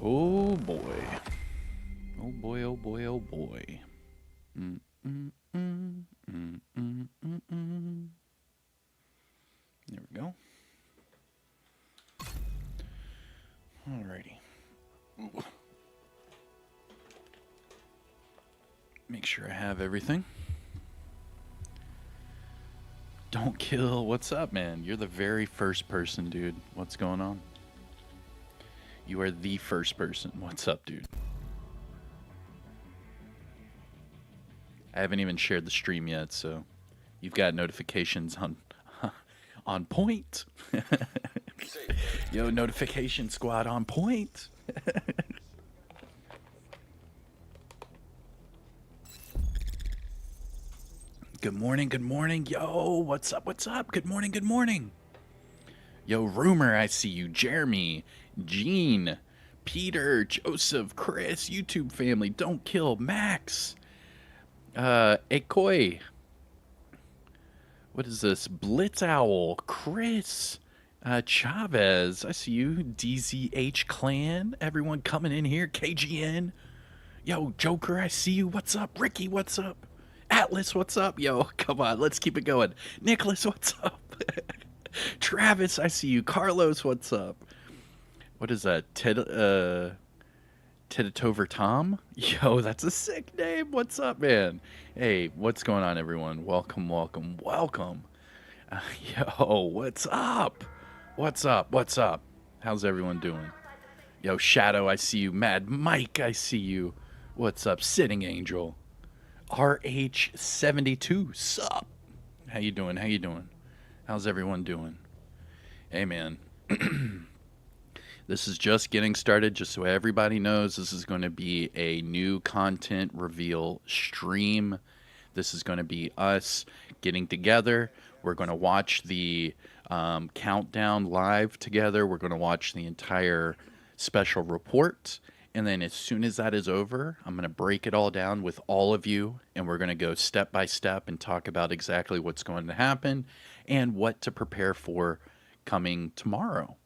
Oh boy. Oh boy, oh boy, oh boy. Mm, mm, mm, mm, mm, mm, mm. There we go. Alrighty. Ooh. Make sure I have everything. Don't kill. What's up, man? You're the very first person, dude. What's going on? You are the first person. What's up, dude? I haven't even shared the stream yet, so you've got notifications on point. Yo, notification squad on point. Good morning, good morning. Yo, what's up, what's up? Good morning, good morning. Yo, Rumor, I see you. Jeremy, Gene, Peter, Joseph, Chris, YouTube family, Don't Kill, Max, Ekoi. What is this? Blitz Owl, Chris, Chavez, I see you. DZH Clan, everyone coming in here. KGN. Yo, Joker, I see you. What's up? Ricky, what's up? Atlas, what's up? Yo, come on, let's keep it going. Nicholas, what's up? Travis, I see you. Carlos, what's up? What is that? Tedatover Tom? Yo, that's a sick name. What's up, man? Hey, what's going on, everyone? Welcome, welcome, welcome. Yo, what's up? What's up? What's up? How's everyone doing? Yo, Shadow, I see you. Mad Mike, I see you. What's up, Sitting Angel? RH72, sup? How you doing? How you doing? How's everyone doing? Hey, man. This is just getting started, just so everybody knows this is going to be a new content reveal stream. This is going to be us getting together. We're going to watch the countdown live together. We're going to watch the entire special report. And then as soon as that is over, I'm going to break it all down with all of you. And we're going to go step by step and talk about exactly what's going to happen and what to prepare for coming tomorrow.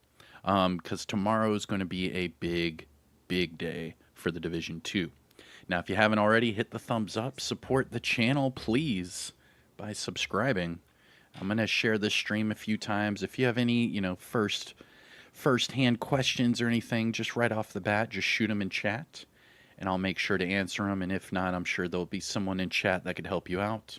Because tomorrow is going to be a big, big day for the Division 2. Now, if you haven't already, hit the thumbs up. Support the channel, please, by subscribing. I'm going to share this stream a few times. If you have any, first-hand questions or anything, just right off the bat, just shoot them in chat, and I'll make sure to answer them. And if not, I'm sure there'll be someone in chat that could help you out.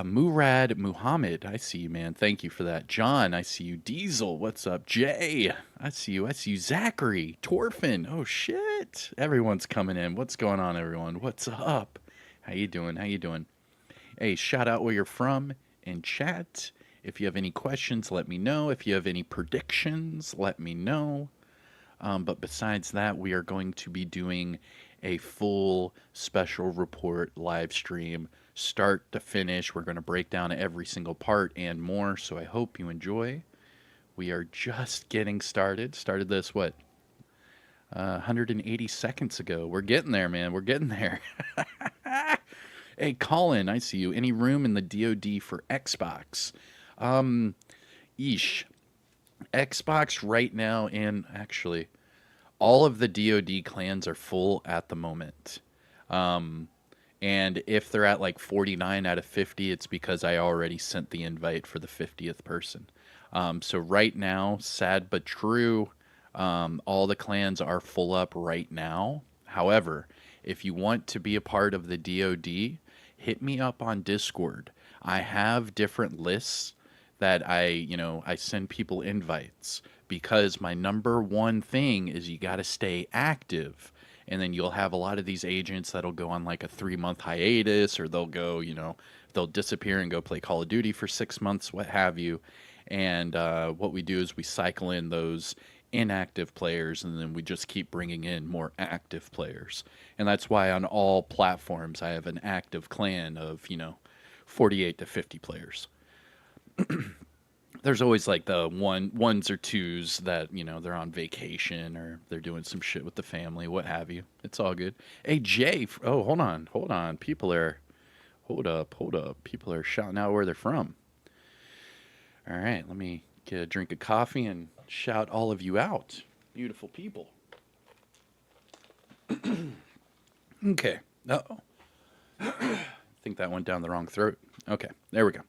Murad Muhammad, I see you, man. Thank you for that. John, I see you. Diesel, what's up? Jay, I see you. I see you. Zachary, Torfin, oh shit. Everyone's coming in. What's going on, everyone? What's up? How you doing? How you doing? Hey, shout out where you're from in chat. If you have any questions, let me know. If you have any predictions, let me know. But besides that, we are going to be doing a full special report live stream, start to finish. We're going to break down every single part and more, so I hope you enjoy. We are just getting started. Started this, 180 seconds ago. We're getting there, man. We're getting there. Hey, Colin, I see you. Any room in the DoD for Xbox? Xbox right now, and actually, all of the DoD clans are full at the moment. And if they're at like 49 out of 50, it's because I already sent the invite for the 50th person. So right now, sad but true, all the clans are full up right now. However, if you want to be a part of the DoD, hit me up on Discord. I have different lists that I send people invites, because my number one thing is you got to stay active. And then you'll have a lot of these agents that'll go on like a 3-month hiatus, or they'll go, they'll disappear and go play Call of Duty for 6 months, what have you. And what we do is we cycle in those inactive players, and then we just keep bringing in more active players. And that's why on all platforms I have an active clan of, 48 to 50 players. There's always like the ones or twos that, they're on vacation or they're doing some shit with the family, what have you. It's all good. Hey, Jay. Oh, hold on. Hold up. People are shouting out where they're from. All right, let me get a drink of coffee and shout all of you out. Beautiful people. Okay. Uh-oh. I think that went down the wrong throat. Okay, there we go.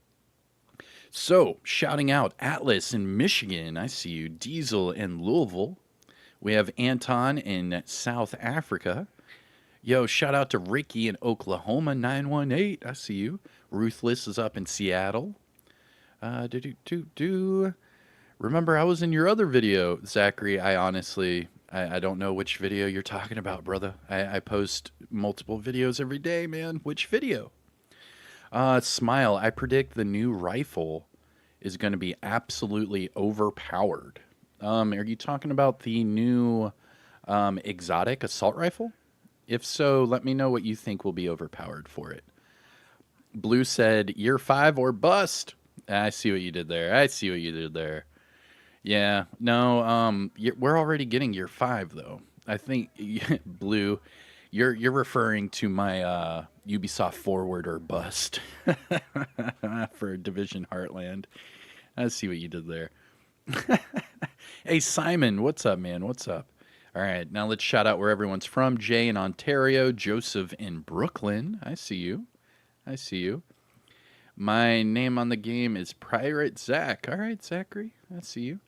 So, shouting out Atlas in Michigan. I see you. Diesel in Louisville. We have Anton in South Africa. Yo, shout out to Ricky in Oklahoma 918. I see you. Ruthless is up in Seattle. Remember, I was in your other video, Zachary. I honestly, I don't know which video you're talking about, brother. I post multiple videos every day, man. Which video? Smile. I predict the new rifle is going to be absolutely overpowered. Are you talking about the new exotic assault rifle? If so, let me know what you think will be overpowered for it. Blue said, year 5 or bust. I see what you did there. I see what you did there. Yeah, no, we're already getting year 5 though. I think Blue, you're referring to my Ubisoft forward or bust for Division Heartland. I see what you did there. Hey Simon, what's up, man? What's up? All right, now let's shout out where everyone's from. Jay in Ontario, Joseph in Brooklyn. I see you. I see you. My name on the game is Pirate Zach. All right, Zachary, I see you.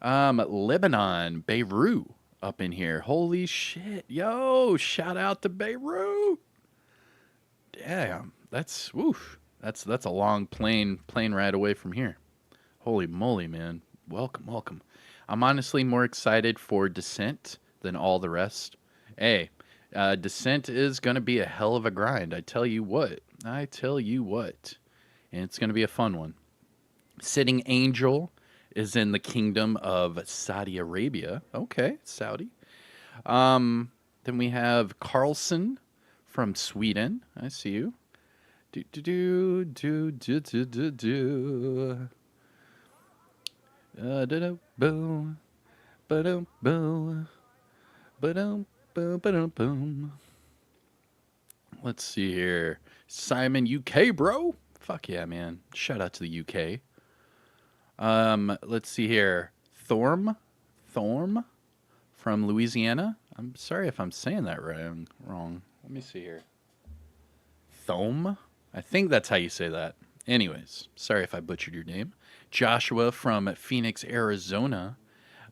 Lebanon, Beirut up in here. Holy shit. Yo, shout out to Beirut. Damn, that's woof. That's a long plane ride away from here. Holy moly, man. Welcome, welcome. I'm honestly more excited for Descent than all the rest. Hey, Descent is going to be a hell of a grind. I tell you what. I tell you what. And it's going to be a fun one. Sitting Angel is in the kingdom of Saudi Arabia. Okay, Saudi. Then we have Carlson from Sweden. I see you. Boom, ba-dum, boom, ba-dum, boom, ba-dum, boom. Let's see here. Simon, UK, bro. Fuck yeah, man. Shout out to the UK. Let's see here. Thorm from Louisiana. I'm sorry if I'm saying that wrong. Let me see here. Thome? I think that's how you say that. Anyways, sorry if I butchered your name. Joshua from Phoenix, Arizona.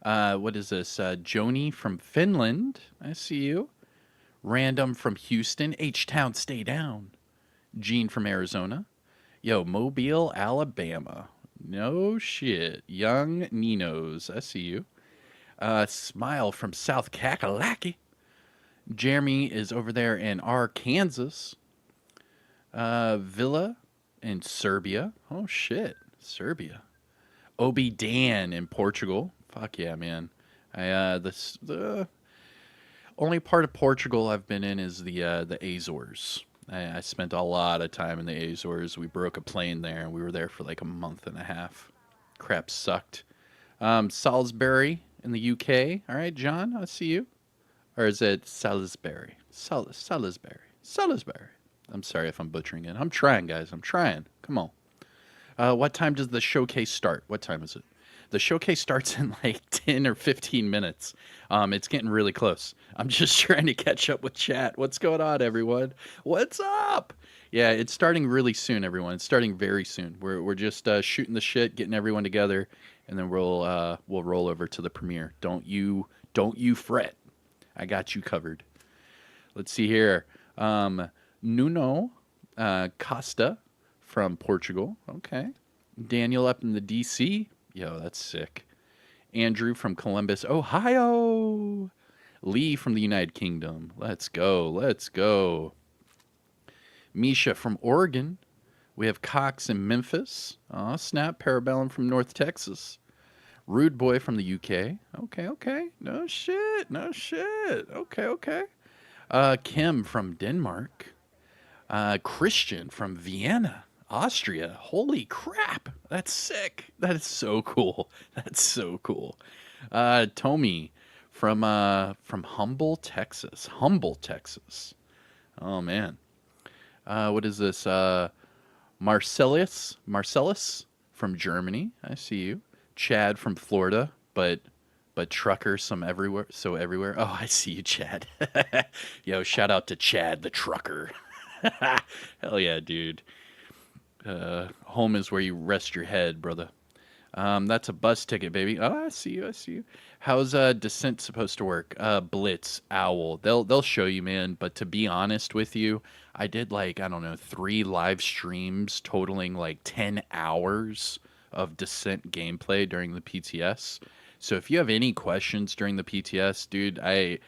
What is this? Joni from Finland. I see you. Random from Houston. H-Town, stay down. Gene from Arizona. Yo, Mobile, Alabama. No shit. Young Ninos. I see you. Smile from South Kakalaki. Jeremy is over there in Arkansas. Villa in Serbia. Oh shit. Serbia. Obi Dan in Portugal. Fuck yeah, man. The only part of Portugal I've been in is the Azores. I spent a lot of time in the Azores. We broke a plane there, and we were there for like a month and a half. Crap sucked. Salisbury in the UK. All right, John, I see you. Or is it Salisbury? Salisbury. I'm sorry if I'm butchering it. I'm trying, guys. I'm trying. Come on. What time does the showcase start? What time is it? The showcase starts in like 10 or 15 minutes. It's getting really close. I'm just trying to catch up with chat. What's going on, everyone? What's up? Yeah, it's starting really soon, everyone. It's starting very soon. We're just shooting the shit, getting everyone together, and then we'll roll over to the premiere. Don't you fret. I got you covered. Let's see here. Nuno Costa from Portugal. Okay. Daniel up in the DC. Yo, that's sick. Andrew from Columbus, Ohio. Lee from the United Kingdom. Let's go. Misha from Oregon. We have Cox in Memphis. Aw, snap. Parabellum from North Texas. Rude Boy from the UK. Okay. No shit. Okay. Kim from Denmark. Christian from Vienna, Austria. Holy crap. That's sick. That is so cool. Tommy from Humble, Texas. Oh, man. What is this? Marcellus from Germany. I see you. Chad from Florida, but but trucker some everywhere. So everywhere. Oh, I see you, Chad. Yo, shout out to Chad the trucker. Hell yeah, dude. Home is where you rest your head, brother. That's a bus ticket, baby. Oh, I see you. I see you. How's Descent supposed to work? Blitz, Owl. They'll show you, man. But to be honest with you, I did like I don't know 3 live streams totaling like 10 hours of Descent gameplay during the PTS. So if you have any questions during the PTS, dude, I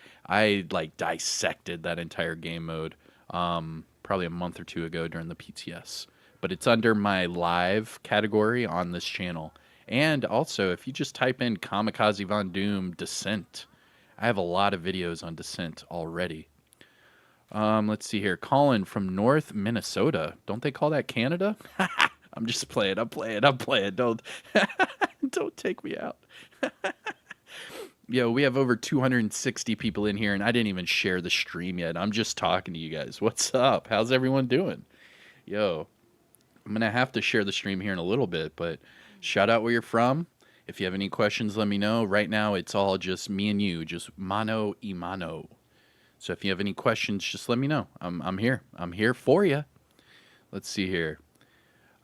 like dissected that entire game mode probably a month or two ago during the PTS. But it's under my live category on this channel. And also, if you just type in Kamikazevondoom Descent, I have a lot of videos on Descent already. Let's see here. Colin from North Minnesota. Don't they call that Canada? I'm just playing. I'm playing. I'm playing. Don't don't take me out. Yo, we have over 260 people in here, and I didn't even share the stream yet. I'm just talking to you guys. What's up? How's everyone doing? Yo, I'm going to have to share the stream here in a little bit, but shout out where you're from. If you have any questions, let me know. Right now, it's all just me and you, just mano y mano. So if you have any questions, just let me know. I'm here. I'm here for you. Let's see here.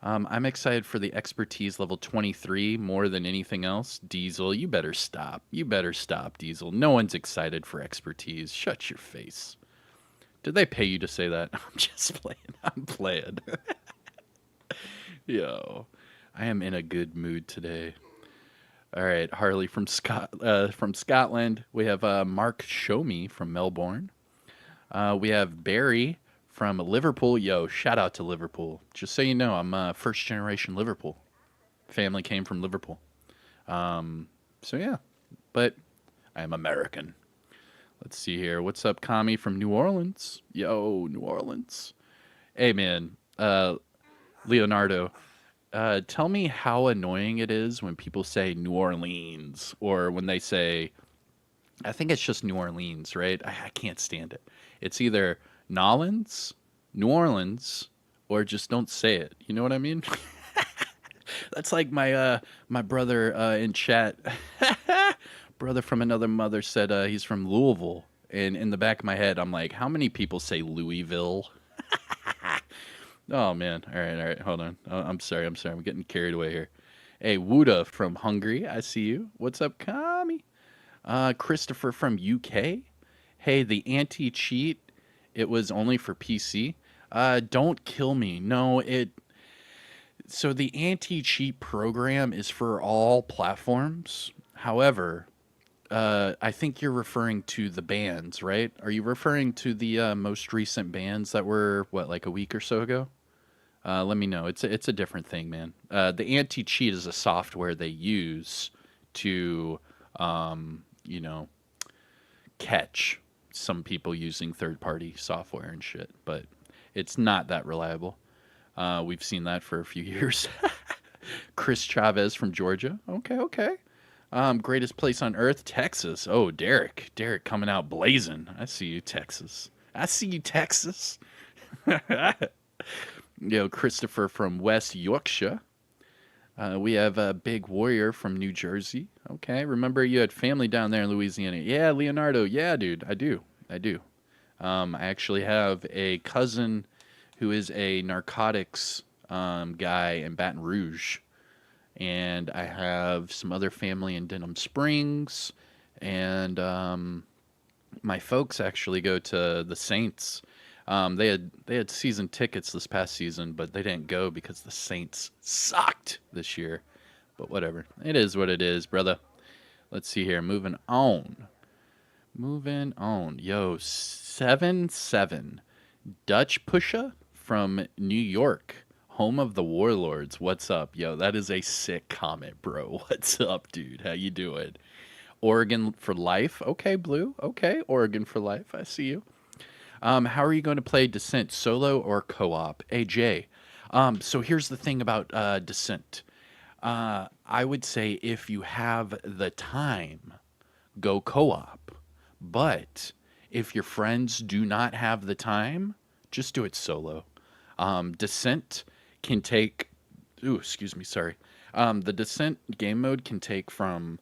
I'm excited for the expertise level 23 more than anything else. Diesel, you better stop. You better stop, Diesel. No one's excited for expertise. Shut your face. Did they pay you to say that? I'm just playing. I'm playing. Yo, I am in a good mood today. All right, Harley from Scotland. We have Mark Showme from Melbourne. We have Barry from Liverpool. Yo, shout out to Liverpool. Just so you know, I'm first generation Liverpool. Family came from Liverpool. So yeah, but I am American. Let's see here. What's up, Kami from New Orleans? Yo, New Orleans. Hey, man. Leonardo, tell me how annoying it is when people say New Orleans or when they say, I think it's just New Orleans, right? I can't stand it. It's either Nolans, New Orleans, or just don't say it. You know what I mean? That's like my brother in chat. Brother from another mother said he's from Louisville. And in the back of my head, I'm like, how many people say Louisville? Oh, man. All right. Hold on. Oh, I'm sorry. I'm getting carried away here. Hey, Wuda from Hungary. I see you. What's up, Kami? Christopher from UK. Hey, the anti-cheat, it was only for PC. Don't kill me. No, so the anti-cheat program is for all platforms. However, I think you're referring to the bans, right? Are you referring to the most recent bans that were, what, like a week or so ago? Let me know. It's a different thing, man. The anti-cheat is a software they use to, you know, catch some people using third-party software and shit, but it's not that reliable. We've seen that for a few years. Chris Chavez from Georgia. Okay. Greatest place on earth, Texas. Oh, Derek coming out blazing. I see you, Texas. Yo, Christopher from West Yorkshire. We have a Big Warrior from New Jersey. Okay, remember you had family down there in Louisiana. Yeah, Leonardo. Yeah, dude, I do. I actually have a cousin who is a narcotics guy in Baton Rouge. And I have some other family in Denham Springs. And my folks actually go to the Saints. They had season tickets this past season, but they didn't go because the Saints sucked this year. But whatever. It is what it is, brother. Let's see here. Moving on. Yo, 7-7. Dutch Pusha from New York. Home of the Warlords. What's up? Yo, that is a sick comment, bro. What's up, dude? How you doing? Oregon for life. Okay, Blue. Okay, Oregon for life. I see you. How are you going to play Descent, solo or co-op? AJ. So here's the thing about Descent. I would say if you have the time, go co-op. But if your friends do not have the time, just do it solo. Descent can take... Ooh, excuse me, sorry. The Descent game mode can take from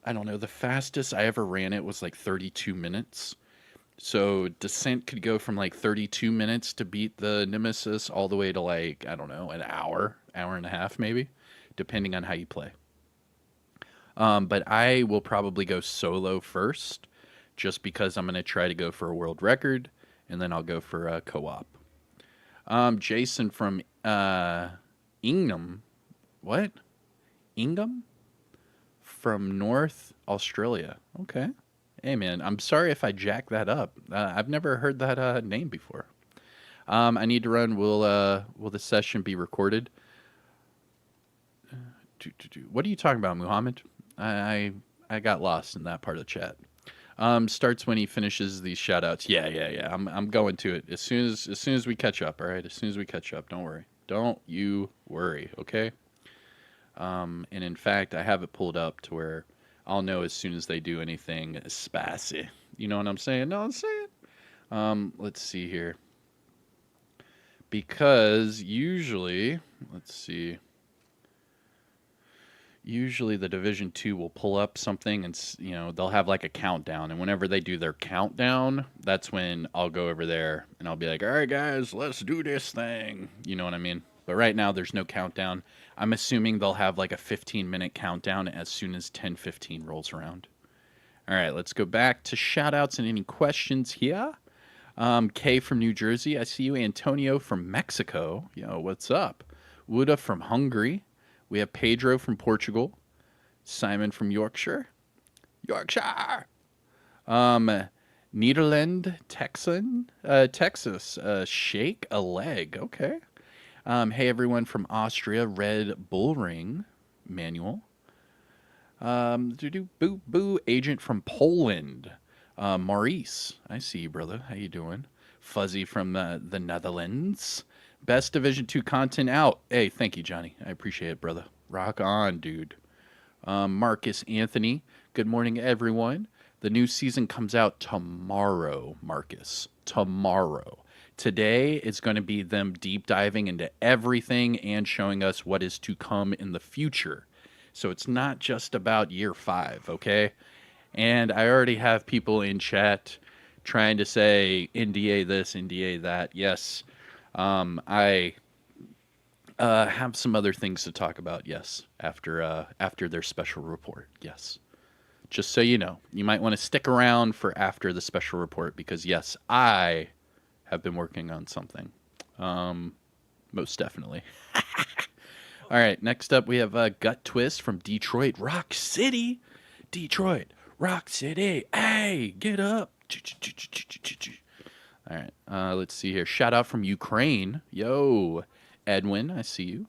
I don't know, the fastest I ever ran it was like 32 minutes. So descent could go from like 32 minutes to beat the Nemesis all the way to like, I don't know, an hour, hour and a half maybe, depending on how you play. But I will probably go solo first, just because I'm going to try to go for a world record, and then I'll go for a co-op. Jason from Ingham, what? Ingham? From North Australia. Okay. Hey man, I'm sorry if I jack that up. I've never heard that name before. I need to run. Will the session be recorded? What are you talking about, Muhammad? I got lost in that part of the chat. Starts when he finishes these shout outs. Yeah. I'm going to it as soon as we catch up, all right? As soon as we catch up. Don't worry. Don't you worry, okay? And in fact, I have it pulled up to where I'll know as soon as they do anything spicy. You know what I'm saying? No, I'm saying. Let's see here. Because usually, let's see. Usually the Division 2 will pull up something and, they'll have like a countdown. And whenever they do their countdown, that's when I'll go over there and I'll be like, all right, guys, let's do this thing. You know what I mean? But right now there's no countdown. I'm assuming they'll have like a 15-minute countdown as soon as 10:15 rolls around. All right, let's go back to shout-outs and any questions here. Kay from New Jersey. I see you. Antonio from Mexico. Yo, what's up? Wuda from Hungary. We have Pedro from Portugal. Simon from Yorkshire. Nederland, Texas. Shake a leg. Okay. Hey, everyone from Austria. Red Bull Ring. Manuel. Boo. Agent from Poland. Maurice. I see you, brother. How you doing? Fuzzy from the Netherlands. Best Division 2 content out. Hey, thank you, Johnny. I appreciate it, brother. Rock on, dude. Marcus Anthony. Good morning, everyone. The new season comes out tomorrow, Marcus. Tomorrow. Today is going to be them deep diving into everything and showing us what is to come in the future. So it's not just about year 5, okay? And I already have people in chat trying to say NDA this, NDA that. Yes. I have some other things to talk about. Yes, after their special report. Yes, just so you know, you might want to stick around for after the special report because yes, I have been working on something. Most definitely. All right, next up we have Gut Twist from Detroit Rock City. Detroit Rock City. Hey, get up. All right, let's see here. Shout out from Ukraine. Yo, Edwin, I see you.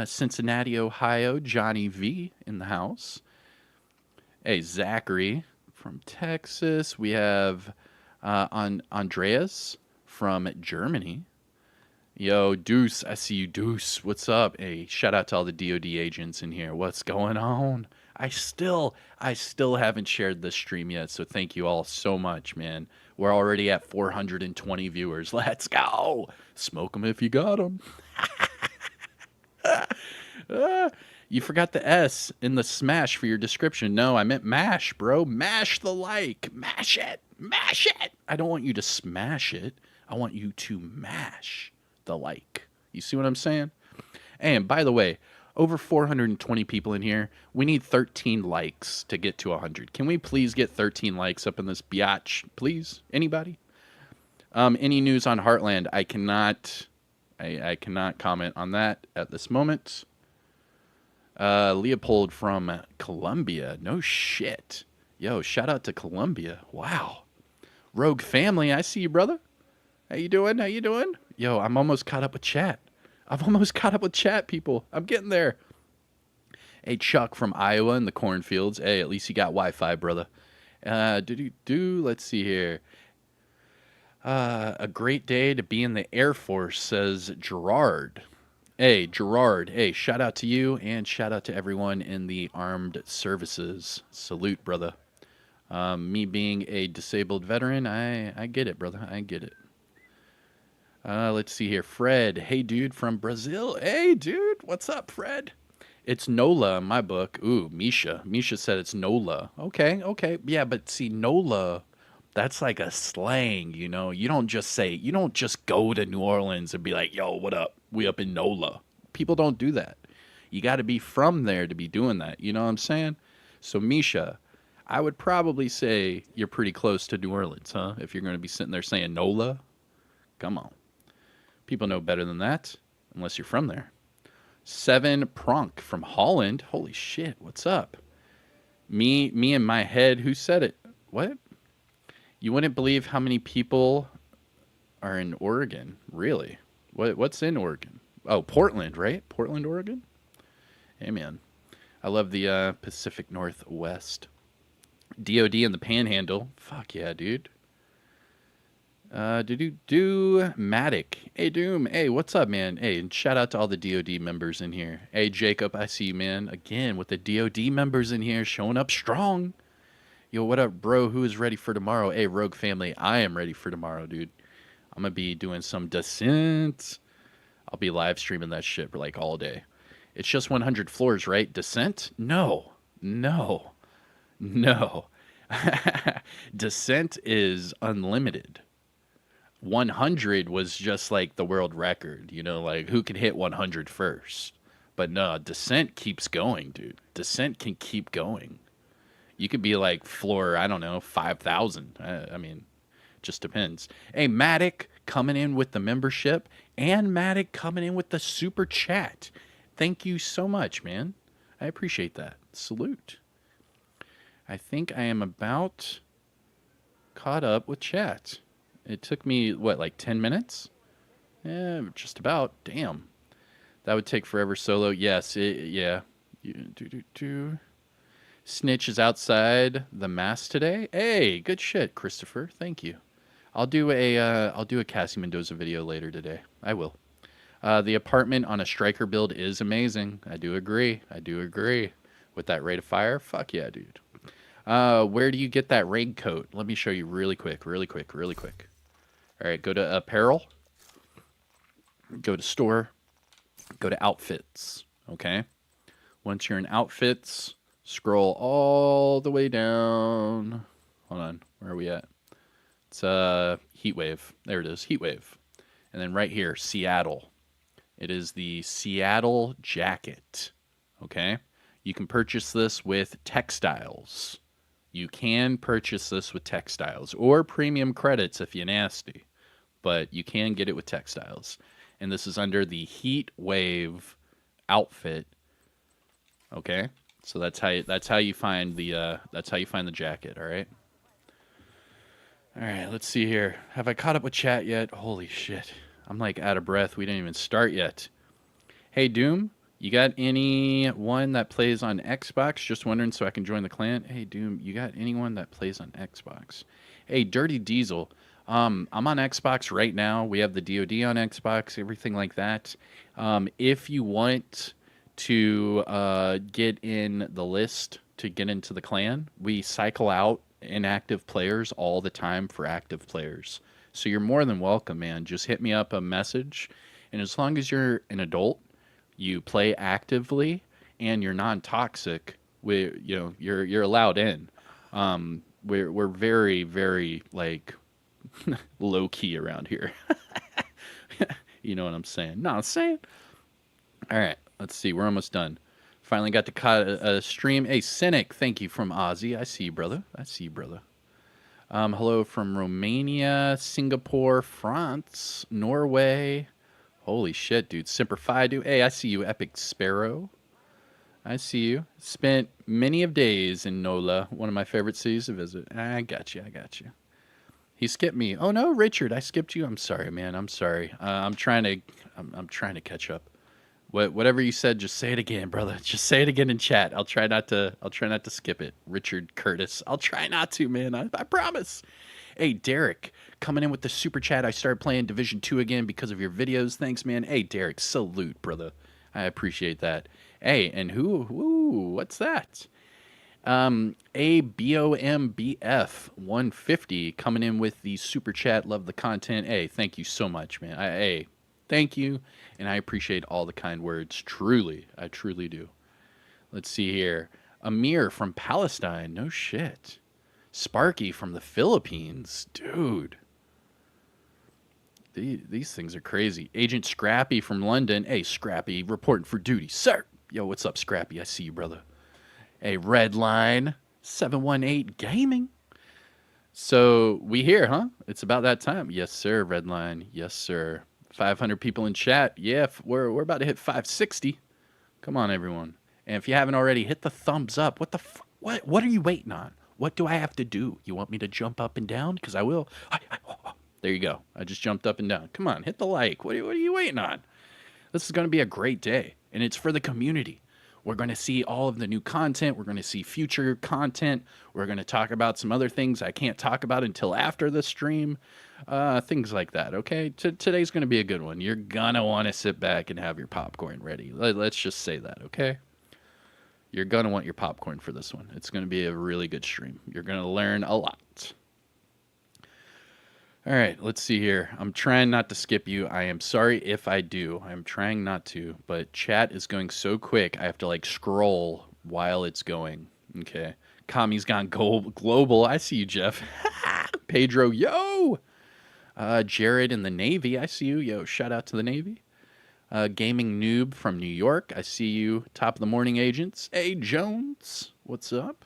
Cincinnati, Ohio. Johnny V in the house. Hey, Zachary from Texas. We have Andreas from Germany. Yo, Deuce, I see you, Deuce. What's up? Hey, shout out to all the DoD agents in here. What's going on? I still haven't shared this stream yet, so thank you all so much, man. We're already at 420 viewers. Let's go. Smoke them if you got them. You forgot the S in the smash for your description. No, I meant mash, bro. Mash the like. Mash it. Mash it. I don't want you to smash it. I want you to mash the like. You see what I'm saying? And by the way, over 420 people in here. We need 13 likes to get to 100. Can we please get 13 likes up in this biatch, please? Anybody? Any news on Heartland? I cannot comment on that at this moment. Leopold from Colombia. No shit. Yo, shout out to Colombia. Wow. Rogue Family, I see you, brother. How you doing? How you doing? Yo, I'm almost caught up with chat. People. I'm getting there. Hey, Chuck from Iowa in the cornfields. Hey, at least you got Wi-Fi, brother. Let's see here. A great day to be in the Air Force, says Gerard. Hey, Gerard. Hey, shout out to you and shout out to everyone in the armed services. Salute, brother. Me being a disabled veteran, I get it, brother. I get it. Let's see here. Fred. Hey, dude, from Brazil. Hey, dude. What's up, Fred? It's Nola in my book. Ooh, Misha. Misha said it's Nola. Okay, okay. Yeah, but see, Nola, that's like a slang, you know? You don't just go to New Orleans and be like, yo, what up? We up in Nola. People don't do that. You got to be from there to be doing that. You know what I'm saying? So, Misha, I would probably say you're pretty close to New Orleans, huh? If you're going to be sitting there saying Nola, come on. People know better than that, unless you're from there. Seven Pronk from Holland. Holy shit, what's up? Me in my head. Who said it? What? You wouldn't believe how many people are in Oregon. Really? What's in Oregon? Oh, Portland, right? Portland, Oregon? Hey, man. I love the Pacific Northwest. DOD and the Panhandle. Fuck yeah, dude. Do Matic. Hey Doom. Hey, what's up, man? Hey, and shout out to all the DoD members in here. Hey Jacob, I see you, man. Again with the DoD members in here showing up strong. Yo, what up, bro? Who is ready for tomorrow? Hey, Rogue family, I am ready for tomorrow, dude. I'm gonna be doing some Descent. I'll be live streaming that shit for like all day. It's just 100 floors, right? Descent? No, no, no. Descent is unlimited. 100 was just like the world record, you know, like who can hit 100 first. But no, Descent keeps going, dude. Descent can keep going. You could be like floor, I don't know, 5,000. I mean, just depends. Hey, Matic coming in with the membership and Matic coming in with the super chat. Thank you so much, man. I appreciate that. Salute. I think I am about caught up with chat. It took me, what, like 10 minutes? Yeah, just about. Damn. That would take forever solo. Yes, yeah. Snitch is outside the mass today. Hey, good shit, Christopher. Thank you. I'll do a Cassie Mendoza video later today. I will. The apartment on a striker build is amazing. I do agree. With that rate of fire, fuck yeah, dude. Where do you get that raincoat? Let me show you really quick. All right, go to apparel, go to store, go to outfits, okay? Once you're in outfits, scroll all the way down. Hold on, where are we at? It's heat wave. There it is, heat wave. And then right here, Seattle. It is the Seattle jacket, okay? You can purchase this with textiles. You can purchase this with textiles or premium credits if you're nasty. But you can get it with textiles. And this is under the heat wave outfit. Okay? So that's how you find the jacket, all right? All right, let's see here. Have I caught up with chat yet? Holy shit. I'm like out of breath. We didn't even start yet. Hey Doom, you got anyone that plays on Xbox? Just wondering so I can join the clan. Hey Doom, you got anyone that plays on Xbox? Hey Dirty Diesel, I'm on Xbox right now. We have the DoD on Xbox, everything like that. If you want to get in the list to get into the clan, we cycle out inactive players all the time for active players. So you're more than welcome, man. Just hit me up a message, and as long as you're an adult, you play actively, and you're non-toxic, you're allowed in. We're very, very like low key around here. You know what I'm saying? No, I'm saying. All right, let's see. We're almost done. Finally got to cut a stream. Hey, Cynic, thank you from Aussie. I see you, brother. Hello from Romania, Singapore, France, Norway. Holy shit, dude. Simplify, dude. Hey, I see you, Epic Sparrow. I see you. Spent many of days in NOLA, one of my favorite cities to visit. I got you. He skipped me. Oh no, Richard, I skipped you. I'm sorry, man. I'm sorry. I'm trying to catch up. Whatever you said, just say it again, brother. Just say it again in chat. I'll try not to skip it. Richard Curtis. I'll try not to, man. I promise. Hey, Derek, coming in with the super chat. I started playing Division 2 again because of your videos. Thanks, man. Hey, Derek, salute, brother. I appreciate that. Hey, and what's that? ABOMBF 150 coming in with the super chat. Love the content. Hey, thank you so much, man. Thank you, and I appreciate all the kind words. Truly, I truly do. Let's see here. Amir from Palestine. No shit. Sparky from the Philippines. Dude. These things are crazy. Agent Scrappy from London. Hey, Scrappy, reporting for duty, sir. Yo, what's up, Scrappy? I see you, brother. Hey, Redline 718 Gaming. So we here, huh? It's about that time. Yes, sir, Redline. Yes, sir. 500 people in chat. Yeah, we're about to hit 560. Come on, everyone. And if you haven't already, hit the thumbs up. What are you waiting on? What do I have to do? You want me to jump up and down? Because I will. There you go. I just jumped up and down. Come on, hit the like. What are you waiting on? This is going to be a great day, and it's for the community. We're going to see all of the new content. We're going to see future content. We're going to talk about some other things I can't talk about until after the stream. Things like that, okay? Today's going to be a good one. You're going to want to sit back and have your popcorn ready. Let's just say that, okay? You're going to want your popcorn for this one. It's going to be a really good stream. You're going to learn a lot. All right, let's see here. I'm trying not to skip you. I am sorry if I do. I'm trying not to, but chat is going so quick. I have to like scroll while it's going. Okay. Kami's gone global. I see you, Jeff. Pedro, yo. Jared in the Navy. I see you. Yo, shout out to the Navy. Gaming Noob from New York. I see you. Top of the morning, agents. Hey, Jones. What's up?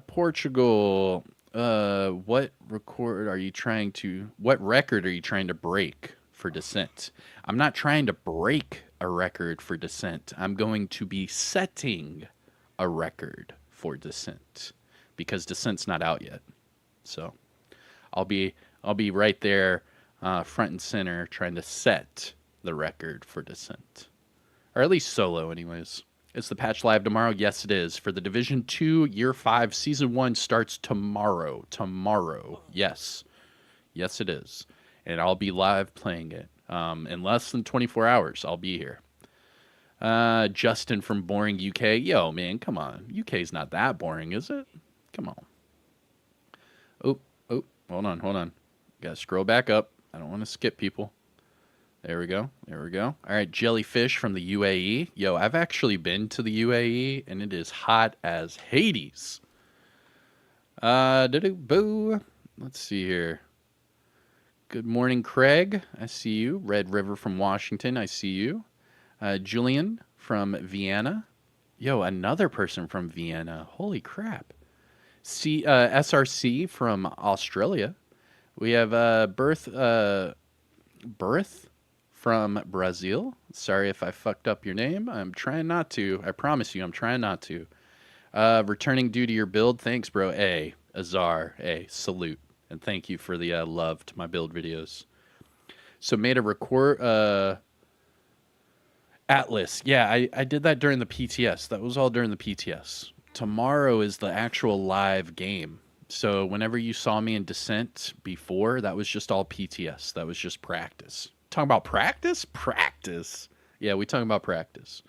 Portugal. What record are you trying to? What record are you trying to break for Descent? I'm not trying to break a record for Descent. I'm going to be setting a record for Descent because Descent's not out yet. So I'll be right there, front and center, trying to set the record for Descent, or at least solo, anyways. Is the patch live tomorrow? Yes, it is. For the Division 2, Year 5, Season 1 starts tomorrow. Tomorrow. Yes. Yes, it is. And I'll be live playing it. In less than 24 hours, I'll be here. Justin from Boring UK. Yo, man, come on. UK's not that boring, is it? Come on. Oh, hold on. Gotta scroll back up. I don't want to skip people. There we go. All right, Jellyfish from the UAE. Yo, I've actually been to the UAE, and it is hot as Hades. Boo. Let's see here. Good morning, Craig. I see you. Red River from Washington. I see you. Julian from Vienna. Yo, another person from Vienna. Holy crap. SRC from Australia. We have Birth from Brazil. Sorry if I fucked up your name. I'm trying not to. I promise you, I'm trying not to. Returning due to your build. Thanks, bro. Azar. Salute. And thank you for the love to my build videos. So made a record... Atlas. Yeah, I did that during the PTS. That was all during the PTS. Tomorrow is the actual live game. So whenever you saw me in Descent before, that was just all PTS. That was just practice. Talking about practice? Practice. Yeah, we talking about practice.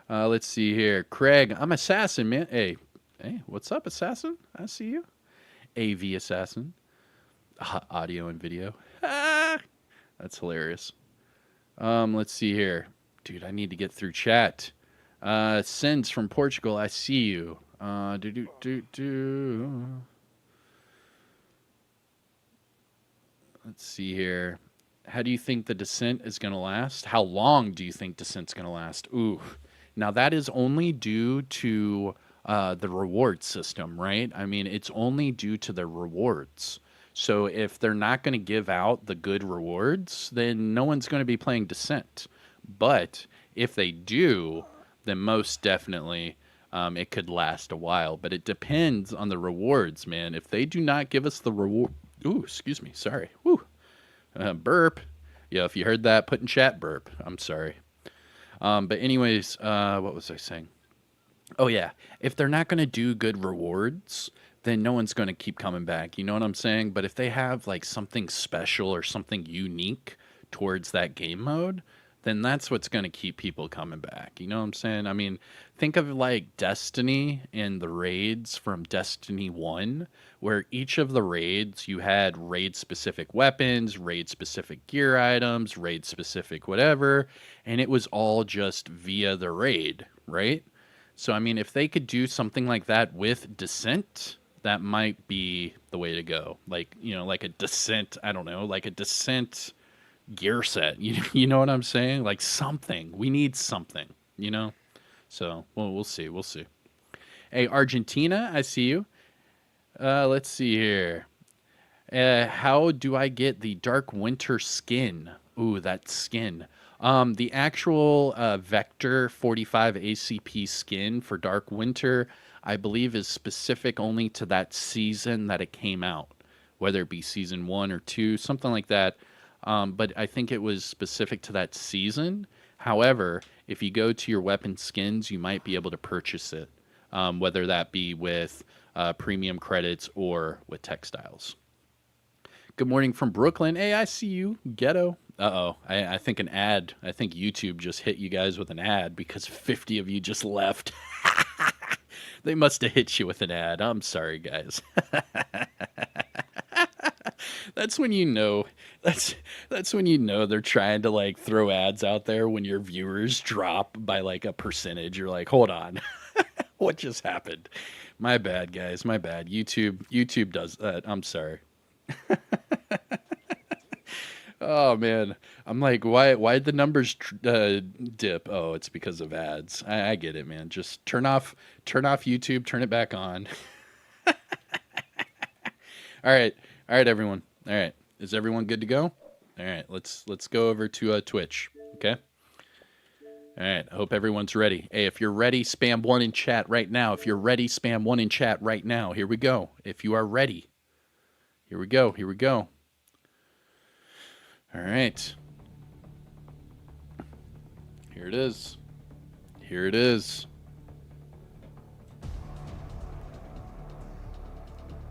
Let's see here. Craig, I'm Assassin, man. Hey, what's up, Assassin? I see you. AV Assassin. Audio and video. That's hilarious. Let's see here. Dude, I need to get through chat. Sins from Portugal, I see you. Let's see here. How do you think the Descent is going to last? How long do you think Descent's going to last? Ooh. Now, that is only due to the reward system, right? I mean, it's only due to the rewards. So if they're not going to give out the good rewards, then no one's going to be playing Descent. But if they do, then most definitely it could last a while. But it depends on the rewards, man. If they do not give us the reward... Ooh, excuse me. Sorry. Woo. Burp. Yeah, if you heard that, put in chat burp. I'm sorry. But anyways, what was I saying? Oh, yeah. If they're not going to do good rewards, then no one's going to keep coming back. You know what I'm saying? But if they have like something special or something unique towards that game mode, then that's what's going to keep people coming back. You know what I'm saying? I mean, think of like Destiny and the raids from Destiny 1, where each of the raids, you had raid-specific weapons, raid-specific gear items, raid-specific whatever, and it was all just via the raid, right? So, I mean, if they could do something like that with Descent, that might be the way to go. Like, you know, like a Descent, I don't know, like a Descent gear set. You know what I'm saying? Like something. We need something, you know? So, well, we'll see. We'll see. Hey, Argentina, I see you. Let's see here. How do I get the Dark Winter skin? Ooh, that skin. The actual Vector 45 ACP skin for Dark Winter, I believe, is specific only to that season that it came out, whether it be season 1 or 2, something like that. But I think it was specific to that season. However, if you go to your weapon skins, you might be able to purchase it, whether that be with premium credits or with textiles. Good morning from Brooklyn. Hey, I see you, ghetto. Uh-oh. I think an ad. I think YouTube just hit you guys with an ad because 50 of you just left. They must have hit you with an ad. I'm sorry, guys. That's when you know. That's when you know they're trying to like throw ads out there when your viewers drop by like a percentage. You're like, hold on. What just happened? My bad, guys. My bad. YouTube does that. I'm sorry. Oh man, I'm like, why'd the numbers dip? Oh, it's because of ads. I get it, man. Just turn off YouTube, turn it back on. All right, everyone. All right, is everyone good to go? All right, let's go over to Twitch. Okay. All right, I hope everyone's ready. Hey, if you're ready, spam 1 in chat right now. If you're ready, spam 1 in chat right now. Here we go. If you are ready, here we go. Here we go. All right. Here it is. Here it is.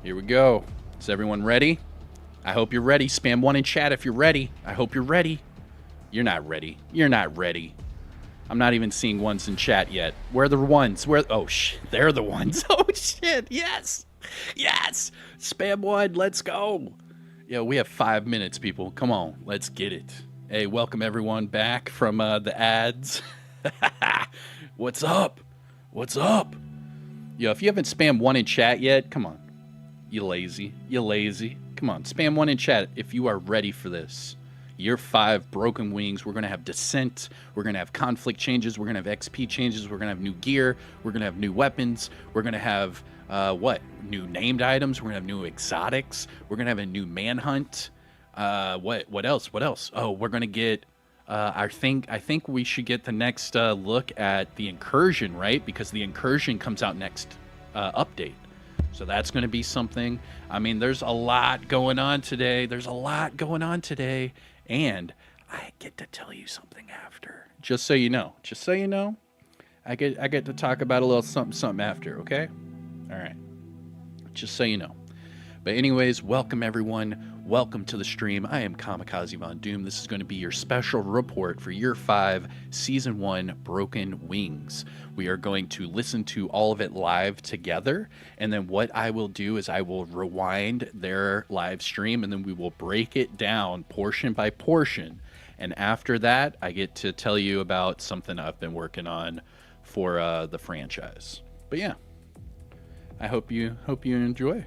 Here we go. Is everyone ready? I hope you're ready. Spam 1 in chat if you're ready. I hope you're ready. You're not ready. You're not ready. I'm not even seeing ones in chat yet. Where are the ones? Oh, shit. They're the ones. Oh, shit. Yes. Yes. Spam 1. Let's go. Yo, we have 5 minutes, people. Come on, let's get it. Hey, welcome everyone back from the ads. What's up? What's up? Yo, if you haven't spammed 1 in chat yet, come on. You lazy. You lazy. Come on, spam 1 in chat if you are ready for this. Year 5, Broken Wings. We're going to have Descent. We're going to have conflict changes. We're going to have XP changes. We're going to have new gear. We're going to have new weapons. We're going to have... new named items. We're gonna have new exotics. We're gonna have a new manhunt. What else? Oh, we're gonna get I think we should get the next look at the incursion, right? Because the incursion comes out next update. So that's gonna be something. I mean, there's a lot going on today. And I get to tell you something after. Just so you know. I get to talk about a little something after, okay? All right, just so you know. But anyways, welcome everyone. Welcome to the stream. I am Kamikazevondoom. This is going to be your special report for Year 5, Season 1, Broken Wings. We are going to listen to all of it live together, and then what I will do is I will rewind their live stream, and then we will break it down portion by portion. And after that, I get to tell you about something I've been working on for the franchise. But yeah. I hope you enjoy.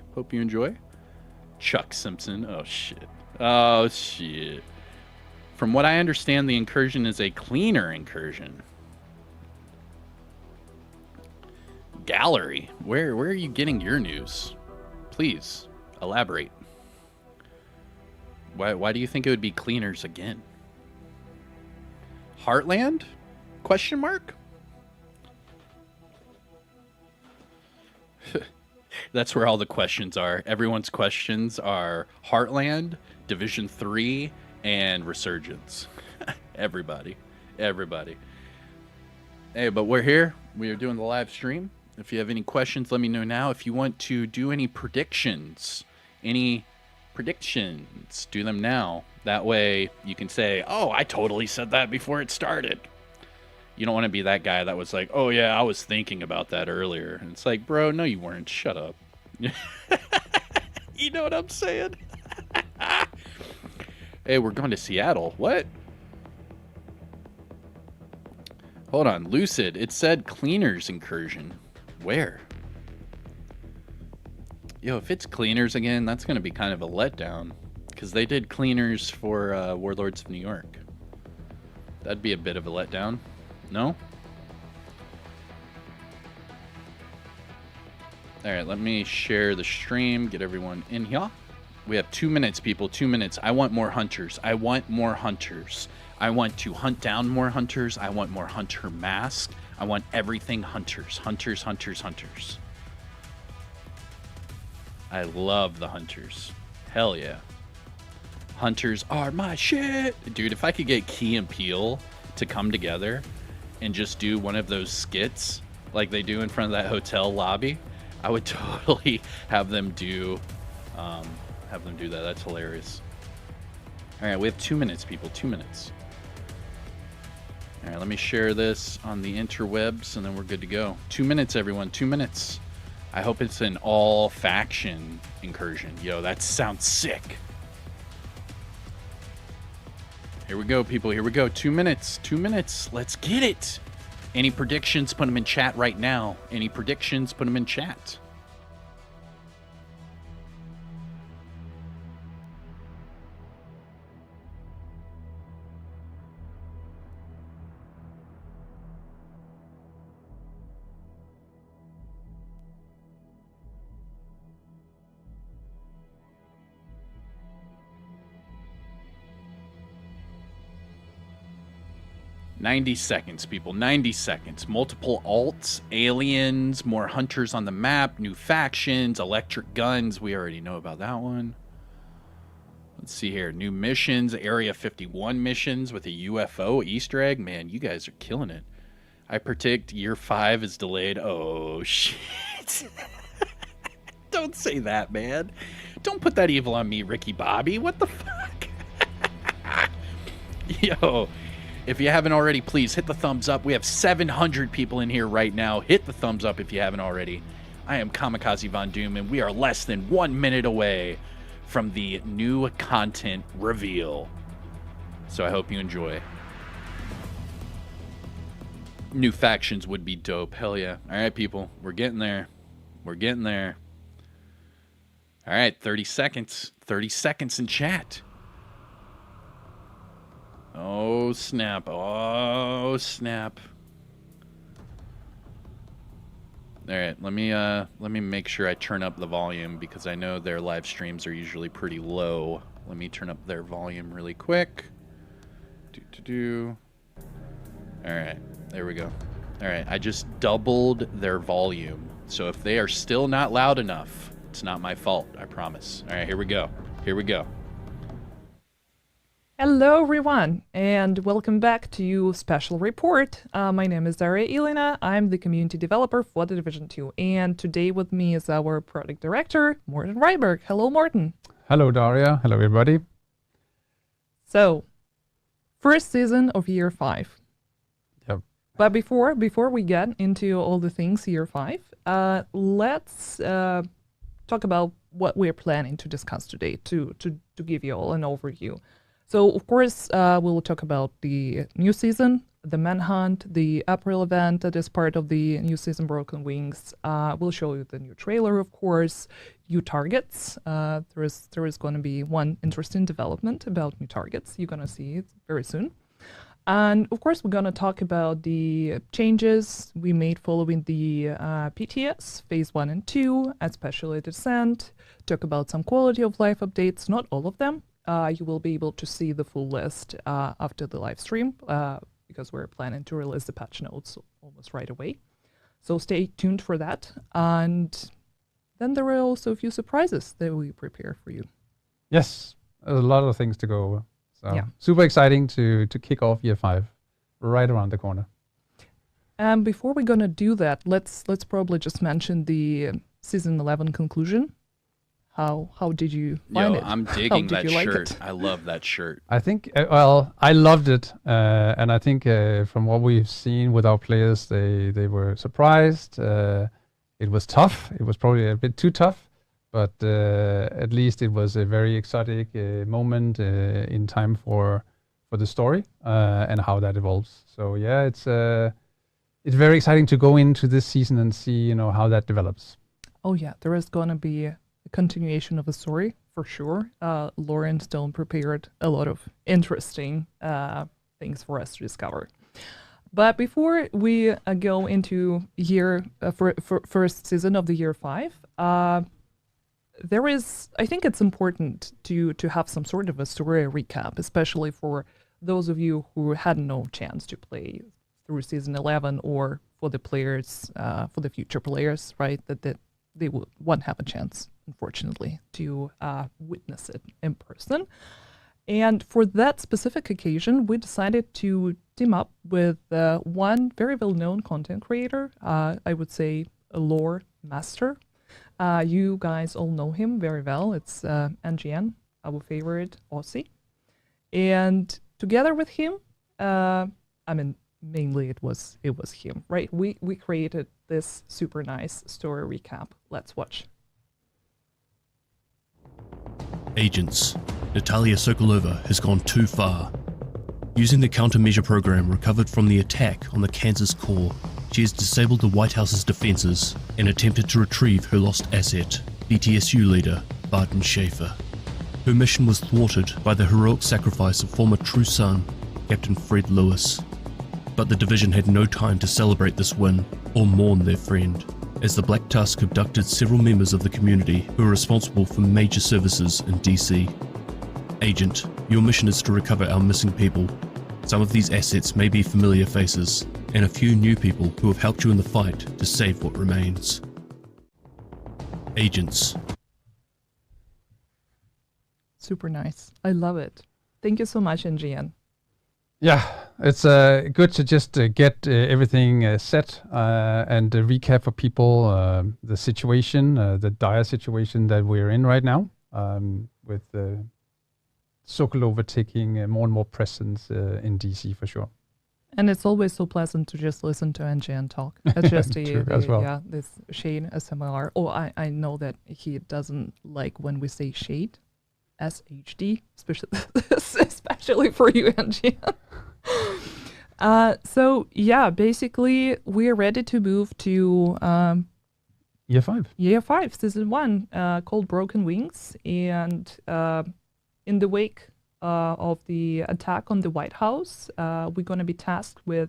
Chuck Simpson. Oh shit. From what I understand, the incursion is a cleaner incursion. Gallery. Where are you getting your news? Please elaborate. Why do you think it would be cleaners again? Heartland? Question mark? That's where all the questions are. Everyone's questions are Heartland, Division 3, and Resurgence. Everybody. Hey, but we're here. We are doing the live stream. If you have any questions, let me know now. If you want to do any predictions, do them now. That way you can say, oh, I totally said that before it started. You don't want to be that guy that was like, oh, yeah, I was thinking about that earlier. And it's like, bro, no, you weren't. Shut up. You know what I'm saying? Hey, we're going to Seattle. What? Hold on, Lucid. It said cleaners incursion. Where? Yo, if it's cleaners again, that's going to be kind of a letdown. Because they did cleaners for Warlords of New York. That'd be a bit of a letdown. No? Alright, let me share the stream. Get everyone in here. We have 2 minutes, people. 2 minutes. I want more hunters. I want more hunters. I want to hunt down more hunters. I want more hunter mask. I want everything hunters. Hunters, hunters, hunters. I love the hunters. Hell yeah. Hunters are my shit. Dude, if I could get Key and Peele to come together and just do one of those skits like they do in front of that hotel lobby, I would totally have them do that. That's hilarious. All right, we have 2 minutes, people. 2 minutes. All right, let me share this on the interwebs, and then we're good to go. 2 minutes, everyone. 2 minutes. I hope it's an all-faction incursion. Yo, that sounds sick. Here we go, people. Here we go. 2 minutes. 2 minutes. Let's get it. Any predictions? Put them in chat right now. Any predictions? Put them in chat. "90 seconds, people. 90 seconds. Multiple alts, aliens, more hunters on the map, new factions, electric guns. We already know about that one. Let's see here. New missions, Area 51 missions with a UFO Easter egg. Man, you guys are killing it. I predict year 5 is delayed. Oh, shit. Don't say that, man. Don't put that evil on me, Ricky Bobby. What the fuck? Yo. If you haven't already, please hit the thumbs up. We have 700 people in here right now. Hit the thumbs up if you haven't already. I am Kamikazevondoom, and we are less than 1 minute away from the new content reveal. So I hope you enjoy. New factions would be dope. Hell yeah. All right, people. We're getting there. We're getting there. All right, 30 seconds. 30 seconds in chat. Oh, snap. Oh, snap. All right, let me make sure I turn up the volume because I know their live streams are usually pretty low. Let me turn up their volume really quick. All right, there we go. All right, I just doubled their volume. So if they are still not loud enough, it's not my fault, I promise. All right, here we go. Here we go. Hello everyone, and welcome back to Special Report. My name is Daria Ilina. I'm the community developer for the Division 2, and today with me is our product director, Morten Reiberg. Hello, Morten. Hello, Daria. Hello, everybody. So, first season of Year 5. Yep. But before we get into all the things Year 5, let's talk about what we're planning to discuss today to give you all an overview. So, of course, we'll talk about the new season, the Manhunt, the apparel event that is part of the new season Broken Wings. We'll show you the new trailer, of course, new targets. There is going to be one interesting development about new targets. You're going to see it very soon. And, of course, we're going to talk about the changes we made following the PTS, Phase 1 and 2, especially Descent, talk about some quality of life updates, not all of them. You will be able to see the full list after the live stream because we're planning to release the patch notes almost right away. So stay tuned for that. And then there are also a few surprises that we prepare for you. Yes, there's a lot of things to go over. So yeah. Super exciting to kick off Year 5 right around the corner. And before we're going to do that, let's probably just mention the Season 11 conclusion. How did you find it? I'm digging that shirt. I love that shirt. I think, I loved it. And I think from what we've seen with our players, they were surprised. It was tough. It was probably a bit too tough. But at least it was a very exotic moment in time for for the story and how that evolves. So yeah, it's very exciting to go into this season and see how that develops. Oh yeah, there is going to be a continuation of the story for sure. Lauren Stone prepared a lot of interesting things for us to discover. But before we go into first season of the year 5, I think it's important to have some sort of a story recap, especially for those of you who had no chance to play through season 11, or for the players, for the future players, right? That they won't have a chance, unfortunately, to witness it in person. And for that specific occasion, we decided to team up with one very well-known content creator, I would say a lore master. You guys all know him very well. It's NGN, our favorite Aussie. And together with him, mainly it was him, right? We created this super nice story recap. Let's watch. Agents. Natalia Sokolova has gone too far. Using the countermeasure program recovered from the attack on the Kansas core, she has disabled the White House's defenses and attempted to retrieve her lost asset, BTSU leader Barton Schaefer. Her mission was thwarted by the heroic sacrifice of former True Son, Captain Fred Lewis. But the division had no time to celebrate this win or mourn their friend, as the Black Tusk abducted several members of the community who are responsible for major services in DC. Agent, your mission is to recover our missing people. Some of these assets may be familiar faces, and a few new people who have helped you in the fight to save what remains. Agents. Super nice. I love it. Thank you so much, NGN. Yeah, it's good to just get everything set and recap for people the situation, the dire situation that we're in right now, with Sokolova taking more and more presence in DC for sure. And it's always so pleasant to just listen to NGN talk. It's just as well. Yeah, this Shane SMR. Oh, I know that he doesn't like when we say shade. SHD, especially for you, NGN. So yeah, basically we're ready to move to Year 5. Year 5, Season 1, called Broken Wings. And in the wake of the attack on the White House, we're going to be tasked with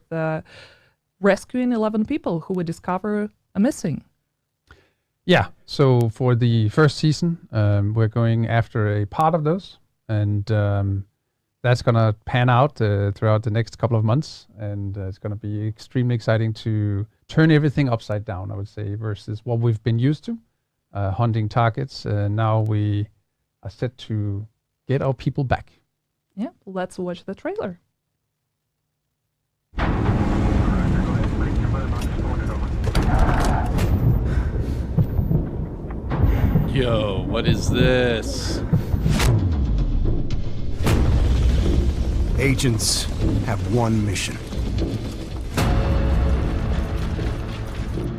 rescuing 11 people who we discover are missing. Yeah, so for the first season, we're going after a part of those, and that's going to pan out throughout the next couple of months, and it's going to be extremely exciting to turn everything upside down, I would say, versus what we've been used to, hunting targets. Now we are set to get our people back. Yeah, let's watch the trailer. Yo, what is this? Agents have one mission.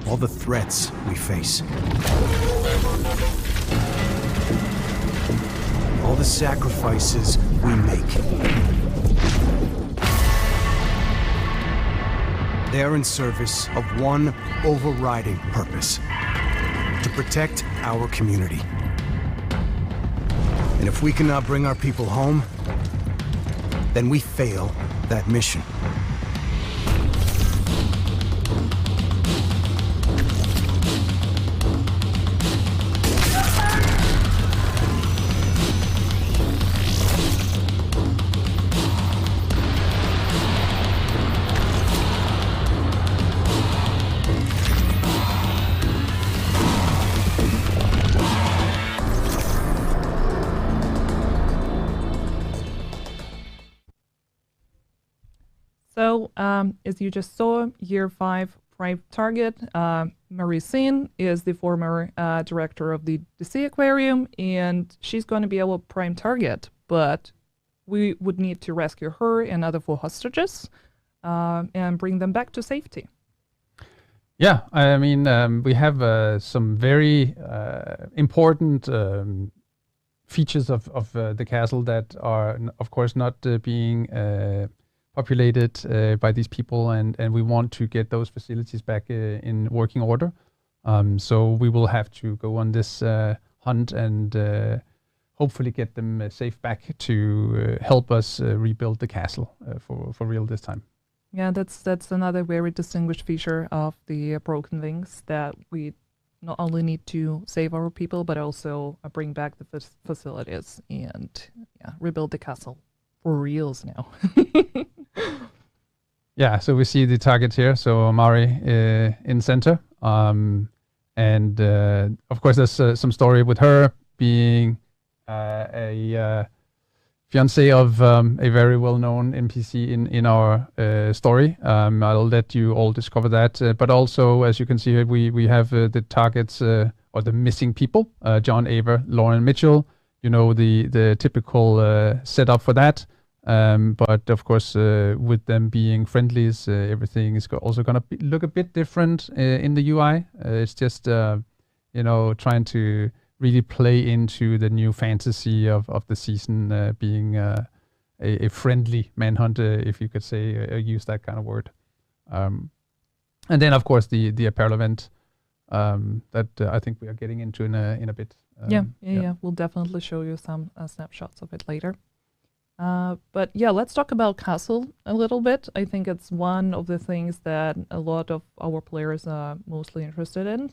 All the threats we face. All the sacrifices we make. They're in service of one overriding purpose: to protect our community. And if we cannot bring our people home, then we fail that mission. So, as you just saw, Year 5 prime target, Marie Sin is the former director of the DC Aquarium, and she's going to be our prime target, but we would need to rescue her and other 4 hostages and bring them back to safety. Yeah, I mean, we have some very important features of the castle that are, of course, not being populated by these people, and we want to get those facilities back in working order. So we will have to go on this hunt and hopefully get them safe back to help us rebuild the castle for real this time. Yeah, that's another very distinguished feature of the Broken Wings, that we not only need to save our people, but also bring back the facilities and rebuild the castle for reals now. Yeah, so we see the target here. So Mari in center. And of course, there's some story with her being a fiancé of a very well-known NPC in our story. I'll let you all discover that. But also, as you can see here, we have the targets or the missing people: John Aver, Lauren Mitchell. You know, the typical setup for that. But of course, with them being friendlies, everything is also going to look a bit different in the UI. It's just, trying to really play into the new fantasy of the season, being a friendly manhunt, if you could say, use that kind of word. And then, of course, the apparel event that I think we are getting into in a bit. Yeah. We'll definitely show you some snapshots of it later. But yeah, let's talk about castle a little bit. I think it's one of the things that a lot of our players are mostly interested in.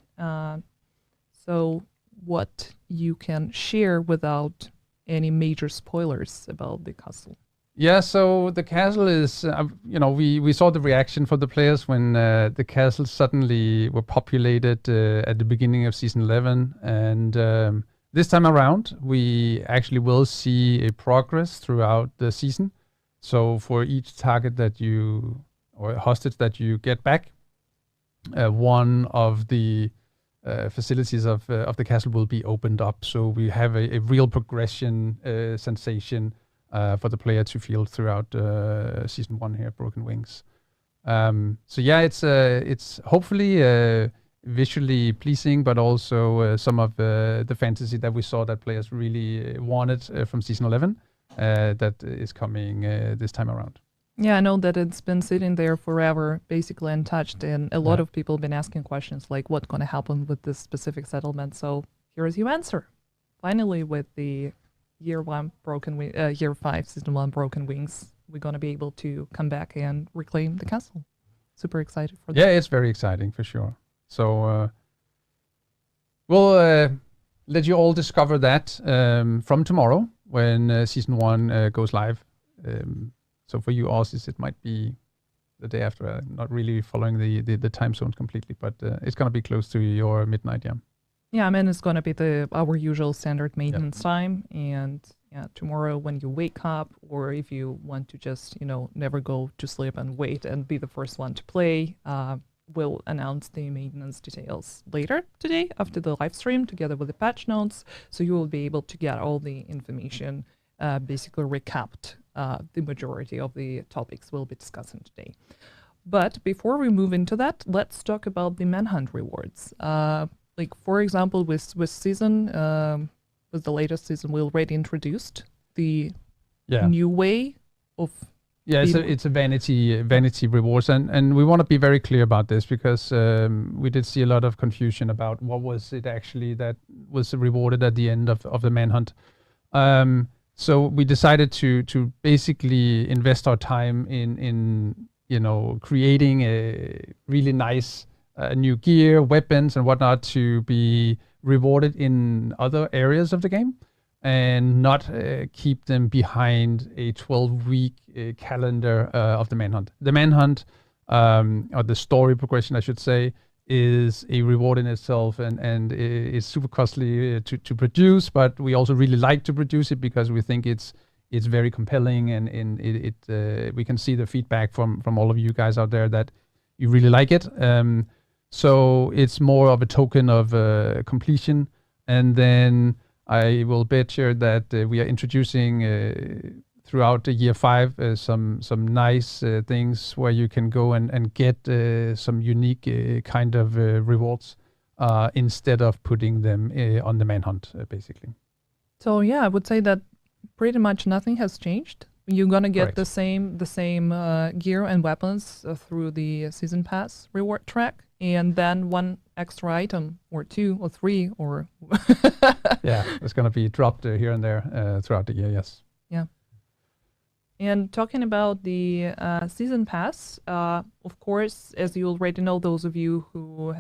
So what you can share without any major spoilers about the castle? Yeah, so the castle is, we saw the reaction for the players when the castles suddenly were populated at the beginning of Season 11. And this time around, we actually will see a progress throughout the season. So for each target that or hostage that you get back, one of the facilities of the castle will be opened up. So we have a real progression sensation for the player to feel throughout Season 1 here, Broken Wings. So yeah, it's hopefully visually pleasing, but also some of the fantasy that we saw that players really wanted from Season 11 that is coming this time around. Yeah, I know that it's been sitting there forever, basically untouched, and a lot of people have been asking questions like what's going to happen with this specific settlement. So here's your answer. Finally, with the Year 5 Season 1 Broken Wings, we're going to be able to come back and reclaim the castle. Super excited for that. Yeah, it's very exciting for sure. So we'll let you all discover that from tomorrow when Season 1 goes live. So for you Aussies, it might be the day after. Not really following the time zones completely, but it's going to be close to your midnight, yeah. Yeah, I mean, it's going to be our usual standard maintenance time. And tomorrow when you wake up, or if you want to just, never go to sleep and wait and be the first one to play, we'll announce the maintenance details later today after the live stream together with the patch notes. So you will be able to get all the information basically recapped. The majority of the topics we'll be discussing today. But before we move into that, let's talk about the Manhunt rewards. For example, with the latest season, we already introduced the new way of... Yeah, it's a vanity rewards, and we want to be very clear about this because we did see a lot of confusion about what was it actually that was rewarded at the end of the Manhunt. So we decided to basically invest our time in creating a really nice new gear, weapons, and whatnot to be rewarded in other areas of the game, and not keep them behind a 12-week calendar of the Manhunt. The Manhunt, or the story progression, I should say, is a reward in itself, and it's super costly to produce, but we also really like to produce it because we think it's very compelling, and we can see the feedback from all of you guys out there that you really like it. So it's more of a token of completion, and then I will bet you that we are introducing throughout the Year 5 some nice things where you can go and get some unique kind of rewards instead of putting them on the Manhunt, basically. So yeah, I would say that pretty much nothing has changed. You're gonna get Correct. the same gear and weapons through the season pass reward track, and then one extra item or two or three or Yeah, it's going to be dropped here and there throughout the year. Yes. yeah. And talking about the season pass, of course, as you already know, those of you who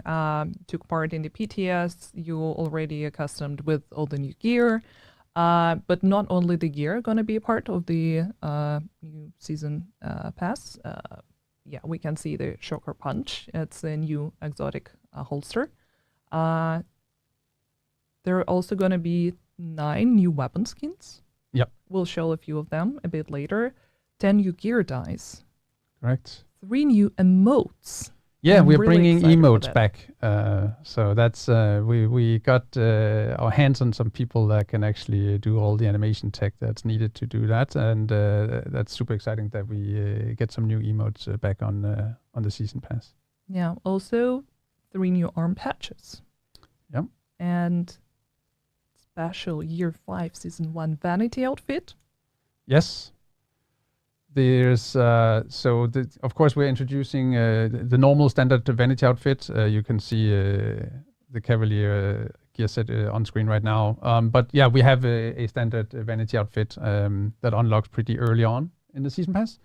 took part in the PTS, you're already accustomed with all the new gear. But not only the gear going to be a part of the new season pass. Yeah, we can see the Shocker Punch. It's a new exotic holster. There are also going to be 9 new weapon skins. Yep. We'll show a few of them a bit later. 10 new gear dice. Correct. 3 new emotes. Yeah, I'm we're really bringing excited for emotes that. back. So that's we got our hands on some people that can actually do all the animation tech that's needed to do that, and that's super exciting that we get some new emotes back on the season pass. Yeah, also 3 new arm patches. Yep. And special Year 5 Season 1 vanity outfit. Yes. There's of course we're introducing the normal standard vanity outfit. You can see the Cavalier gear set on screen right now. But yeah, we have a standard vanity outfit that unlocks pretty early on in the season pass.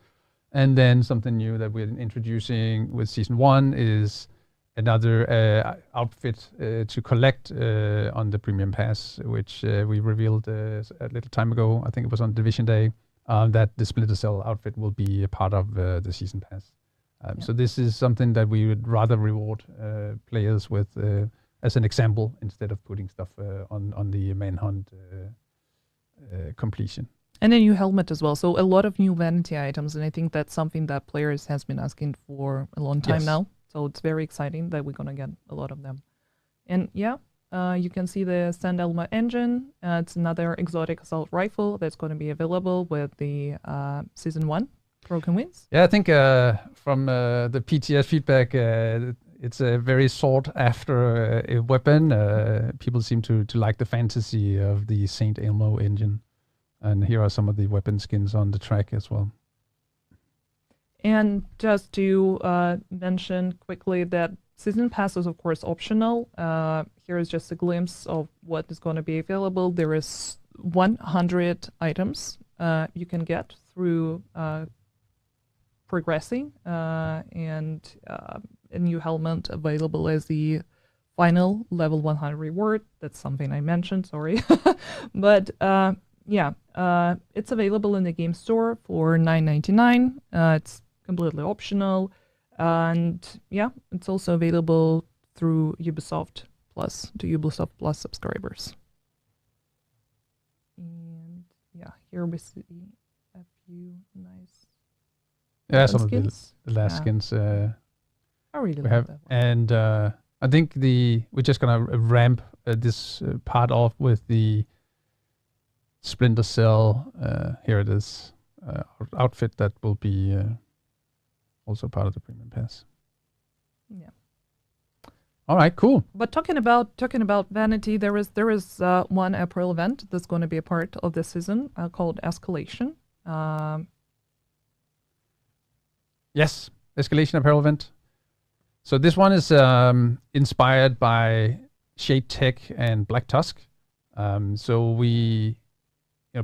And then something new that we're introducing with season 1 is another outfit to collect on the premium pass, which we revealed a little time ago. I think it was on Division Day. That the Splinter Cell outfit will be a part of the season pass. So this is something that we would rather reward players with as an example instead of putting stuff on the Manhunt completion. And a new helmet as well. So a lot of new vanity items. And I think that's something that players has been asking for a long time Yes. now. So it's very exciting that we're going to get a lot of them. And yeah, you can see the Sand Elma engine. It's another exotic assault rifle that's going to be available with the Season 1 Broken Wings. Yeah, I think from the PTS feedback, it's a very sought after a weapon. People seem to like the fantasy of the Saint Elmo engine. And here are some of the weapon skins on the track as well. And just to mention quickly that Season Pass is, of course, optional. Here is just a glimpse of what is going to be available. There is 100 items you can get through progressing, and a new helmet available as the final level 100 reward. That's something I mentioned, sorry. But yeah, it's available in the game store for $9.99. It's completely optional. And yeah, it's also available through Ubisoft Plus to Ubisoft Plus subscribers. And yeah, here we see a few nice Yeah, weapon some of skins. the last Yeah. skins I really we love have. that one. And I think we're just going to ramp this part off with the Splinter Cell. Here it is. Outfit that will be also part of the premium pass. Yeah. All right, cool. But talking about vanity, there is one April event that's going to be a part of this season called Escalation. Yes, Escalation apparel event. So this one is inspired by Shade Tech and Black Tusk. So we,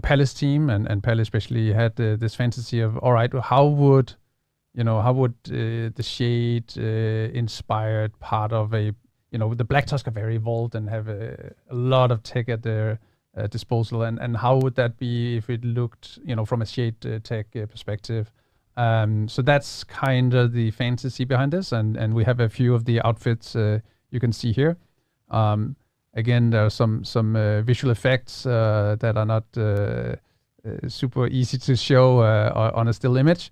Palace team and Palace especially had this fantasy of, all right, how would the Shade inspired part of a, the Black Tusk are very evolved and have a lot of tech at their disposal, and how would that be if it looked, from a Shade Tech perspective? So that's kind of the fantasy behind this, and we have a few of the outfits you can see here. Again, there are some visual effects that are not super easy to show on a still image,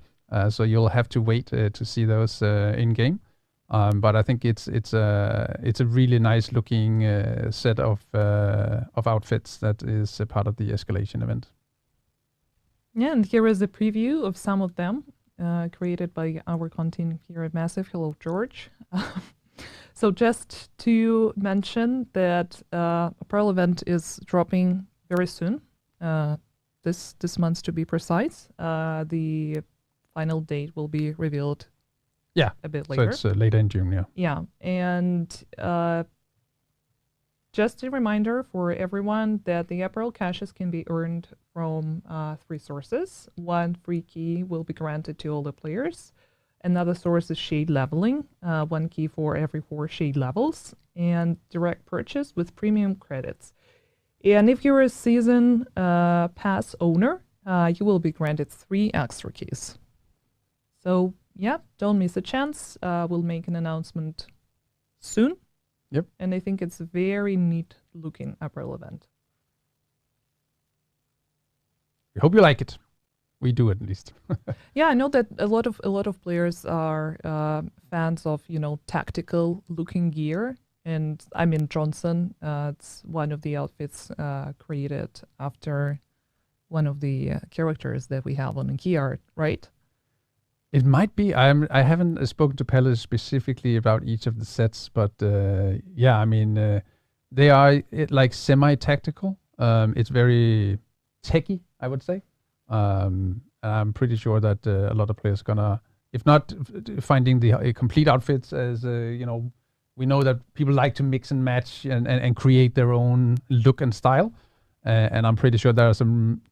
so you'll have to wait to see those in game. But I think it's a really nice looking set of outfits that is a part of the Escalation event. Yeah, and here is a preview of some of them created by our content here at Massive. Hello, George. So just to mention that Apparel event is dropping very soon. This month, to be precise. The final date will be revealed. Yeah. A bit So later. it's later in June. Yeah. Yeah, and just a reminder for everyone that the apparel caches can be earned from 3 sources. One free key will be granted to all the players. Another source is shade leveling, 1 key for every 4 shade levels, and direct purchase with premium credits. And if you're a season pass owner, you will be granted 3 extra keys. So yeah, don't miss a chance. We'll make an announcement soon. Yep. And I think it's a very neat looking apparel event. We hope you like it. We do at least. Yeah, I know that a lot of players are fans of, tactical looking gear. And I mean, Johnson, it's one of the outfits created after one of the characters that we have on the key art, right? It might be. I haven't spoken to Pelle specifically about each of the sets, but yeah, I mean, they are like semi-tactical. It's very techy, I would say. I'm pretty sure that a lot of players gonna, if not finding the complete outfits as we know that people like to mix and match and create their own look and style. And I'm pretty sure there are some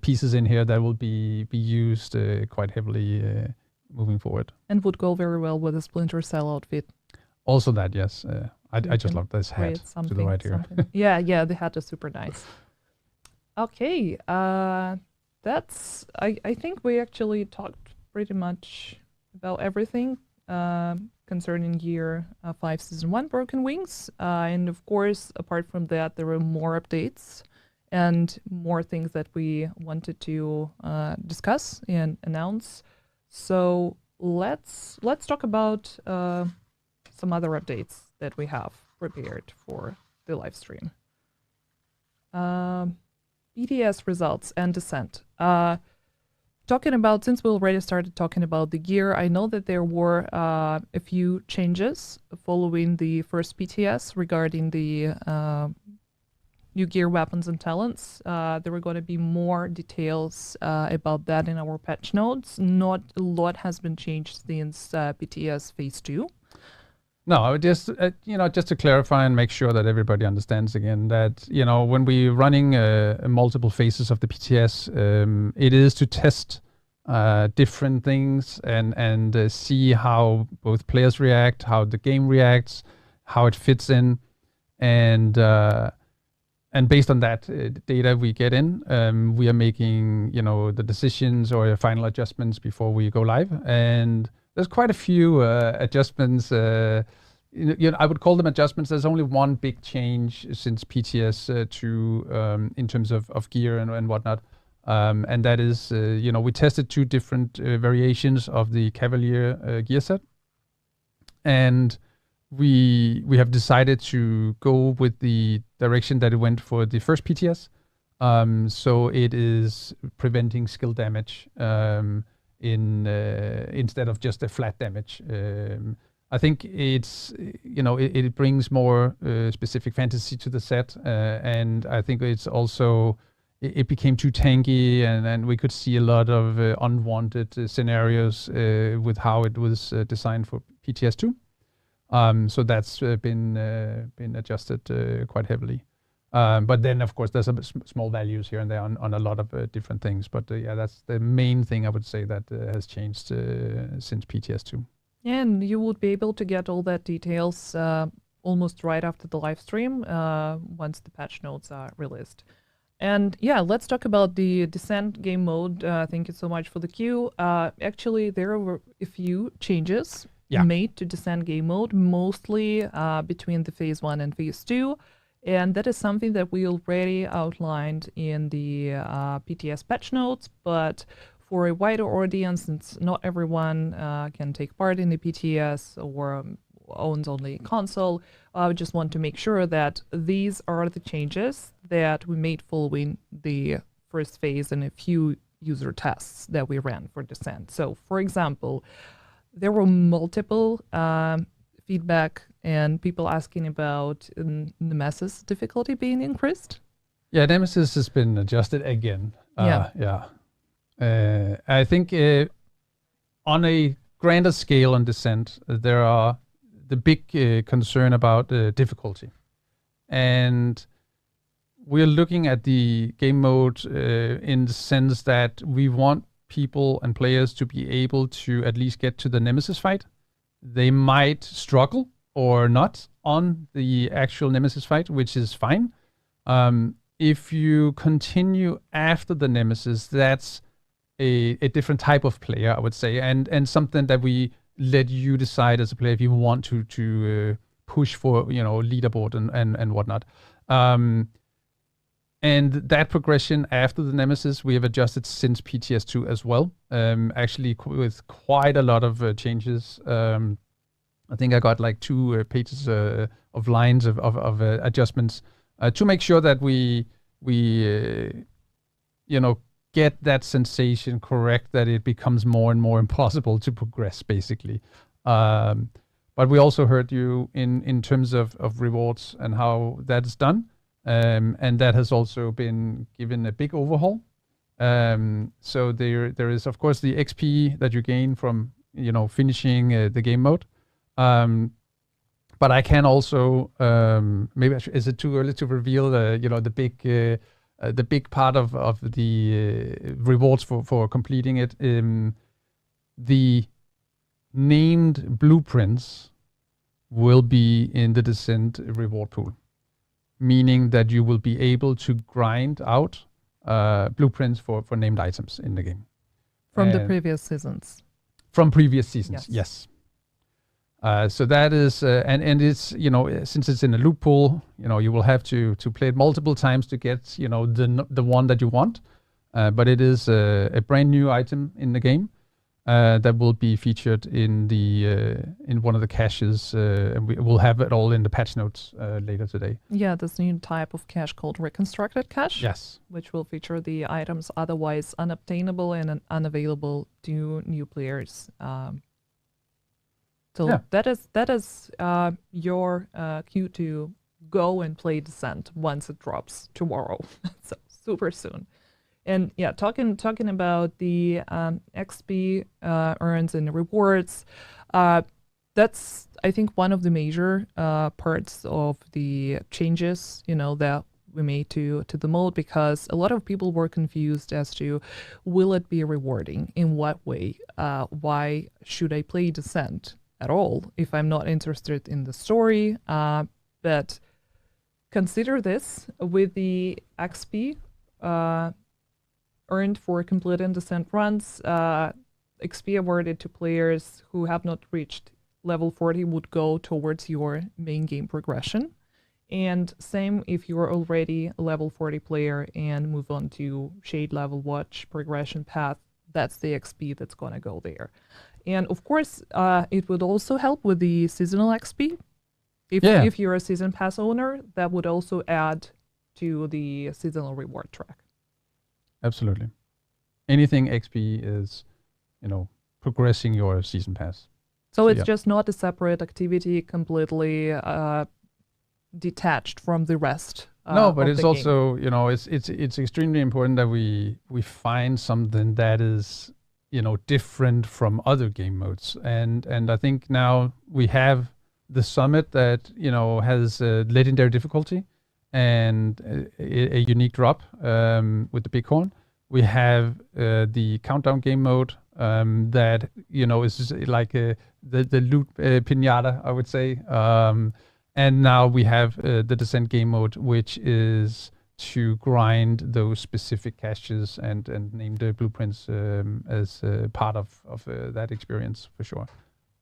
pieces in here that will be used quite heavily moving forward. And would go very well with a Splinter Cell outfit. Also that, yes. I just love this hat to the right here. Yeah, the hat is super nice. Okay, that's. I think we actually talked pretty much about everything concerning Year 5 Season 1 Broken Wings. And of course, apart from that, there were more updates and more things that we wanted to discuss and announce. So let's talk about some other updates that we have prepared for the live stream. BTS results and descent. Since we already started talking about the gear, I know that there were a few changes following the first PTS regarding the new gear, weapons, and talents. There were going to be more details about that in our patch notes. Not a lot has been changed since PTS Phase 2. No, just just to clarify and make sure that everybody understands again that when we're running multiple phases of the PTS, it is to test different things and see how both players react, how the game reacts, how it fits in, and based on that data we get in, we are making the decisions or final adjustments before we go live. And there's quite a few adjustments. I would call them adjustments. There's only one big change since PTS 2 in terms of gear and whatnot. And that is, we tested 2 different variations of the Cavalier gear set. And we have decided to go with the direction that it went for the first PTS. So it is preventing skill damage instead of just a flat damage. I think it's it brings more specific fantasy to the set, and I think it's also it became too tanky, and we could see a lot of unwanted scenarios with how it was designed for PTS 2. So that's been adjusted quite heavily. But then, of course, there's small values here and there on a lot of different things. But yeah, that's the main thing I would say that has changed since PTS 2. And you would be able to get all that details almost right after the live stream once the patch notes are released. And yeah, let's talk about the Descent game mode. Thank you so much for the cue. Actually, there were a few changes made to Descent game mode, mostly between the Phase 1 and Phase 2. And that is something that we already outlined in the PTS patch notes, but for a wider audience, since not everyone can take part in the PTS or owns only a console, I just want to make sure that these are the changes that we made following the first phase and a few user tests that we ran for Descent. So, for example, there were multiple feedback and people asking about Nemesis difficulty being increased. Yeah, Nemesis has been adjusted again. I think on a grander scale on Descent, there are the big concern about difficulty. And we're looking at the game mode in the sense that we want people and players to be able to at least get to the Nemesis fight. They might struggle or not on the actual Nemesis fight, which is fine. If you continue after the Nemesis, that's a different type of player, I would say, and something that we let you decide as a player if you want to push for, leaderboard and whatnot. And that progression after the Nemesis, we have adjusted since PTS2 as well. Actually, with quite a lot of changes. I think I got like 2 pages of lines of adjustments to make sure that we get that sensation correct, that it becomes more and more impossible to progress, basically. But we also heard you in terms of rewards and how that is done. And that has also been given a big overhaul. So there is, of course, the XP that you gain from, finishing the game mode. But I can also, is it too early to reveal the big part of the rewards for completing it? The named blueprints will be in the Descent reward pool, meaning that you will be able to grind out blueprints for named items in the game. From the previous seasons. From previous seasons, yes. So that is, and it's, since it's in a loop pool, you will have to play it multiple times to get, the one that you want. But it is a brand new item in the game that will be featured in in one of the caches. And we will have it all in the patch notes later today. Yeah, this new type of cache called Reconstructed Cache. Yes. Which will feature the items otherwise unobtainable and unavailable to new players. So that is your cue to go and play Descent once it drops tomorrow. So super soon. And yeah, talking about the XP earns and rewards, that's, I think, one of the major parts of the changes, that we made to the mode, because a lot of people were confused as to, will it be rewarding? In what way? Why should I play Descent at all if I'm not interested in the story? But consider this: with the XP earned for completing Descent runs, XP awarded to players who have not reached level 40 would go towards your main game progression. And same if you're already a level 40 player and move on to Shade Level Watch progression path, that's the XP that's going to go there. And of course, it would also help with the seasonal XP. If you're a season pass owner, that would also add to the seasonal reward track. Absolutely. Anything XP is, progressing your season pass. So it's just not a separate activity, completely detached from the rest. No, but it's also, it's extremely important that we find something that is, different from other game modes. And I think now we have the summit that, has legendary difficulty and a unique drop with the bighorn. We have the countdown game mode that, is like the loot pinata, I would say. And now we have the Descent game mode, which is to grind those specific caches and name the blueprints as part of that experience, for sure.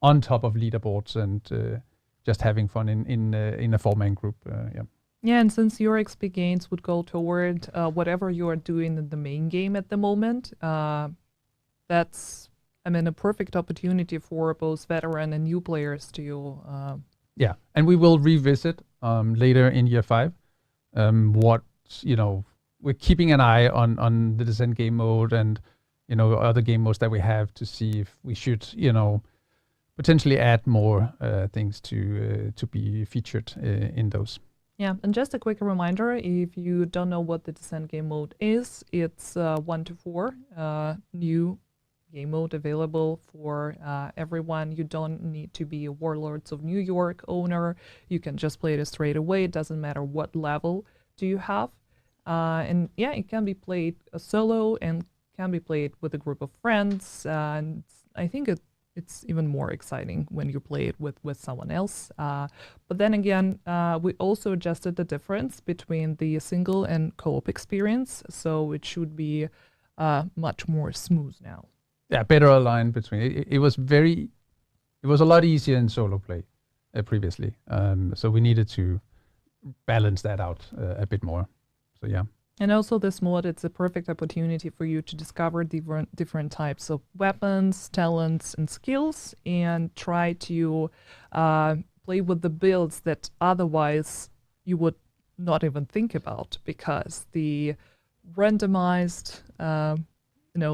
On top of leaderboards and just having fun in a 4-man group. Yeah, and since your XP gains would go toward whatever you are doing in the main game at the moment, that's, a perfect opportunity for both veteran and new players to... Yeah, and we will revisit later in year 5 what, we're keeping an eye on the Descent game mode and, other game modes that we have to see if we should, potentially add more things to be featured in those. Yeah, and just a quick reminder, if you don't know what the Descent game mode is, it's 1 to 4 new game mode available for everyone. You don't need to be a Warlords of New York owner. You can just play it straight away. It doesn't matter what level do you have. And yeah, it can be played solo and can be played with a group of friends. And I think it's even more exciting when you play it with someone else. But then again, we also adjusted the difference between the single and co-op experience, so it should be much more smooth now. Yeah, better aligned between. It was a lot easier in solo play previously. So we needed to balance that out a bit more. So yeah. And also this mod, it's a perfect opportunity for you to discover different types of weapons, talents, and skills, and try to play with the builds that otherwise you would not even think about, because the randomized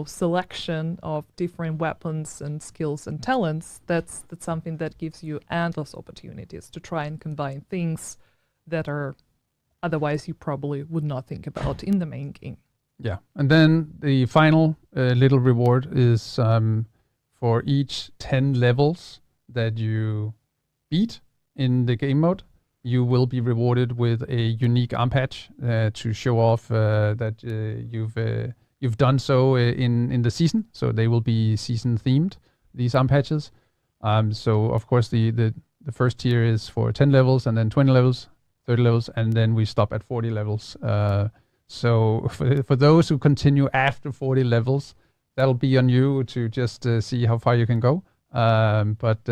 selection of different weapons and skills and talents, that's something that gives you endless opportunities to try and combine things that are otherwise you probably would not think about in the main game. Yeah, and then the final little reward is for each 10 levels that you beat in the game mode, you will be rewarded with a unique arm patch to show off that you've done so in the season. So they will be season themed, these arm patches. So of course the first tier is for 10 levels, and then 20 levels, 30 levels, and then we stop at 40 levels. So for those who continue after 40 levels, that'll be on you to just see how far you can go. But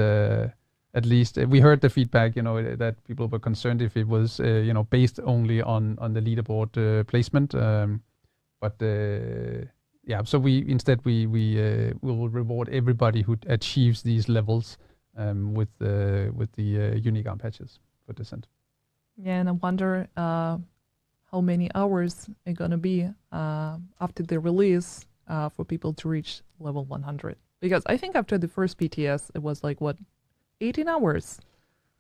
at least we heard the feedback, that people were concerned if it was, based only on the leaderboard placement. Yeah, so we will reward everybody who achieves these levels with the unique arm patches for Descent. Yeah, and I wonder how many hours are going to be after the release for people to reach level 100. Because I think after the first BTS, it was 18 hours.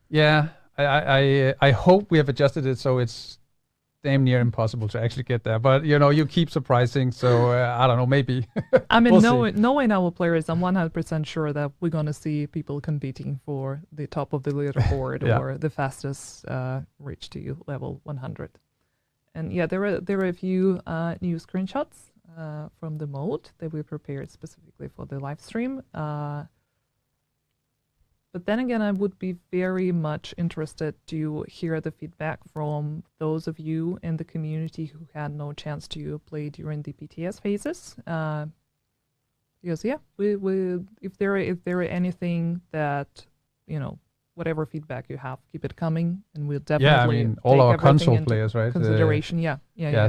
Yeah, I hope we have adjusted it so it's damn near impossible to actually get there. But, you keep surprising, so I don't know, maybe. I mean, we'll knowing our players, I'm 100% sure that we're going to see people competing for the top of the leaderboard Yeah. or the fastest reach to level 100. And yeah, there are a few new screenshots from the mode that we prepared specifically for the live stream. But then again, I would be very much interested to hear the feedback from those of you in the community who had no chance to play during the BTS phases. Because yeah, we if there are anything that, whatever feedback you have, keep it coming, and we'll definitely all take our everything console into players, right? Consideration, yeah.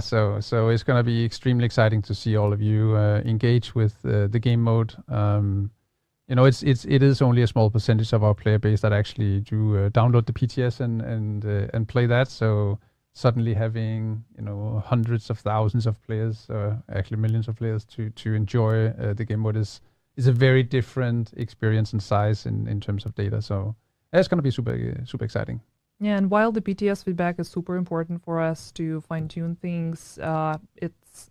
So it's going to be extremely exciting to see all of you engage with the game mode. It is only a small percentage of our player base that actually do download the PTS and play that. So suddenly having hundreds of thousands of players, actually millions of players to enjoy the game mode is a very different experience and size in terms of data. So it's going to be super exciting. Yeah, and while the BTS feedback is super important for us to fine-tune things,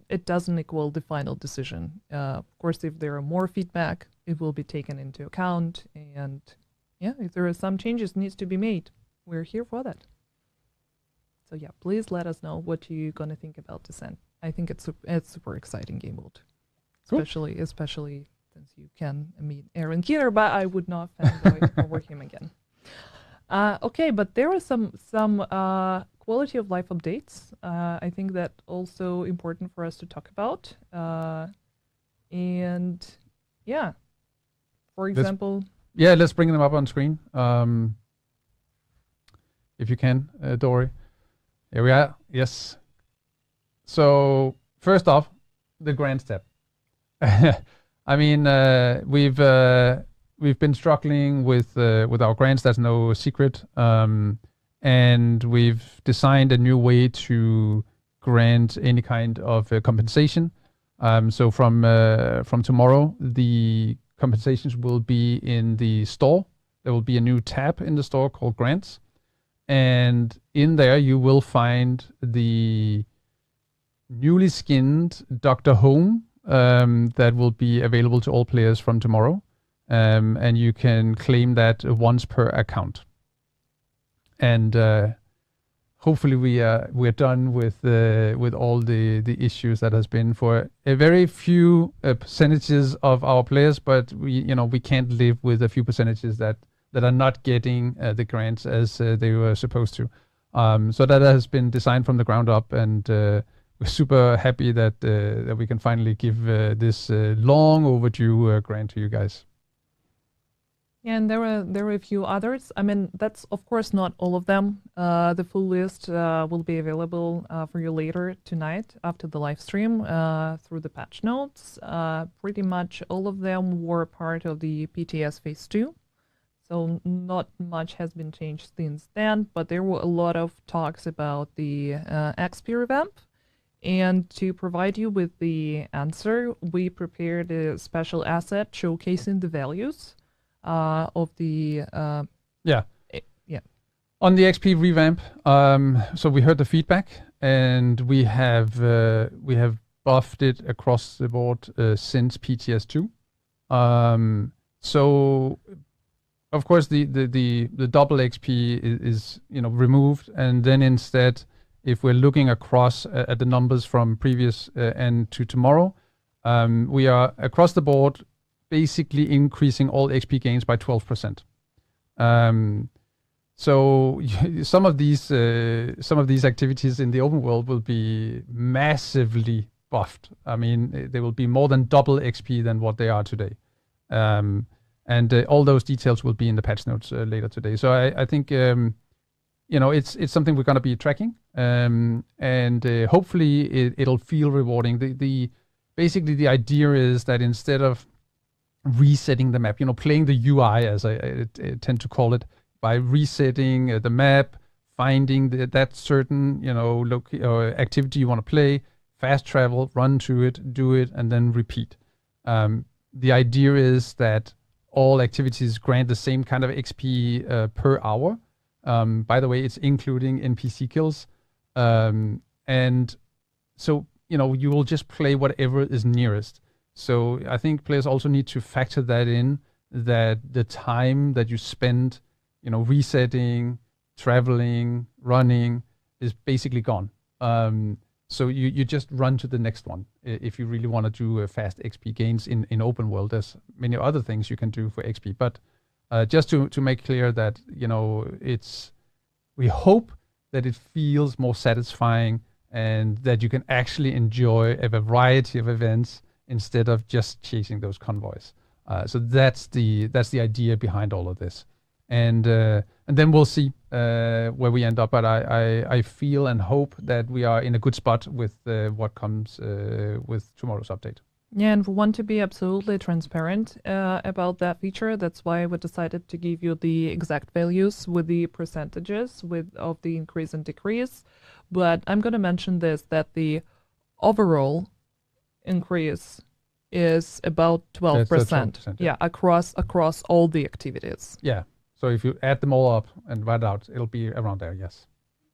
it doesn't equal the final decision. Of course, if there are more feedback, it will be taken into account. And yeah, if there are some changes needs to be made, we're here for that. So yeah, please let us know what you're going to think about Descent. I think it's super exciting game mode, especially since you can meet Aaron here, but I would not fanboy over him again. Okay, but there are some quality of life updates. I think that also important for us to talk about. And yeah, for example. Let's bring them up on screen. If you can, Dory. Here we are. Yes. So first off, the Grand Step. I mean, we've been struggling with our grants. That's no secret. And we've designed a new way to grant any kind of compensation. So from tomorrow, the compensations will be in the store. There will be a new tab in the store called Grants. and in there you will find the newly skinned Dr. Home that will be available to all players from tomorrow, and you can claim that once per account. And hopefully we're done with all the issues that has been for a very few percentages of our players, but we can't live with a few percentages that are not getting the grants as they were supposed to. So that has been designed from the ground up, and we're super happy that we can finally give this long overdue grant to you guys. And there are a few others. I mean, that's of course not all of them. The full list will be available for you later tonight after the live stream through the patch notes. Pretty much all of them were part of the PTS Phase 2. So not much has been changed since then, but there were a lot of talks about the XP revamp. And to provide you with the answer, we prepared a special asset showcasing the values of the yeah. Yeah. On the XP revamp, so we heard the feedback, and we have buffed it across the board since PTS2. So of course the double XP is removed, and then instead, if we're looking across at the numbers from previous and to tomorrow, we are across the board basically increasing all XP gains by 12%. So some of these activities in the open world will be massively buffed. I mean, they will be more than double XP than what they are today. And all those details will be in the patch notes later today. So I think it's something we're going to be tracking, and hopefully it'll feel rewarding. Basically the idea is that instead of resetting the map, playing the UI, as I tend to call it, by resetting the map, finding that certain activity you want to play, fast travel, run to it, do it, and then repeat. The idea is that all activities grant the same kind of XP per hour. By the way, it's including NPC kills, and so you will just play whatever is nearest. So I think players also need to factor that in, that the time that you spend, resetting, traveling, running is basically gone. So you just run to the next one if you really want to do fast XP gains in open world. There's many other things you can do for XP, but just to make clear that we hope that it feels more satisfying and that you can actually enjoy a variety of events instead of just chasing those convoys. So that's the idea behind all of this, and then we'll see where we end up. But I feel and hope that we are in a good spot with what comes with tomorrow's update. Yeah, and we want to be absolutely transparent about that feature. That's why we decided to give you the exact values with the percentages of the increase and decrease. But I'm going to mention this, that the overall increase is about 12%. That's 12%, yeah, across all the activities. Yeah. So if you add them all up and divide out, it'll be around there, yes.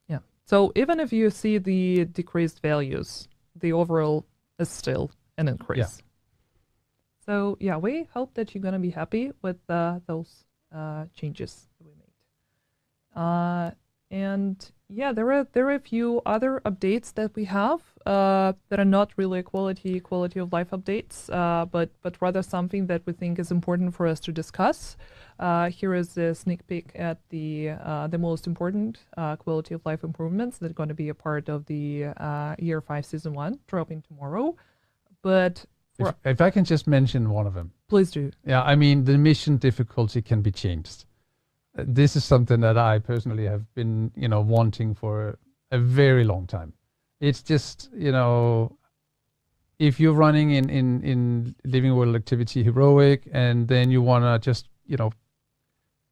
Yeah. So even if you see the decreased values, the overall is still an increase. Yeah. So yeah, we hope that you're gonna be happy with those changes that we made. And yeah, there are a few other updates that we have that are not really quality of life updates, but rather something that we think is important for us to discuss. Here is a sneak peek at the most important quality of life improvements that are going to be a part of the Year 5 Season 1 dropping tomorrow. But if I can just mention one of them. Please do. Yeah, I mean, the mission difficulty can be changed. This is something that I personally have been, wanting for a very long time. It's just, if you're running in Living World Activity Heroic and then you want to just,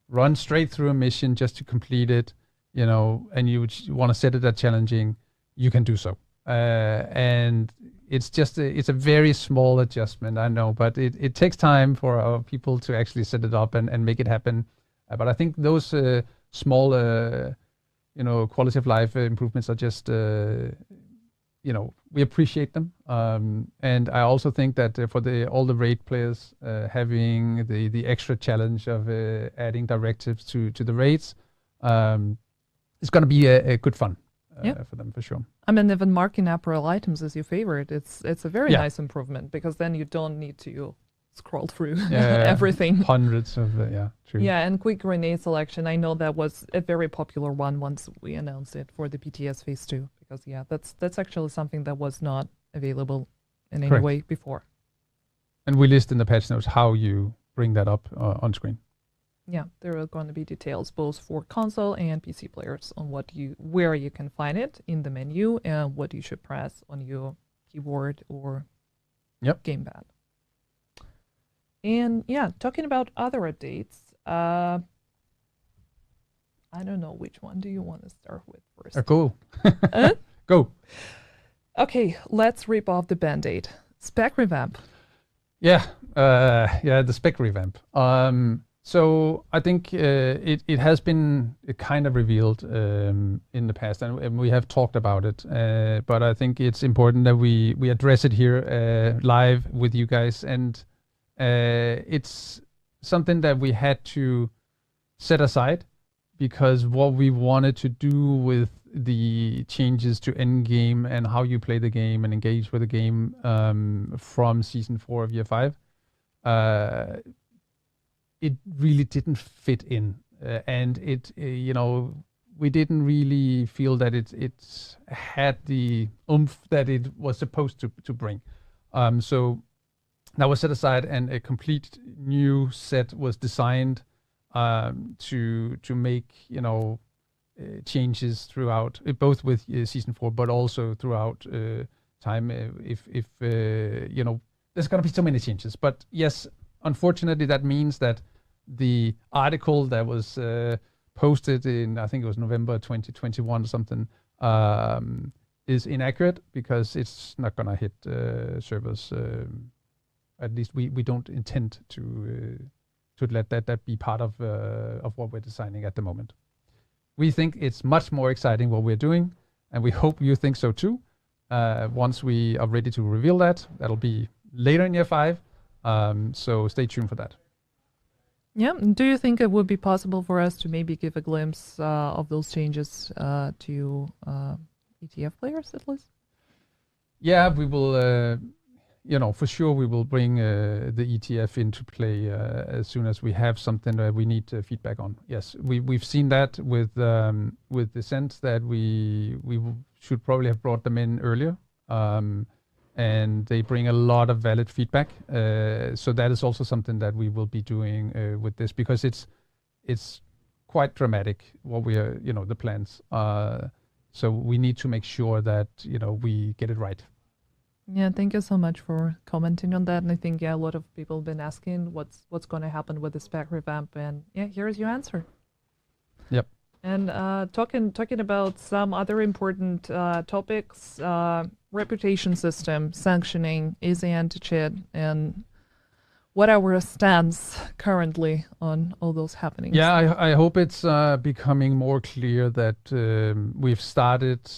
run straight through a mission just to complete it, and you want to set it at challenging, you can do so. And it's a very small adjustment, I know, but it takes time for our people to actually set it up and make it happen. But I think those small quality of life improvements are just, we appreciate them. And I also think that for all the raid players, having the extra challenge of adding directives to the raids, it's going to be a good fun for them, for sure. I mean, even marking apparel items as your favorite, it's a very nice improvement, because then you don't need to scroll through everything. Hundreds of, true. Yeah, and quick grenade selection. I know that was a very popular one once we announced it for the PTS Phase 2, because that's actually something that was not available in any way before. And we list in the patch notes how you bring that up on screen. Yeah, there are going to be details both for console and PC players on where you can find it in the menu and what you should press on your keyboard or gamepad. And talking about other updates, I don't know, which one do you want to start with first? Go. Go. Okay, let's rip off the Band-Aid. Spec revamp. Yeah, the spec revamp. So I think it has been kind of revealed in the past, and we have talked about it. But I think it's important that we address it here live with you guys, and it's something that we had to set aside, because what we wanted to do with the changes to endgame and how you play the game and engage with the game from Season 4 of Year 5, it really didn't fit in. And it, we didn't really feel that it had the oomph that it was supposed to bring. So that was set aside, and a complete new set was designed to make changes throughout, both with Season 4, but also throughout time. If there's gonna be so many changes, but yes, unfortunately, that means that the article that was posted in, I think it was November 2021 or something, is inaccurate, because it's not gonna hit servers. At least we don't intend to let that be part of what we're designing at the moment. We think it's much more exciting what we're doing, and we hope you think so too. Once we are ready to reveal that, that'll be later in Year 5. So stay tuned for that. Yeah. Do you think it would be possible for us to maybe give a glimpse of those changes to ETF players at least? Yeah, we will. For sure, we will bring the ETF into play as soon as we have something that we need feedback on. Yes, we've seen that with the sense that we should probably have brought them in earlier, and they bring a lot of valid feedback. So that is also something that we will be doing with this, because it's quite dramatic what we are, the plans. So we need to make sure that we get it right. Yeah, thank you so much for commenting on that. And I think a lot of people have been asking what's going to happen with the spec revamp, and here's your answer. Yep. And talking about some other important topics, reputation system, sanctioning, easy anti-cheat, and what our stance currently on all those happenings. Yeah, I hope it's becoming more clear that we've started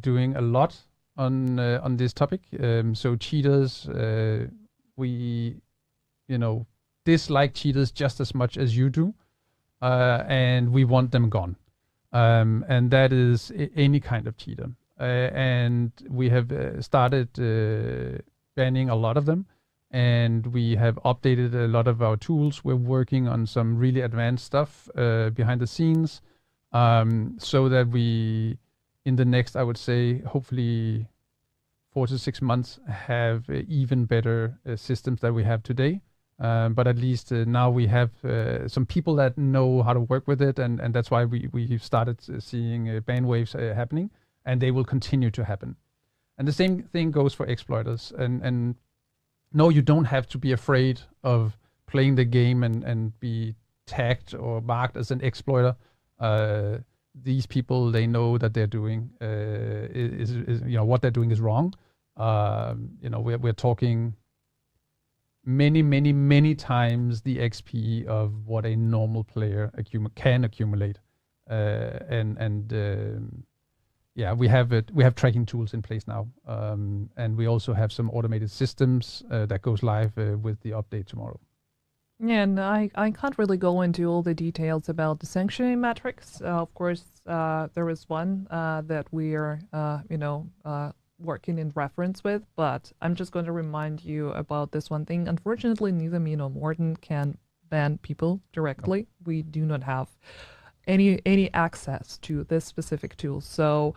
doing a lot on this topic. So cheaters, we dislike cheaters just as much as you do, and we want them gone, and that is any kind of cheater, and we have started banning a lot of them, and we have updated a lot of our tools. We're working on some really advanced stuff behind the scenes, so that we, in the next, I would say, hopefully 4 to 6 months, have even better systems that we have today. But at least now we have some people that know how to work with it, and that's why we started seeing ban waves happening, and they will continue to happen. And the same thing goes for exploiters. And no, you don't have to be afraid of playing the game and be tagged or marked as an exploiter. These people, they know that they're doing what they're doing is wrong. We're talking many times the XP of what a normal player can accumulate. Yeah, we have tracking tools in place now, and we also have some automated systems that goes live with the update tomorrow. Yeah, and I can't really go into all the details about the sanctioning metrics. Of course, there is one that we are, working in reference with, but I'm just going to remind you about this one thing. Unfortunately, neither me nor Morten can ban people directly. No. We do not have any access to this specific tool. So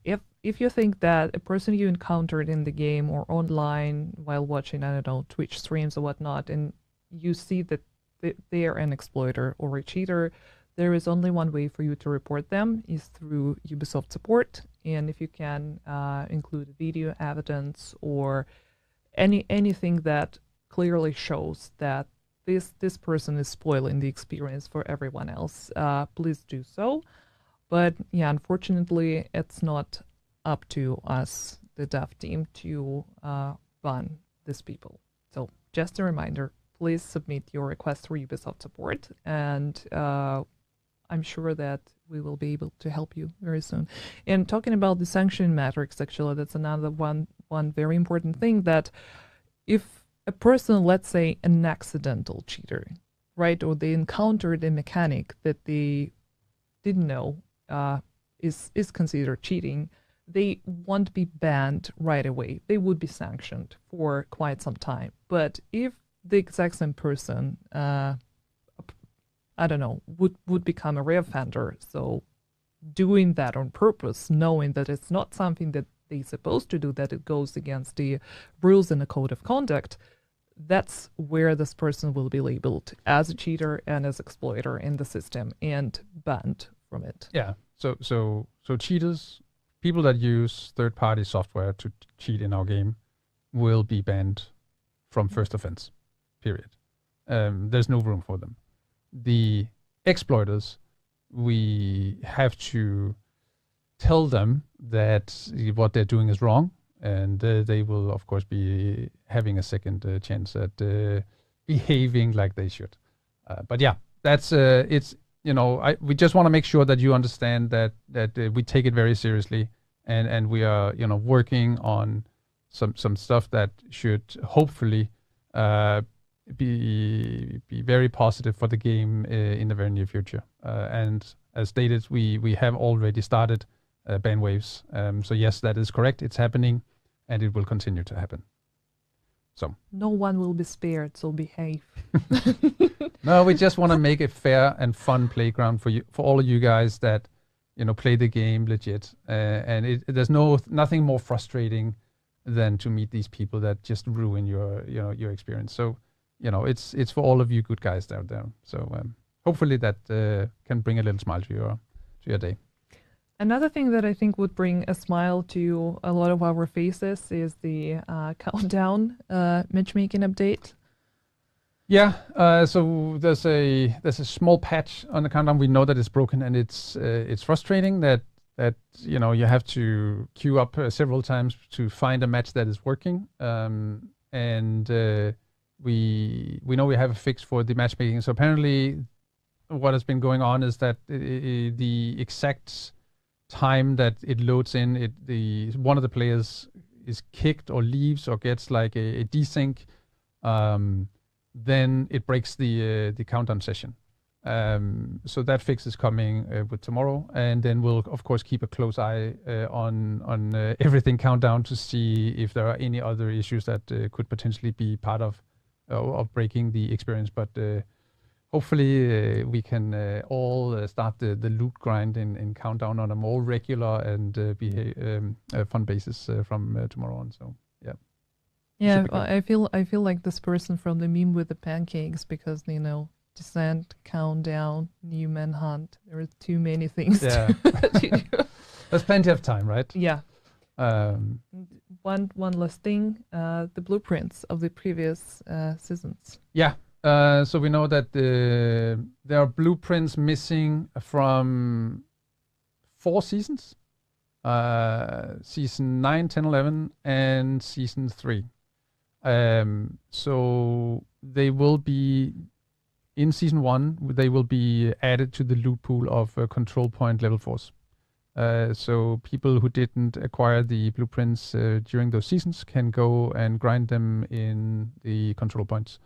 if you think that a person you encountered in the game or online while watching, I don't know, Twitch streams or whatnot, and you see that they are an exploiter or a cheater, there is only one way for you to report them, is through Ubisoft support. And if you can include video evidence or anything that clearly shows that this person is spoiling the experience for everyone else, please do so. But yeah, unfortunately, it's not up to us, the dev team, to ban these people. So just a reminder, please submit your request for Ubisoft support, and I'm sure that we will be able to help you very soon. And talking about the sanction metrics, actually, that's another one very important thing, that if a person, let's say an accidental cheater, right, or they encountered a mechanic that they didn't know is considered cheating, they won't be banned right away. They would be sanctioned for quite some time. But if the exact same person, I don't know, would become a reoffender, so doing that on purpose, knowing that it's not something that they're supposed to do, that it goes against the rules in the code of conduct, that's where this person will be labeled as a cheater and as exploiter in the system and banned from it. Yeah. So cheaters, people that use third-party software to cheat in our game, will be banned from first offense. Period. There's no room for them. The exploiters, we have to tell them that what they're doing is wrong, and they will, of course, be having a second chance at behaving like they should. But yeah, that's it's, we just want to make sure that you understand that we take it very seriously, and we are working on some stuff that should hopefully be very positive for the game in the very near future. And as stated, we have already started ban waves. So yes, that is correct. It's happening, and it will continue to happen. So no one will be spared, so behave. No, we just want to make a fair and fun playground for all of you guys that play the game legit. And there's nothing more frustrating than to meet these people that just ruin your experience. So it's for all of you good guys out there. So hopefully that can bring a little smile to your day. Another thing that I think would bring a smile to a lot of our faces is the countdown matchmaking update. Yeah, so there's a small patch on the countdown. We know that it's broken, and it's frustrating that you have to queue up several times to find a match that is working. And we know we have a fix for the matchmaking. So apparently, what has been going on is that the exact time that it loads in, one of the players is kicked or leaves or gets like a desync, then it breaks the countdown session. So that fix is coming with tomorrow, and then we'll of course keep a close eye on everything countdown to see if there are any other issues that could potentially be part of breaking the experience. But hopefully we can all start the loot grind in countdown on a more regular and fun basis from tomorrow on. So yeah. Yeah, I feel like this person from the meme with the pancakes, because descent, countdown, new Manhunt. There are too many things. Yeah. To do. There's plenty of time, right? Yeah. One last thing, the blueprints of the previous seasons. Yeah. So we know that there are blueprints missing from 4 seasons. Season 9, 10, 11, and season 3. So they will be in season 1, they will be added to the loot pool of control point level 4s. So people who didn't acquire the blueprints during those seasons can go and grind them in the control points.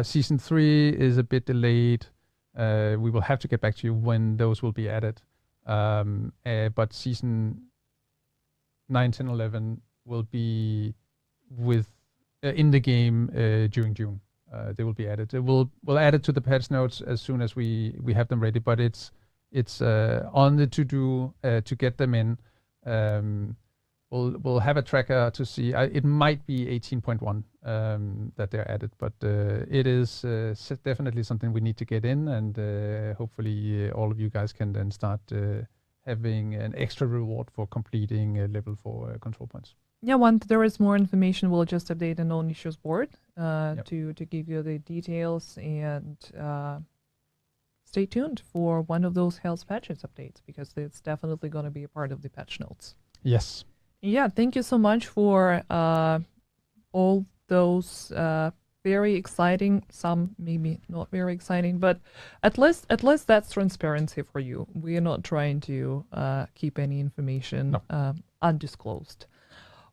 Season 3 is a bit delayed. We will have to get back to you when those will be added. But season 9, 10, 11 will be with in the game during June. They will be added. We'll add it to the patch notes as soon as we have them ready. But it's on the to-do to get them in. We'll have a tracker to see. It might be 18.1 that they're added, but it is definitely something we need to get in, and hopefully all of you guys can then start having an extra reward for completing level 4 control points. Yeah, once there is more information, we'll just update the known issues board Yep. to give you the details, and stay tuned for one of those Hell's Patches updates, because it's definitely going to be a part of the patch notes. Yes. Yeah, thank you so much for all those very exciting, some maybe not very exciting, but at least that's transparency for you. We are not trying to keep any information undisclosed.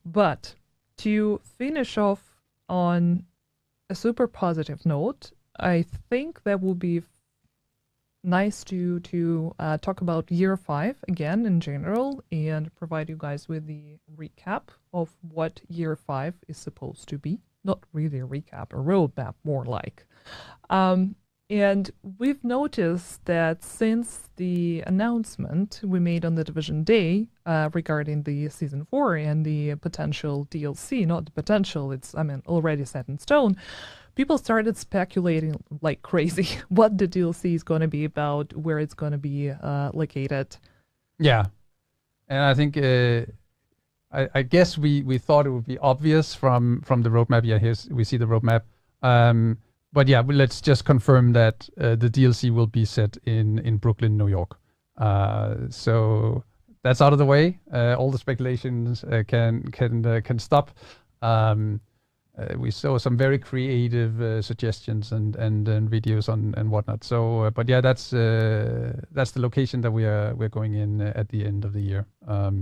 But to finish off on a super positive note, I think that will be nice to talk about year 5 again in general, and provide you guys with the recap of what year 5 is supposed to be. Not really a recap, a roadmap more like. And we've noticed that since the announcement we made on the Division Day regarding the Season 4 and the potential DLC, not the potential, it's, already set in stone, people started speculating like crazy what the DLC is going to be about, where it's going to be located. Yeah. And I think, I guess we thought it would be obvious from the roadmap. Yeah, we see the roadmap. But yeah, let's just confirm that the DLC will be set in Brooklyn, New York. So that's out of the way. All the speculations can stop. We saw some very creative suggestions and videos and whatnot. So, but yeah, that's the location that we're going in at the end of the year.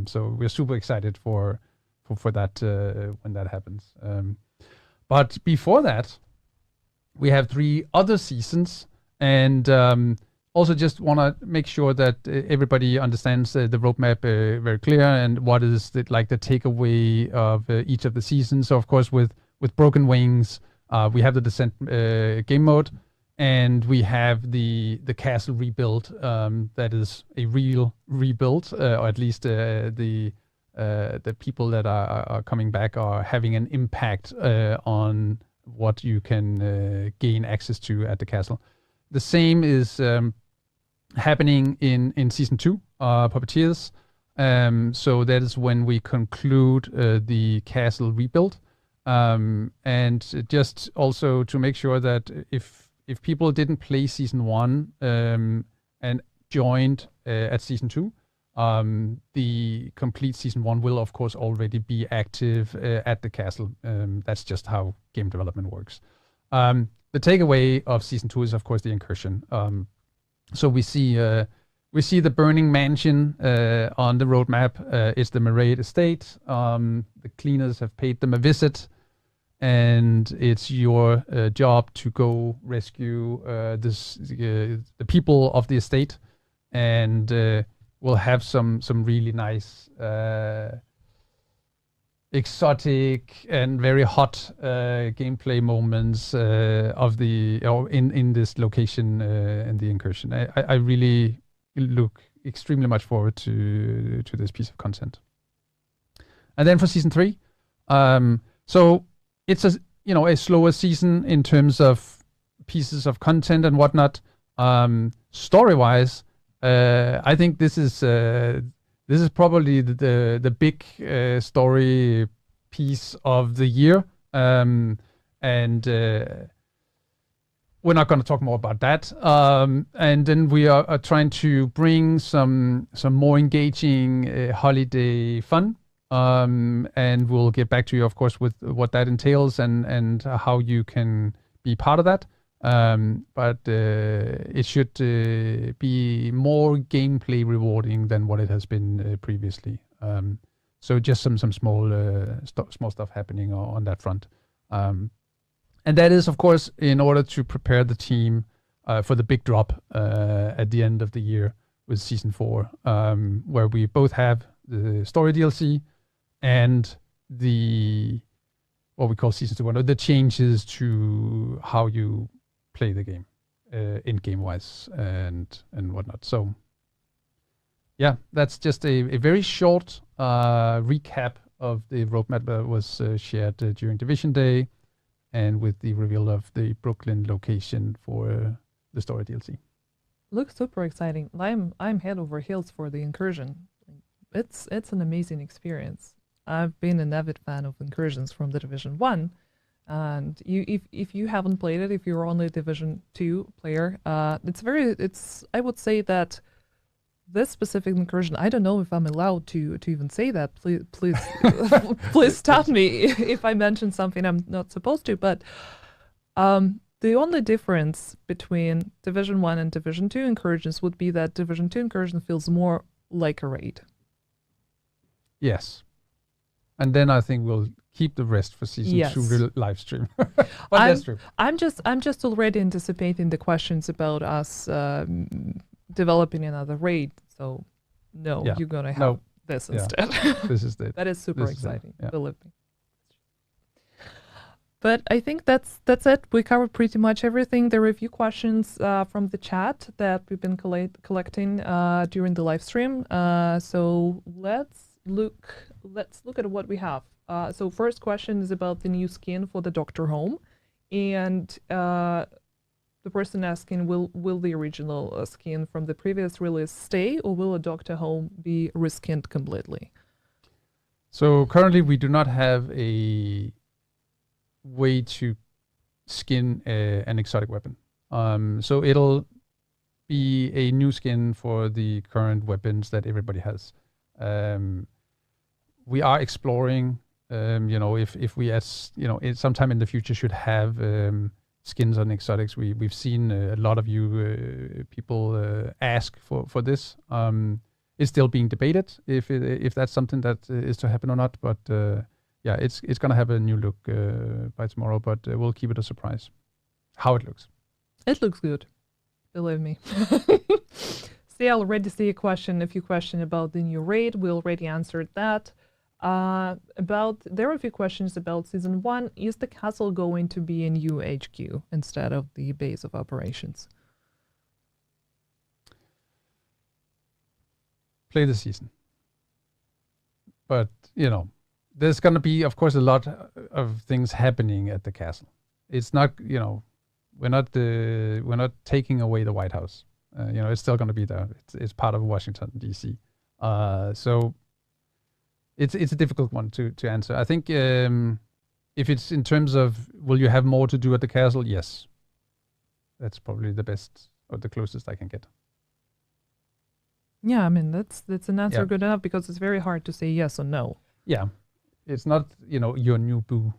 So we're super excited for that when that happens. But before that, we have 3 other seasons, and also just want to make sure that everybody understands the roadmap very clear, and what is the takeaway of each of the seasons. So of course with Broken Wings, we have the Descent game mode, and we have the castle rebuild that is a real rebuild, or at least the people that are coming back are having an impact on what you can gain access to at the castle. The same is happening in Season 2, Puppeteers. So that is when we conclude the castle rebuild. And just also to make sure that if people didn't play Season 1 and joined at Season 2, the complete Season 1 will of course already be active at the castle. That's just how game development works. The takeaway of Season 2 is of course the incursion. So we see the Burning Mansion on the roadmap. It's the Maraid estate. The cleaners have paid them a visit, and it's your job to go rescue the people of the estate, and we'll have some really nice exotic and very hot gameplay moments in this location and the incursion. I really look extremely much forward to this piece of content. And then for Season 3, so it's a slower season in terms of pieces of content and whatnot. Story-wise, I think this is probably the big story piece of the year, and we're not going to talk more about that. And then we are trying to bring some more engaging holiday fun, and we'll get back to you, of course, with what that entails and how you can be part of that. But it should be more gameplay rewarding than what it has been previously. So just some small small stuff happening on that front. And that is, of course, in order to prepare the team for the big drop at the end of the year with Season 4, where we both have the story DLC and the, what we call Season 2, the changes to how you play the game, in-game wise and whatnot. So, yeah, that's just a very short recap of the roadmap that was shared during Division Day, and with the reveal of the Brooklyn location for the story DLC. Looks super exciting. I'm head over heels for the Incursion. It's an amazing experience. I've been an avid fan of Incursions from the Division 1, and if you haven't played it, if you're only a Division 2 player, I would say that this specific Incursion, I don't know if I'm allowed to even say that. Please please stop me if I mention something I'm not supposed to. But the only difference between Division 1 and Division 2 Incursions would be that Division 2 Incursion feels more like a raid. And then I think we'll keep the rest for Season 2 live stream. But that's true. I'm just already anticipating the questions about us developing another raid. So no, you're gonna have this instead. This is it. That is super exciting. Believe me. But I think that's it. We covered pretty much everything. There were a few questions from the chat that we've been collecting during the live stream. So let's look at what we have. So first question is about the new skin for the Doctor Home, and the person asking, will the original skin from the previous release stay, or will a Doctor Home be reskinned completely? So currently we do not have a way to skin an exotic weapon. So it'll be a new skin for the current weapons that everybody has. We are exploring, if we, sometime in the future should have skins on exotics. We've seen a lot of you people ask for this. It's still being debated if that's something that is to happen or not. But it's gonna have a new look by tomorrow. But we'll keep it a surprise how it looks. It looks good, believe me. See, I already see a few questions about the new raid. We already answered that. There are a few questions about Season 1. Is the castle going to be a new HQ instead of the base of operations? Play the season. But, there's going to be, of course, a lot of things happening at the castle. It's not, we're not taking away the White House. It's still going to be there. It's part of Washington, D.C. So it's a difficult one to answer. I think if it's in terms of will you have more to do at the castle, yes. That's probably the best or the closest I can get. Yeah, I mean, that's an answer good enough, because it's very hard to say yes or no. Yeah, it's not, your new boo,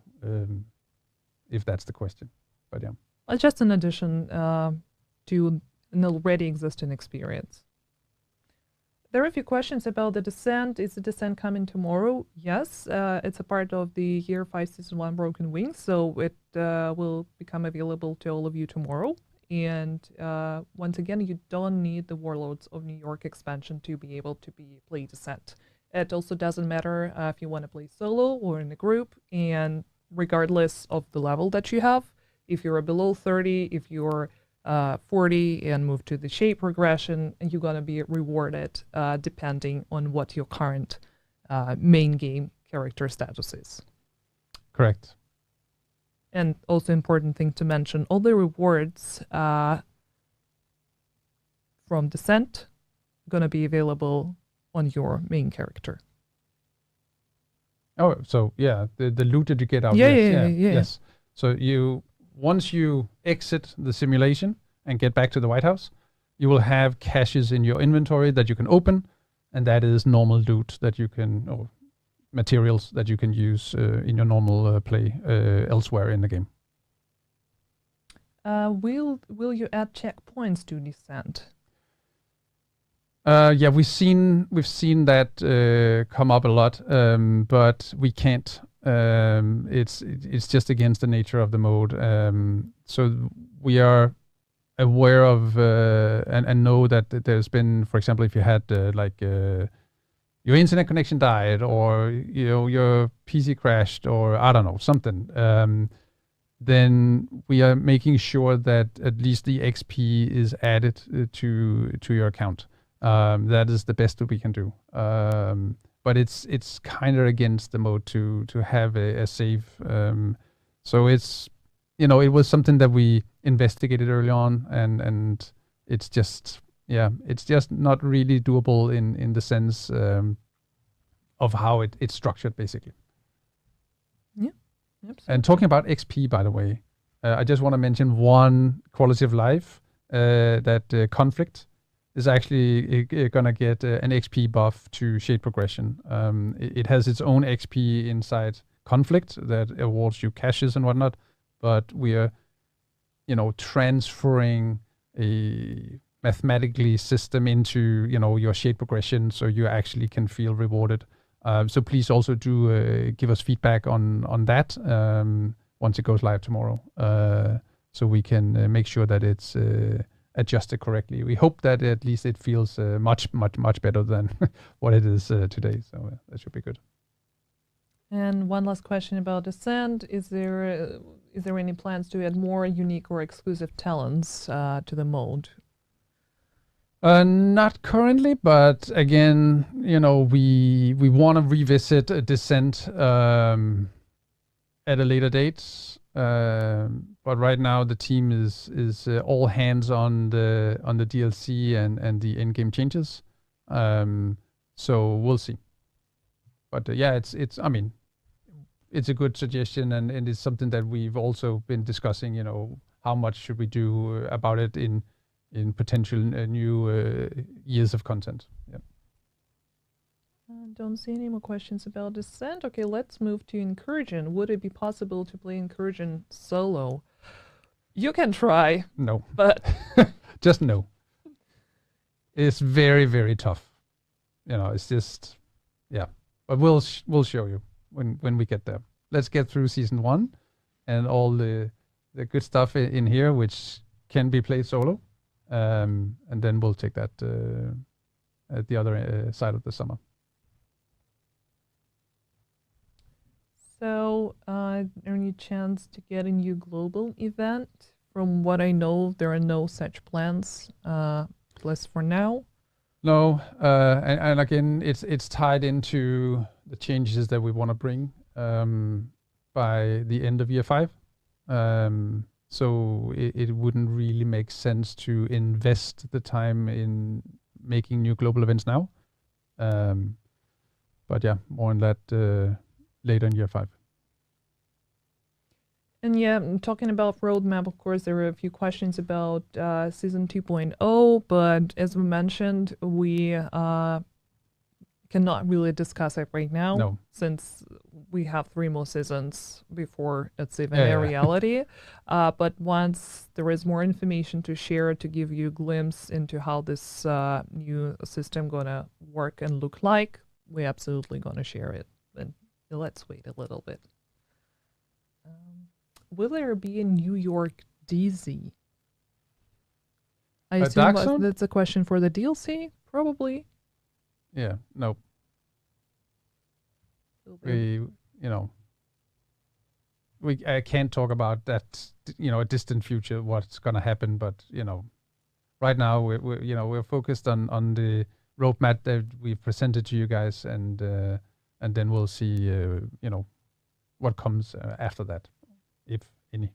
if that's the question. But yeah. Just an addition to an already existing experience. There are a few questions about the Descent. Is the Descent coming tomorrow? Yes, it's a part of the Year 5 Season 1 Broken Wings, so it will become available to all of you tomorrow. And once again, you don't need the Warlords of New York expansion to be able to play Descent. It also doesn't matter if you want to play solo or in a group, and regardless of the level that you have, if you're below 30, if you're 40 and move to the shape progression, and you're going to be rewarded depending on what your current main game character status is. Correct. And also important thing to mention, all the rewards from Descent going to be available on your main character. Oh, so yeah, the loot that you get out. Yes. So once you exit the simulation and get back to the White House, you will have caches in your inventory that you can open, and that is normal loot that you can, or materials that you can use in your normal play elsewhere in the game. Will you add checkpoints to descent? Yeah, we've seen that come up a lot, but we can't. It's just against the nature of the mode. So we are aware of and know that there's been, for example, if you had your internet connection died, or your PC crashed, or I don't know, something. Then we are making sure that at least the XP is added to your account. That is the best that we can do. But it's kind of against the mode to have a save. So it's it was something that we investigated early on, and it's just not really doable in the sense of how it's structured basically. Yeah. Absolutely. And talking about XP, by the way, I just want to mention one quality of life that conflict is actually going to get an XP buff to shade progression. It has its own XP inside conflict that awards you caches and whatnot, but we are, transferring a mathematically system into, your shade progression so you actually can feel rewarded. So please also do give us feedback on that once it goes live tomorrow, so we can make sure that it's adjusted correctly. We hope that at least it feels much better than what it is today. So that should be good. And one last question about Descent: is there any plans to add more unique or exclusive talents to the mode? Not currently, but again, we want to revisit a Descent at a later date. But right now the team is all hands on the DLC and the in-game changes. So we'll see. But yeah, it's a good suggestion, and it's something that we've also been discussing. How much should we do about it in potential new years of content. Yeah. Don't see any more questions about Descent. Okay, let's move to Incursion. Would it be possible to play Incursion solo? You can try. No. But just no. It's very, very tough. It's just, yeah. But we'll show you when we get there. Let's get through season 1 and all the good stuff in here, which can be played solo. And then we'll take that at the other side of the summer. So, any chance to get a new global event? From what I know, there are no such plans, at least for now. No, and again, it's tied into the changes that we want to bring by the end of year 5. So it wouldn't really make sense to invest the time in making new global events now. But yeah, more on that later in year 5. And yeah, talking about roadmap, of course, there were a few questions about season 2.0, but as we mentioned, we cannot really discuss it right now, since we have 3 more seasons before it's even a reality. But once there is more information to share to give you a glimpse into how this new system gonna work and look like, we're absolutely gonna share it. And let's wait a little bit. Will there be a New York DZ? I assume that's a question for the DLC, probably. Yeah, no. I can't talk about that, a distant future, what's going to happen, but, right now we're focused on the roadmap that we've presented to you guys, and then we'll see, what comes after that, if any.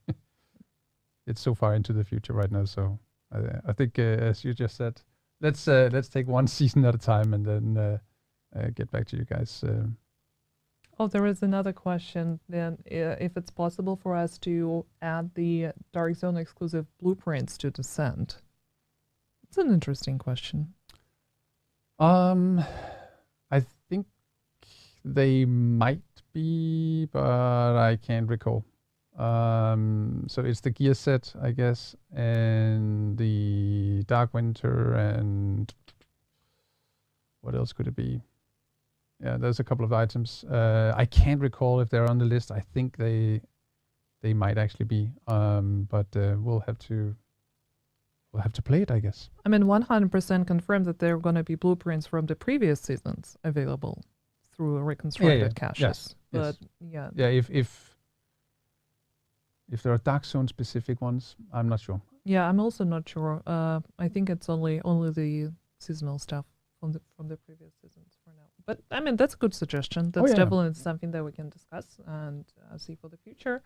It's so far into the future right now, so I think, as you just said, let's take one season at a time and then get back to you guys. Oh, there is another question then, if it's possible for us to add the Dark Zone exclusive blueprints to Descent. It's an interesting question. I think they might be, but I can't recall. So it's the gear set, I guess, and the Dark Winter, and what else could it be? Yeah, there's a couple of items. I can't recall if they're on the list. I think they might actually be, but we'll have to play it, I guess. I mean, 100% confirmed that there are going to be blueprints from the previous seasons available through reconstructed caches. Yes. But yes. Yeah, if there are Dark Zone specific ones, I'm not sure. Yeah, I'm also not sure. I think it's only the seasonal stuff from the previous seasons for now. But I mean, that's a good suggestion. That's definitely something that we can discuss and see for the future.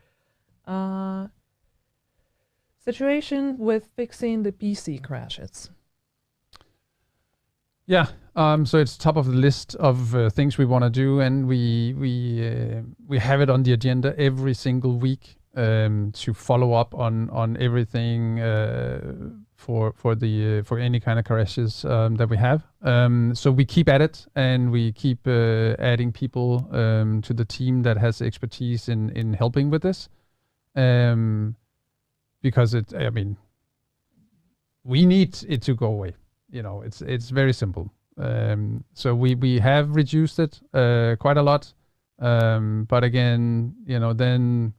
Situation with fixing the PC crashes. Yeah, so it's top of the list of things we want to do, and we have it on the agenda every single week to follow up on everything for any kind of crashes that we have. So we keep at it, and we keep adding people to the team that has expertise in helping with this. Because we need it to go away. It's very simple. So we have reduced it quite a lot. But again, then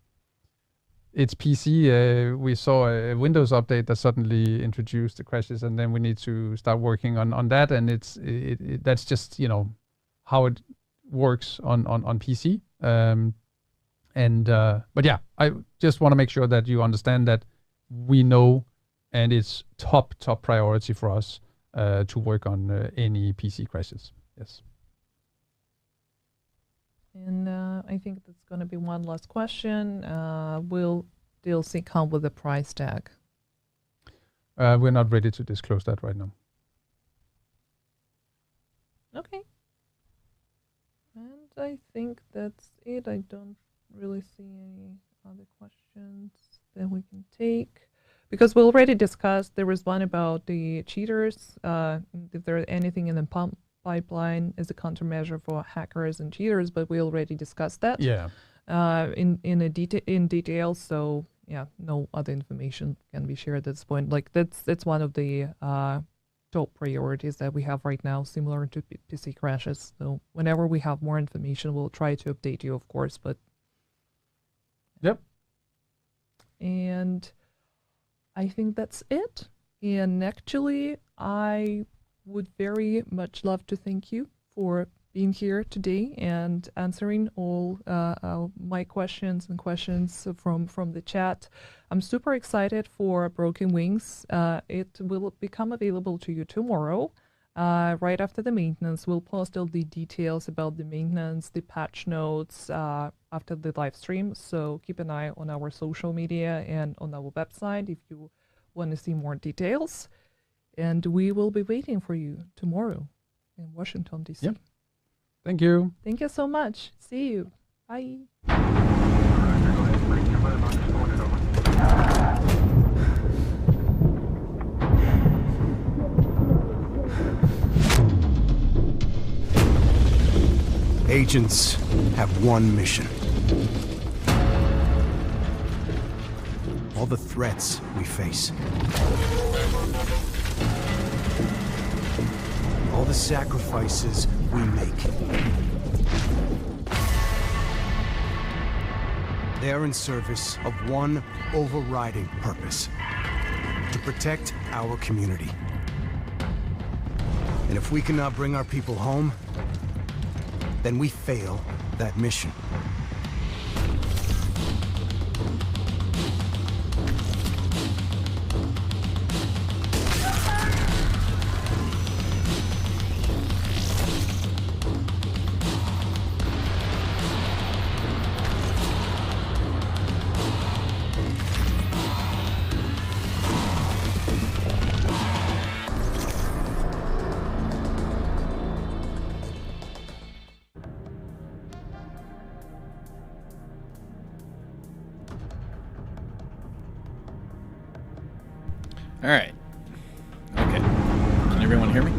it's PC. We saw a Windows update that suddenly introduced the crashes, and then we need to start working on that. And that's just how it works on PC. But yeah, I just want to make sure that you understand that we know, and it's top priority for us to work on any PC crashes. Yes. And I think that's going to be one last question. Will DLC come with a price tag? We're not ready to disclose that right now. Okay. And I think that's it. I don't really see any other questions that we can take, because we already discussed. There was one about the cheaters, if there's anything in the pipeline as a countermeasure for hackers and cheaters, but we already discussed that in detail. So yeah, no other information can be shared at this point. Like that's one of the top priorities that we have right now, similar to PC crashes. So whenever we have more information, we'll try to update you, of course. But yep. And I think that's it. And actually, I would very much love to thank you for being here today and answering all my questions and questions from the chat. I'm super excited for Broken Wings. It will become available to you tomorrow, right after the maintenance. We'll post all the details about the maintenance, the patch notes after the live stream. So keep an eye on our social media and on our website if you want to see more details. And we will be waiting for you tomorrow in Washington, D.C. Yep. Thank you. Thank you so much. See you. Bye. Agents have one mission. All the threats we face. All the sacrifices we make. They are in service of one overriding purpose: to protect our community. And if we cannot bring our people home, then we fail that mission. All right. Okay. Can everyone hear me?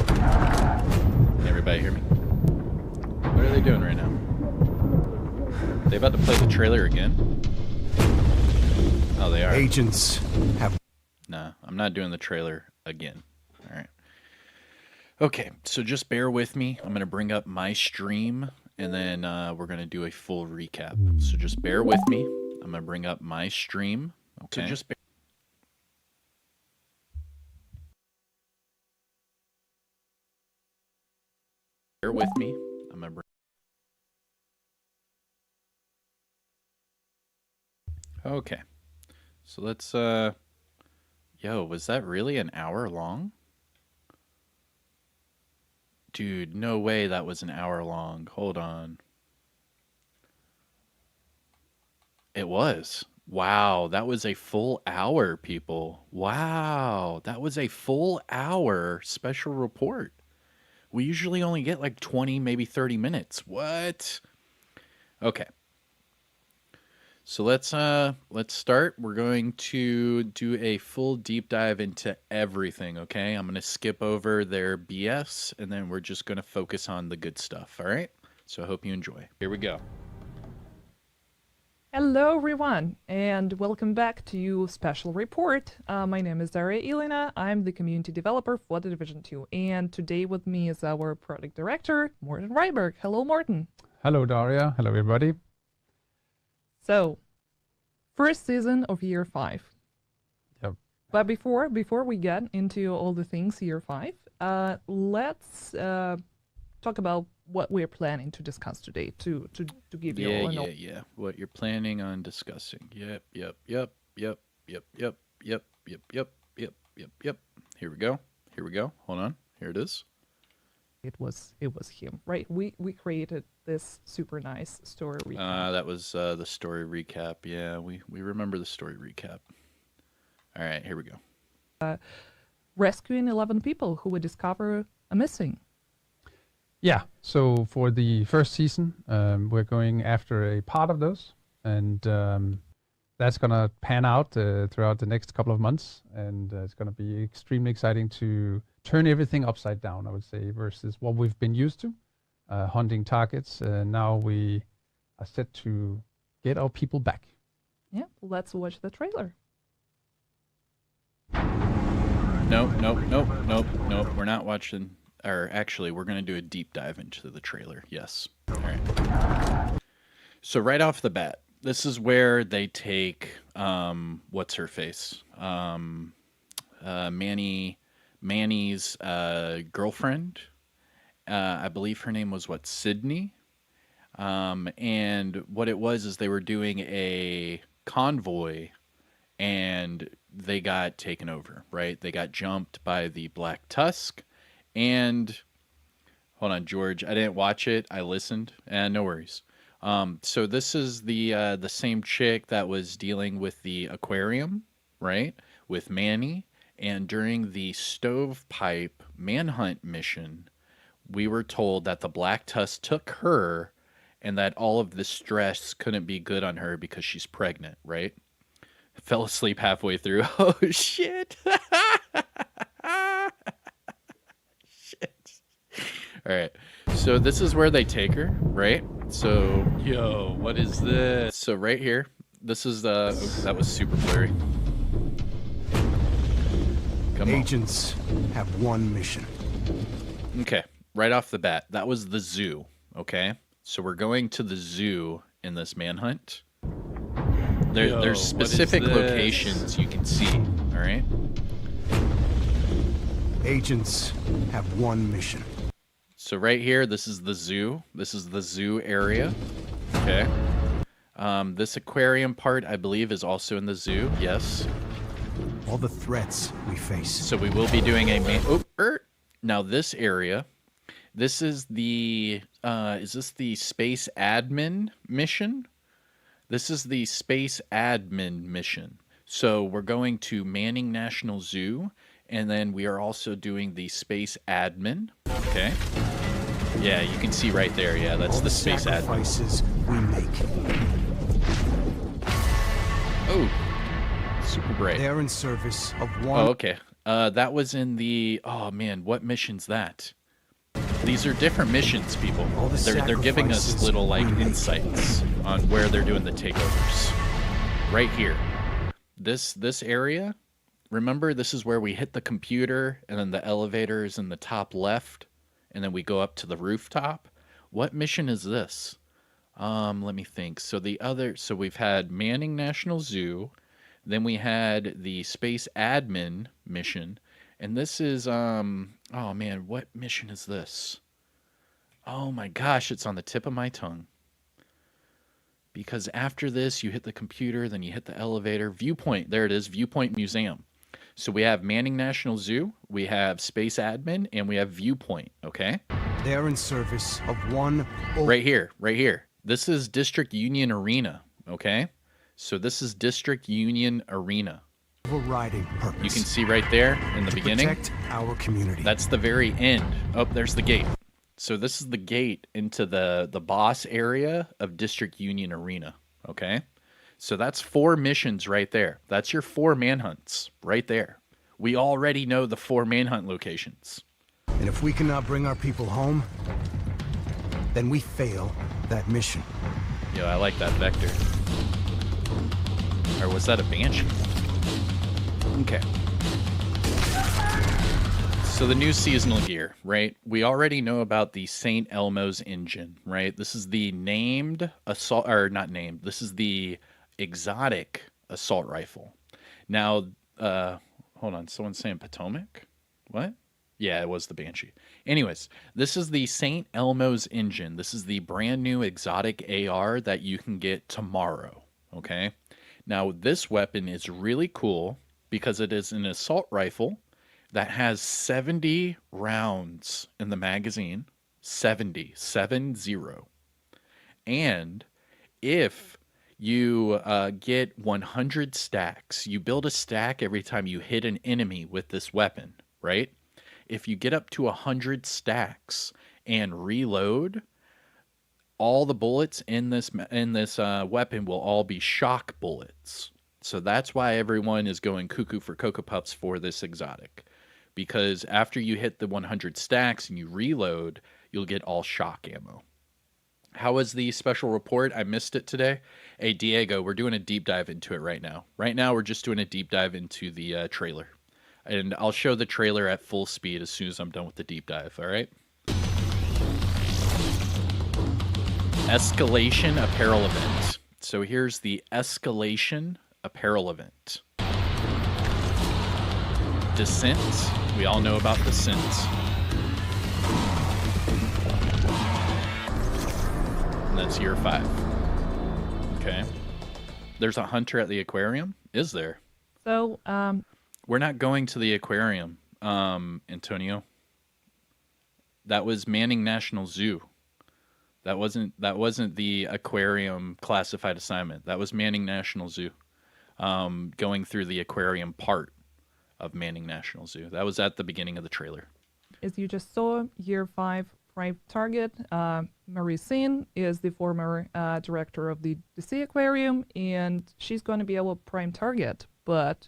Can everybody hear me? What are they doing right now? They about to play the trailer again? Oh, they are. Agents have... Nah, I'm not doing the trailer again. All right. Okay, so just bear with me. I'm going to bring up my stream, and then we're going to do a full recap. So just bear with me. I'm going to bring up my stream. Okay. So just bear with me. I'm going to bring... Okay. So let's, yo, was that really an hour long? Dude, no way that was an hour long. Hold on. It was. Wow, that was a full hour, people. Wow, that was a full hour special report. We usually only get like 20, maybe 30 minutes. What? Okay. So let's start. We're going to do a full deep dive into everything, okay? I'm going to skip over their BS, and then we're just going to focus on the good stuff, all right? So I hope you enjoy. Here we go. Hello, everyone, and welcome back to Special Report. My name is Daria Ilina. I'm the community developer for the Division 2, and today with me is our product director, Morten Reiberg. Hello, Morten. Hello, Daria. Hello, everybody. So, first season of Year 5. Yep. But before we get into all the things Year 5, let's talk about what we're planning to discuss today to give you all an Yeah. What you're planning on discussing. Yep. Here we go. Hold on. Here it is. It was him, right? We created this super nice story recap. That was the story recap. Yeah, we remember the story recap. All right, here we go. Rescuing 11 people who would discover a missing. Yeah, so for the first season, we're going after a part of those, and that's going to pan out throughout the next couple of months, and it's going to be extremely exciting to turn everything upside down, I would say, versus what we've been used to, hunting targets. Now we are set to get our people back. Yeah, let's watch the trailer. Nope. We're not watching. Or actually, we're going to do a deep dive into the trailer. Yes. All right. So right off the bat, this is where they take what's her face, Manny's girlfriend. I believe her name was Sydney. And what it was is they were doing a convoy, and they got taken over. Right? They got jumped by the Black Tusk. And hold on, George. I didn't watch it. I listened, and no worries. So this is the same chick that was dealing with the aquarium, right? With Manny. And during the stovepipe manhunt mission, we were told that the Black Tusk took her, and that all of the stress couldn't be good on her because she's pregnant, right? Fell asleep halfway through. Oh shit. All right, so this is where they take her, right? So, yo, what is this? So right here, this is the, oops, that was super blurry. Come on. Agents have one mission. Okay, right off the bat, that was the zoo, okay? So we're going to the zoo in this manhunt. There's specific locations you can see, all right? Agents have one mission. So right here, this is the zoo. This is the zoo area. Okay. This aquarium part, I believe, is also in the zoo. Yes. All the threats we face. So we will be doing a now this area. This is the is this the space admin mission? This is the space admin mission. So we're going to Manning National Zoo, and then we are also doing the space admin. Okay. Yeah, you can see right there. Yeah, that's the space admin. Sacrifices we make. Oh, super bright. They're in service of one. Oh, okay. That was in the. Oh man, what mission's that? These are different missions, people. All the They're giving us sacrifices little like we make. insights on where they're doing the takeovers. Right here. This area, remember, this is where we hit the computer, and then the elevator is in the top left, and then we go up to the rooftop. What mission is this? Let me think. So we've had Manning National Zoo, then we had the Space Admin mission, and this is oh man, what mission is this? Oh my gosh, it's on the tip of my tongue. Because after this, you hit the computer, then you hit the elevator. Viewpoint, there it is, Viewpoint Museum. So we have Manning National Zoo, we have Space Admin, and we have Viewpoint, okay? They are in service of one. Right here, right here. This is District Union Arena, okay? So this is District Union Arena. Overriding purpose. You can see right there in the beginning. Protect our community. That's the very end. Oh, there's the gate. So this is the gate into the boss area of District Union Arena, okay? So that's 4 missions right there. That's your 4 manhunts right there. We already know the 4 manhunt locations. And if we cannot bring our people home, then we fail that mission. Yo, I like that vector. Or was that a Banshee? Okay. So the new seasonal gear, right? We already know about the St. Elmo's engine, right? This is the named assault, or not named. This is the exotic assault rifle. Now, hold on. Someone's saying Potomac? What? Yeah, it was the Banshee. Anyways, this is the St. Elmo's engine. This is the brand new exotic AR that you can get tomorrow, okay? Now, this weapon is really cool because it is an assault rifle that has 70 rounds in the magazine. 70. And if you get 100 stacks, you build a stack every time you hit an enemy with this weapon, right? If you get up to 100 stacks and reload, all the bullets in this weapon will all be shock bullets. So that's why everyone is going cuckoo for Cocoa Puffs for this exotic. Because after you hit the 100 stacks and you reload, you'll get all shock ammo. How was the special report? I missed it today. Hey, Diego, we're doing a deep dive into it right now. Right now, we're just doing a deep dive into the trailer. And I'll show the trailer at full speed as soon as I'm done with the deep dive, all right? Escalation apparel event. So here's the Escalation apparel event. Descent. We all know about Descent. And that's year 5. Okay. There's a hunter at the aquarium? Is there? So, We're not going to the aquarium, Antonio. That was Manning National Zoo. That wasn't the aquarium classified assignment. That was Manning National Zoo. Going through the aquarium part of Manning National Zoo. That was at the beginning of the trailer. as you just saw, year 5 prime target, Marie Sin is the former director of the DC Aquarium, and she's going to be our prime target, but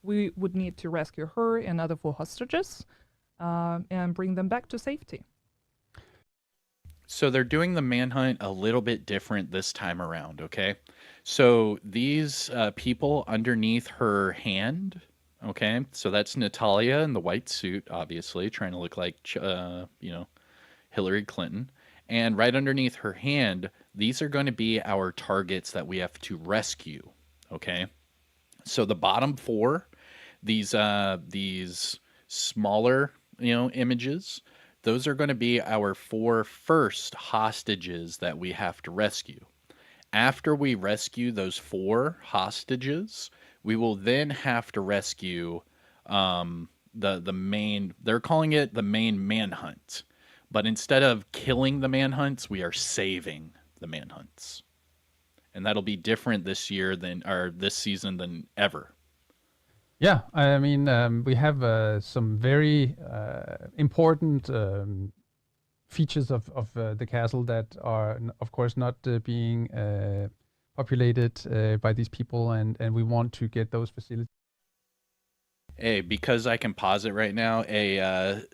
we would need to rescue her and other 4 hostages and bring them back to safety. So they're doing the manhunt a little bit different this time around, okay? So these people underneath her hand, okay? So that's Natalia in the white suit, obviously, trying to look like, Hillary Clinton. And right underneath her hand, these are going to be our targets that we have to rescue, okay? So the bottom 4, these smaller, images, those are going to be our 4 first hostages that we have to rescue. After we rescue those 4 hostages, we will then have to rescue the main, they're calling it the main manhunt. But instead of killing the manhunts, we are saving the manhunts. And that'll be different this year this season than ever. Yeah, I mean, we have some very important features of the castle that are, of course, not being populated by these people, and we want to get those facilities. Hey, because I can pause it right now,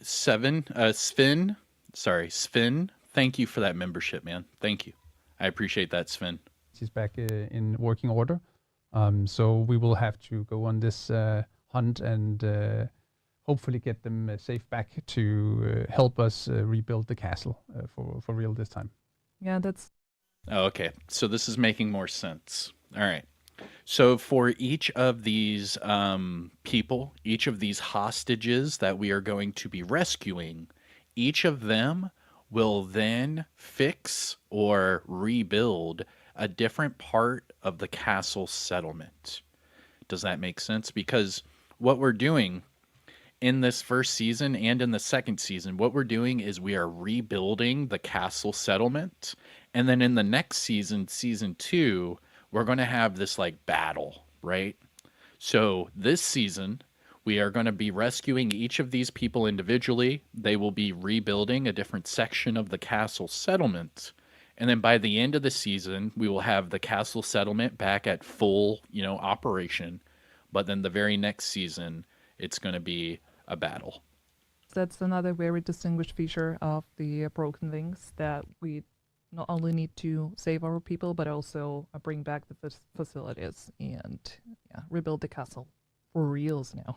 Sven, Sorry, Sven. Thank you for that membership, man. Thank you. I appreciate that, Sven. She's back in working order. So we will have to go on this hunt and hopefully get them safe back to help us rebuild the castle for real this time. Yeah, that's Oh, okay. So this is making more sense. All right. So for each of these people, each of these hostages that we are going to be rescuing, each of them will then fix or rebuild a different part of the castle settlement. Does that make sense? Because what we're doing in this first season and in the second season, what we're doing is we are rebuilding the castle settlement. And then in the next season, season 2, we're going to have this like battle, right? So this season, we are going to be rescuing each of these people individually. They will be rebuilding a different section of the castle settlement. And then by the end of the season, we will have the castle settlement back at full, operation. But then the very next season, it's going to be a battle. that's another very distinguished feature of the Broken Wings, that we not only need to save our people, but also bring back the facilities and rebuild the castle for reals now.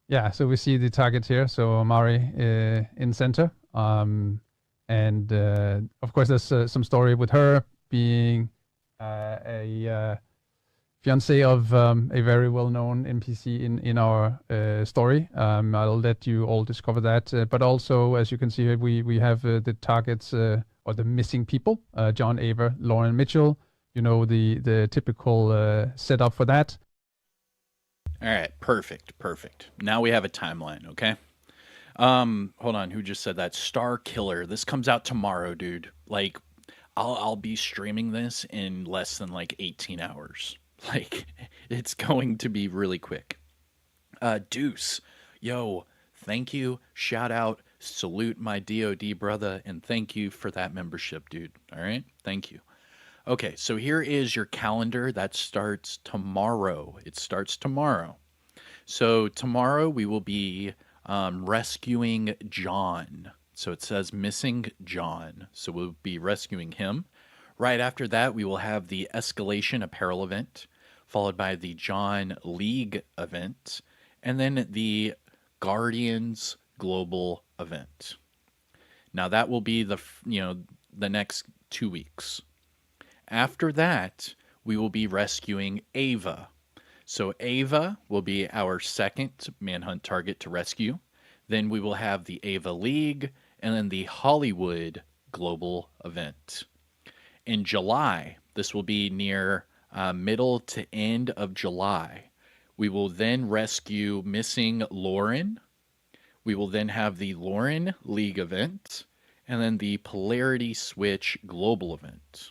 Yeah, so we see the target here. So Mari in center. And of course, there's some story with her being a fiance of a very well-known NPC in our story. I'll let you all discover that. But also, as you can see here, we have the targets or the missing people: John Aver, Lauren Mitchell. You know the typical setup for that. All right, perfect. Now we have a timeline, okay? Hold on, who just said that? Star Killer. This comes out tomorrow, dude. Like, I'll be streaming this in less than like 18 hours. Like, it's going to be really quick. Deuce, yo, thank you. Shout out, salute my DoD brother, and thank you for that membership, dude. All right, thank you. Okay, so here is your calendar that starts tomorrow. It starts tomorrow. So tomorrow we will be rescuing John. So it says missing John. So we'll be rescuing him. Right after that, we will have the Escalation apparel event, followed by the John League event, and then the Guardians Global event. Now that will be the next 2 weeks. After that, we will be rescuing Ava. So Ava will be our second Manhunt target to rescue. Then we will have the Ava League and then the Hollywood Global event. In July, this will be near middle to end of July. We will then rescue missing Lauren. We will then have the Lauren League event and then the Polarity Switch Global event.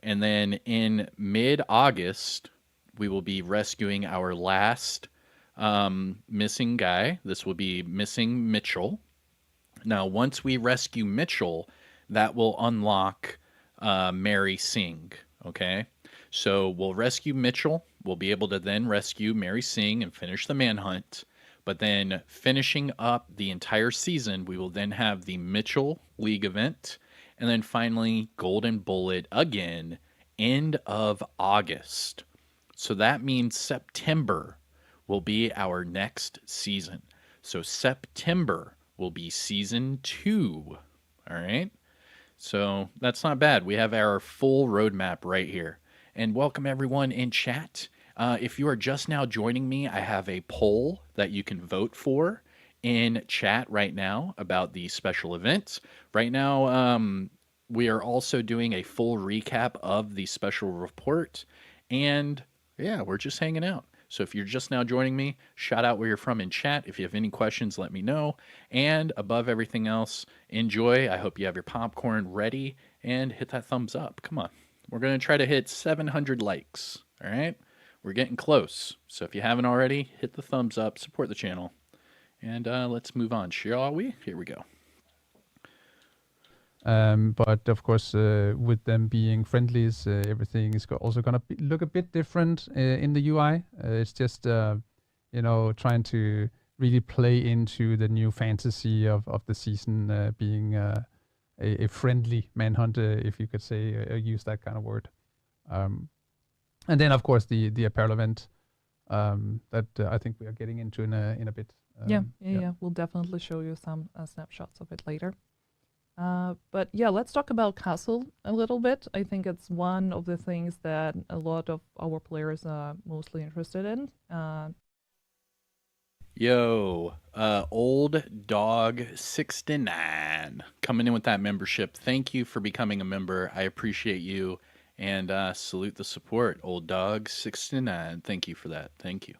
And then in mid-August, we will be rescuing our last missing guy. This will be missing Mitchell. Now, once we rescue Mitchell, that will unlock Mary Singh, okay? So we'll rescue Mitchell. We'll be able to then rescue Mary Singh and finish the manhunt. But then finishing up the entire season, we will then have the Mitchell League event. And then finally, Golden Bullet again, end of August. So that means September will be our next season. So September will be season 2. All right. So that's not bad. We have our full roadmap right here. And welcome everyone in chat. If you are just now joining me, I have a poll that you can vote for in chat right now about the special events. Right now, we are also doing a full recap of the special report. And yeah, we're just hanging out. So if you're just now joining me, shout out where you're from in chat. If you have any questions, let me know. And above everything else, enjoy. I hope you have your popcorn ready and hit that thumbs up. Come on. We're going to try to hit 700 likes. All right. We're getting close. So if you haven't already, hit the thumbs up, support the channel. And let's move on, shall we? Here we go. But of course, with them being friendlies, everything is also going to look a bit different in the UI. It's just, trying to really play into the new fantasy of the season, being a friendly manhunt, if you could say, use that kind of word. And then, of course, the apparel event that I think we are getting into in a bit. Yeah. We'll definitely show you some snapshots of it later. But yeah, let's talk about Castle a little bit. I think it's one of the things that a lot of our players are mostly interested in. Yo, Old Dog 69 coming in with that membership. Thank you for becoming a member. I appreciate you, and salute the support. Old Dog 69. Thank you for that. Thank you.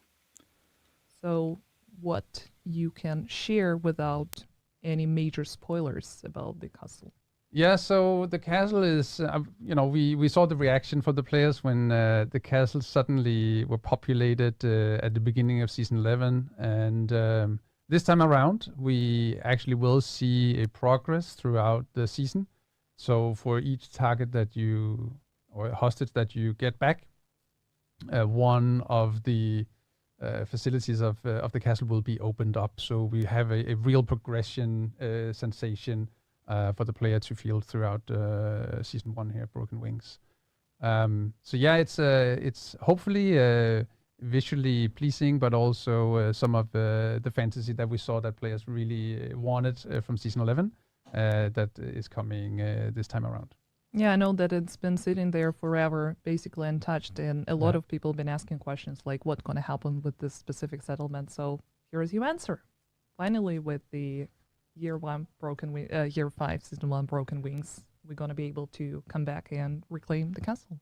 So, what you can share without any major spoilers about the castle? Yeah, so the castle is, we saw the reaction for the players when the castle suddenly were populated at the beginning of season 11. And this time around, we actually will see a progress throughout the season. So for each target that you, or hostage that you get back, one of the facilities of the castle will be opened up. So we have a real progression sensation for the player to feel throughout season 1 here, Broken Wings. So yeah, it's hopefully visually pleasing, but also some of the fantasy that we saw that players really wanted from season 11 that is coming this time around. Yeah, I know that it's been sitting there forever, basically untouched, and a lot of people have been asking questions like what's going to happen with this specific settlement. So here's your answer. Finally, with the year 5, season 1 Broken Wings, we're going to be able to come back and reclaim the castle.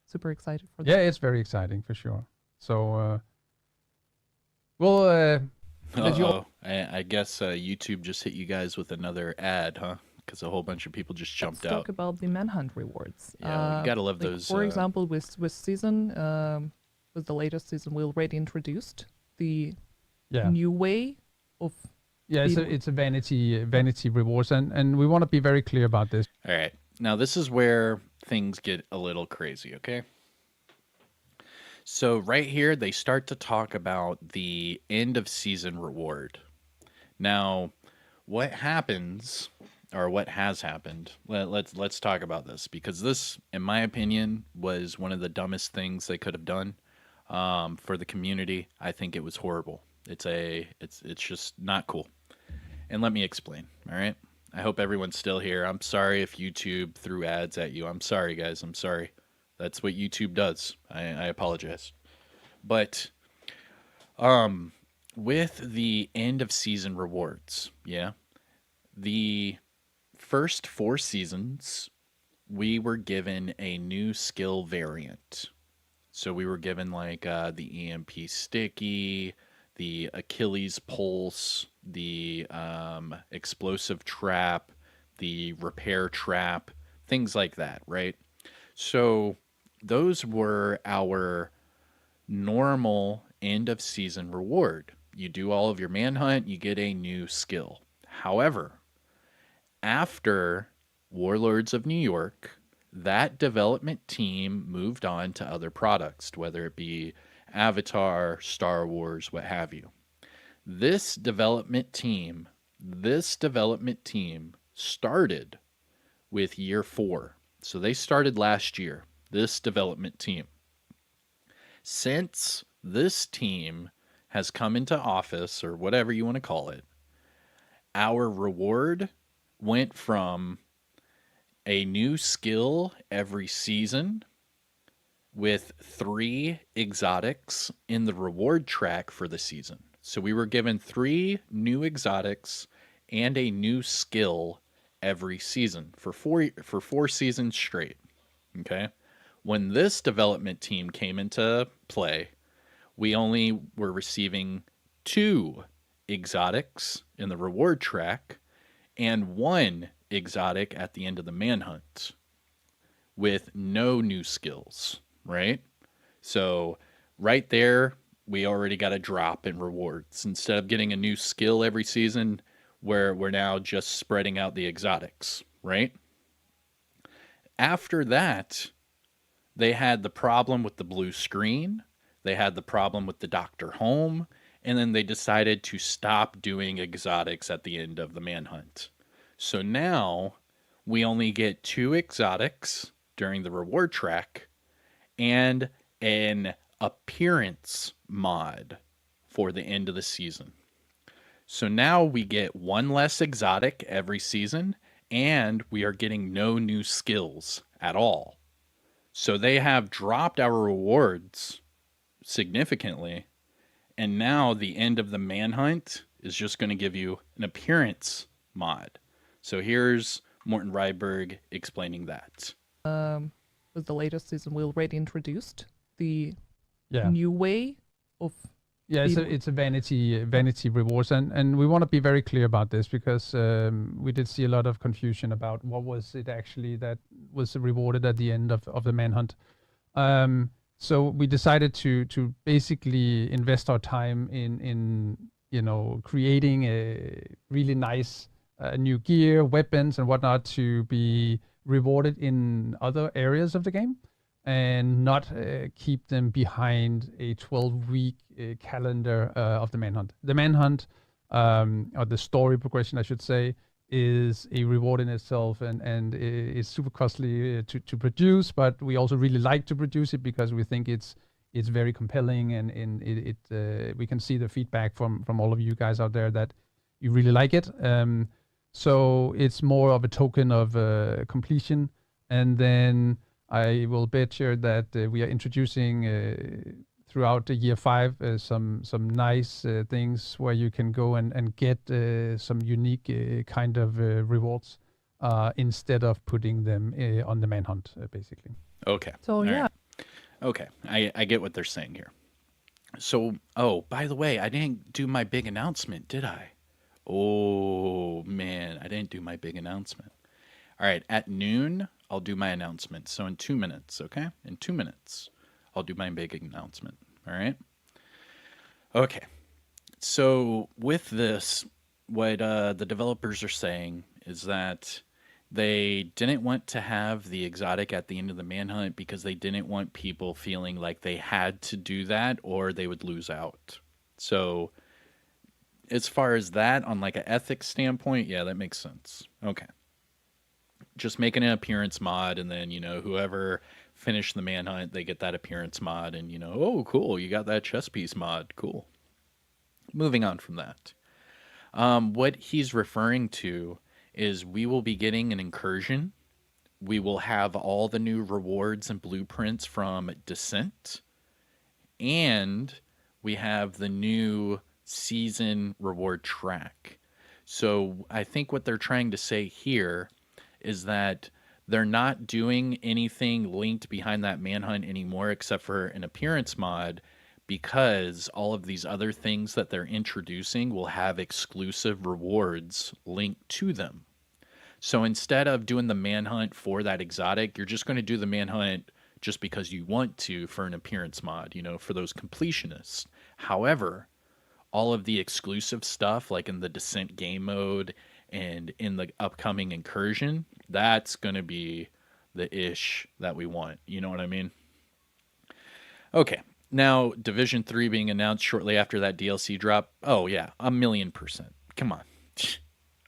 Super excited for that. Yeah, it's very exciting for sure. So, we'll I guess YouTube just hit you guys with another ad, huh? Because a whole bunch of people just jumped Let's out. talk about the Manhunt rewards. Yeah, you gotta love like, those. For example, with the latest season, we already introduced the new way of. Yeah, it's a vanity rewards, and we want to be very clear about this. All right, now this is where things get a little crazy. Okay. So right here, they start to talk about the end of season reward. Now, what happens, or what has happened? Let's talk about this, because this, in my opinion, was one of the dumbest things they could have done for the community. I think it was horrible. It's just not cool. And let me explain. All right. I hope everyone's still here. I'm sorry if YouTube threw ads at you. I'm sorry, guys. I'm sorry. That's what YouTube does. I apologize. But with the end of season rewards, the first 4 seasons, we were given a new skill variant. So we were given like the EMP sticky, the Achilles pulse, the explosive trap, the repair trap, things like that, right? So those were our normal end of season reward. You do all of your manhunt, you get a new skill. However, after Warlords of New York, that development team moved on to other products, whether it be Avatar, Star Wars, what have you. This development team started with year 4. So they started last year, this development team. Since this team has come into office, or whatever you want to call it, our reward went from a new skill every season with 3 exotics in the reward track for the season. So we were given 3 new exotics and a new skill every season for 4 seasons straight. Okay. When this development team came into play, we only were receiving 2 exotics in the reward track and 1 exotic at the end of the manhunt with no new skills, right? So right there, we already got a drop in rewards. Instead of getting a new skill every season, we're now just spreading out the exotics, right? After that, they had the problem with the blue screen. They had the problem with the Doctor Home. and then they decided to stop doing exotics at the end of the Manhunt. So now we only get 2 exotics during the reward track and an appearance mod for the end of the season. So now we get 1 less exotic every season, and we are getting no new skills at all. So they have dropped our rewards significantly, and now the end of the Manhunt is just going to give you an appearance mod. So here's Morten Ryberg explaining that. With the latest season, we already introduced the Yeah. new way of Yeah, it's a vanity rewards, and we want to be very clear about this because we did see a lot of confusion about what was it actually that was rewarded at the end of the Manhunt. So we decided to basically invest our time in creating a really nice new gear, weapons, and whatnot to be rewarded in other areas of the game, and not keep them behind a 12-week calendar of the Manhunt. The Manhunt, or the story progression, I should say, is a reward in itself, and it's super costly to produce, but we also really like to produce it because we think it's very compelling, and we can see the feedback from all of you guys out there that you really like it. So it's more of a token of completion, and then I will bet you that we are introducing throughout the year 5 some nice things where you can go and get some unique kind of rewards instead of putting them on the Manhunt, basically. Okay. So All yeah. right. Okay. I get what they're saying here. So, by the way, I didn't do my big announcement, did I? Oh, man, I didn't do my big announcement. All right, at noon, I'll do my announcement. So in 2 minutes, okay? In 2 minutes, I'll do my big announcement. All right? Okay. So with this, what the developers are saying is that they didn't want to have the exotic at the end of the Manhunt because they didn't want people feeling like they had to do that or they would lose out. So as far as that, on like an ethics standpoint, yeah, that makes sense. Okay. Just making an appearance mod, and then, whoever finished the Manhunt, they get that appearance mod, and, oh, cool, you got that chess piece mod. Cool. Moving on from that. What he's referring to is we will be getting an incursion. We will have all the new rewards and blueprints from Descent, and we have the new season reward track. So I think what they're trying to say here is that they're not doing anything linked behind that Manhunt anymore except for an appearance mod, because all of these other things that they're introducing will have exclusive rewards linked to them. So instead of doing the Manhunt for that exotic, you're just going to do the Manhunt just because you want to for an appearance mod, for those completionists. However, all of the exclusive stuff, like in the Descent game mode and in the upcoming incursion, that's going to be the ish that we want. You know what I mean? Okay. Now, Division 3 being announced shortly after that DLC drop. Oh, yeah. 1,000,000%. Come on.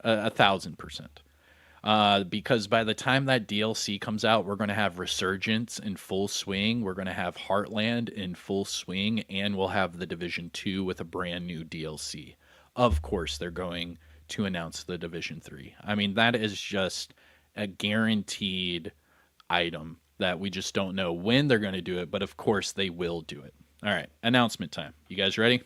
1,000%. Because by the time that DLC comes out, we're going to have Resurgence in full swing. We're going to have Heartland in full swing. And we'll have the Division 2 with a brand new DLC. Of course, they're going to announce the Division 3. I mean, that is just a guaranteed item that we just don't know when they're going to do it. But of course, they will do it. All right. Announcement time. You guys ready?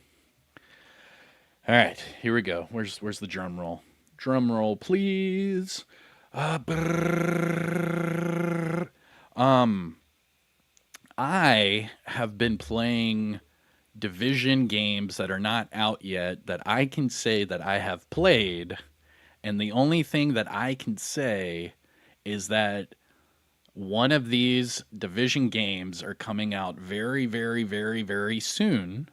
All right. Here we go. Where's the drum roll? Drum roll, please. I have been playing Division games that are not out yet that I can say that I have played, and the only thing that I can say is that one of these Division games are coming out very, very, very, very soon,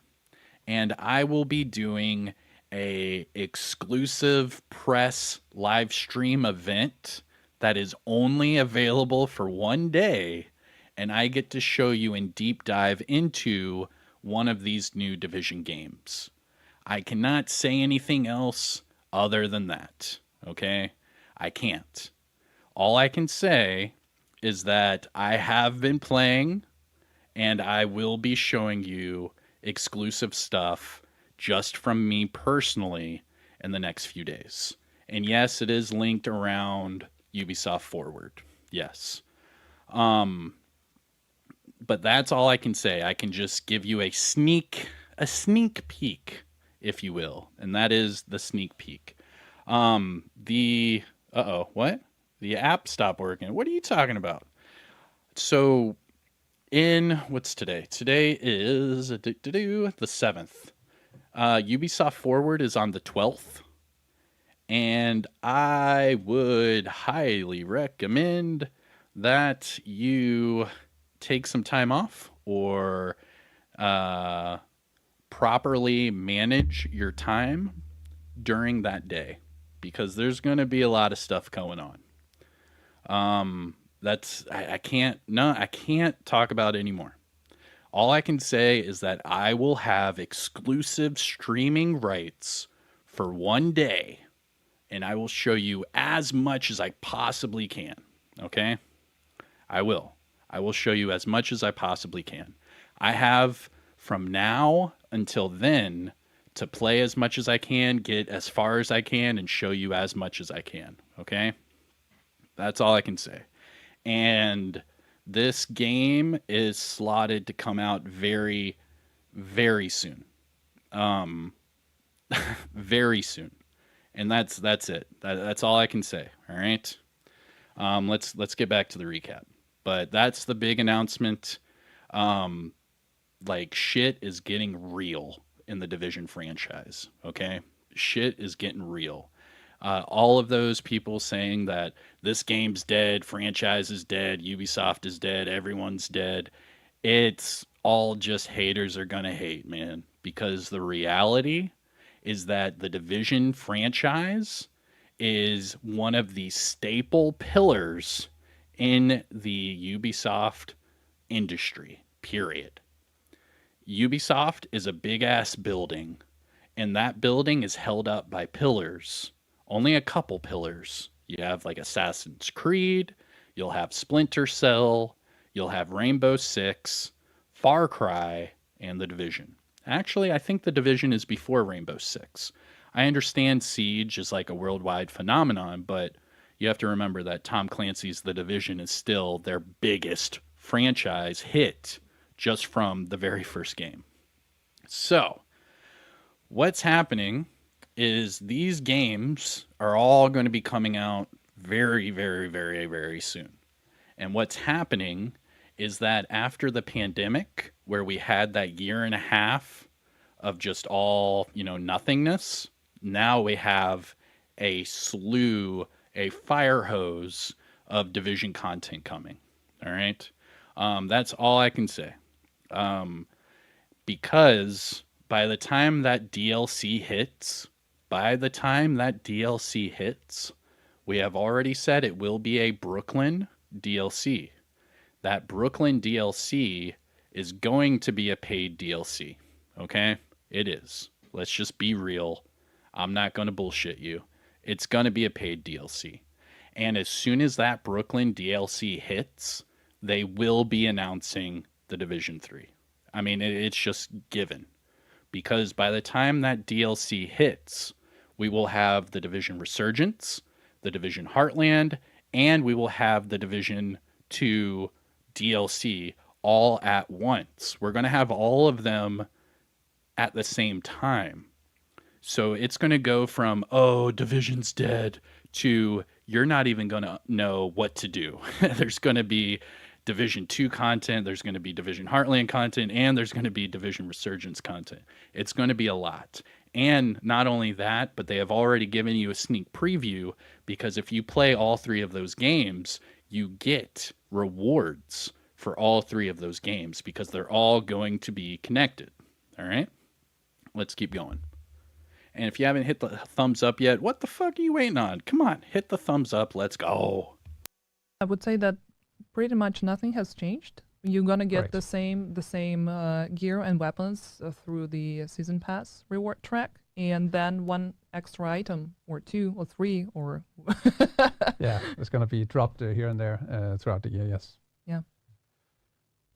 and I will be doing a exclusive press live stream event that is only available for 1 day, and I get to show you in deep dive into one of these new Division games. I cannot say anything else other than that. Okay? I can't. All I can say is that I have been playing and I will be showing you exclusive stuff just from me personally in the next few days. And yes, it is linked around Ubisoft Forward. Yes. But that's all I can say. I can just give you a sneak peek, if you will. And that is the sneak peek. What? The app stopped working. What are you talking about? So what's today? Today is the 7th. Ubisoft Forward is on the 12th. And I would highly recommend that you take some time off or properly manage your time during that day, because there's going to be a lot of stuff going on. I can't talk about it anymore. All I can say is that I will have exclusive streaming rights for one day, and I will show you as much as I possibly can. Okay? I will show you as much as I possibly can. I have from now until then to play as much as I can, get as far as I can, and show you as much as I can. Okay? That's all I can say. And this game is slotted to come out very, very soon. Very soon. And that's it. That's all I can say. All right. Let's get back to the recap. But that's the big announcement. Like, shit is getting real in the Division franchise. Okay, shit is getting real. All of those people saying that this game's dead, franchise is dead, Ubisoft is dead, everyone's dead. It's all just haters are gonna hate, man. Because the reality is that the Division franchise is one of the staple pillars in the Ubisoft industry, period. Ubisoft is a big ass building, and that building is held up by pillars. Only a couple pillars. You have like Assassin's Creed, you'll have Splinter Cell, you'll have Rainbow Six, Far Cry, and The Division. Actually, I think The Division is before Rainbow Six. I understand Siege is like a worldwide phenomenon, but you have to remember that Tom Clancy's The Division is still their biggest franchise hit just from the very first game. So, what's happening is these games are all going to be coming out very, very, very, very soon. And what's happening is that after the pandemic, where we had that year and a half of just all, nothingness, now we have a fire hose of Division content coming. All right? That's all I can say. Because by the time that DLC hits, we have already said it will be a Brooklyn DLC. That Brooklyn DLC is going to be a paid DLC. Okay? It is. Let's just be real. I'm not going to bullshit you. It's going to be a paid DLC. And as soon as that Brooklyn DLC hits, they will be announcing the Division 3. I mean, it's just given. Because by the time that DLC hits, we will have the Division Resurgence, the Division Heartland, and we will have the Division 2 DLC all at once. We're going to have all of them at the same time. So it's going to go from, oh, Division's dead, to you're not even going to know what to do. There's going to be Division 2 content, there's going to be Division Heartland content, and there's going to be Division Resurgence content. It's going to be a lot. And not only that, but they have already given you a sneak preview, because if you play all three of those games, you get rewards for all three of those games, because they're all going to be connected. All right? Let's keep going. And if you haven't hit the thumbs up yet, what the fuck are you waiting on? Come on, hit the thumbs up. Let's go. I would say that pretty much nothing has changed You're gonna get Correct. the same gear and weapons through the season pass reward track, and then one extra item or two or three or Yeah, it's going to be dropped here and there throughout the year. Yes. yeah.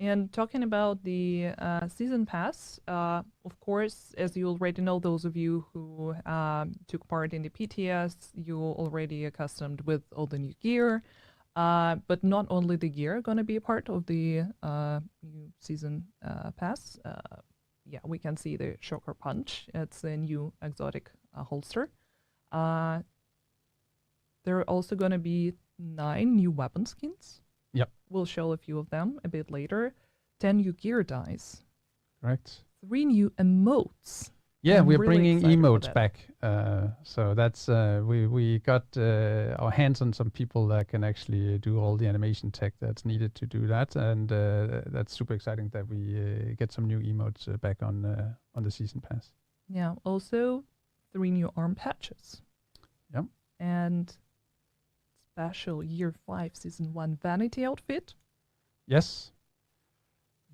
And talking about the season pass, of course, as you already know, those of you who took part in the PTS, you're already accustomed with all the new gear. But not only the gear going to be a part of the new season pass. Yeah, we can see the Shocker Punch. It's a new exotic holster. There are also going to be 9 new weapon skins. Yep. We'll show a few of them a bit later. 10 new gear dice. Correct. 3 new emotes. Yeah, I'm we're really bringing excited for emotes that. back. So that's we got our hands on some people that can actually do all the animation tech that's needed to do that, and that's super exciting that we get some new emotes back on the season pass. Yeah, also 3 new arm patches. Yep. And special Year 5 Season 1 vanity outfit. Yes.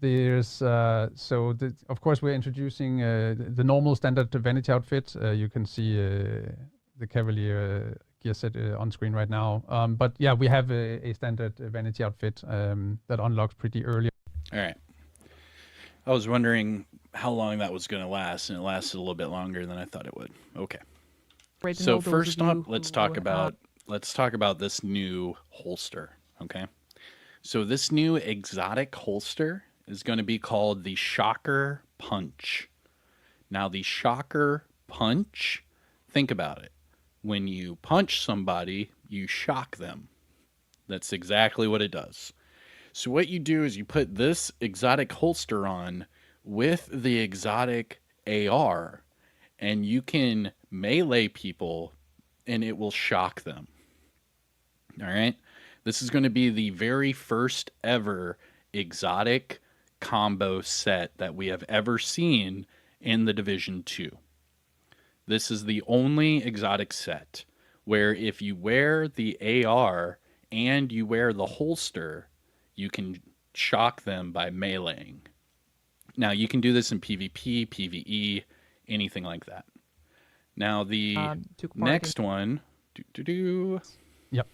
There's of course we're introducing the normal standard vanity outfit. You can see the Cavalier gear set on screen right now. But yeah, we have a standard vanity outfit that unlocks pretty early. All right. I was wondering how long that was going to last, and it lasted a little bit longer than I thought it would. Okay. Right, and So all those first of you up, let's who, talk about this new holster. Okay. So this new exotic holster is going to be called the Shocker Punch. Now, the Shocker Punch, think about it. When you punch somebody, you shock them. That's exactly what it does. So what you do is you put this exotic holster on with the exotic AR, and you can melee people, and it will shock them. All right? This is going to be the very first ever exotic combo set that we have ever seen in the Division 2. This is the only exotic set where if you wear the AR and you wear the holster, you can shock them by meleeing. Now, you can do this in PvP, PvE, anything like that. Now, the took part next in. one, Yep.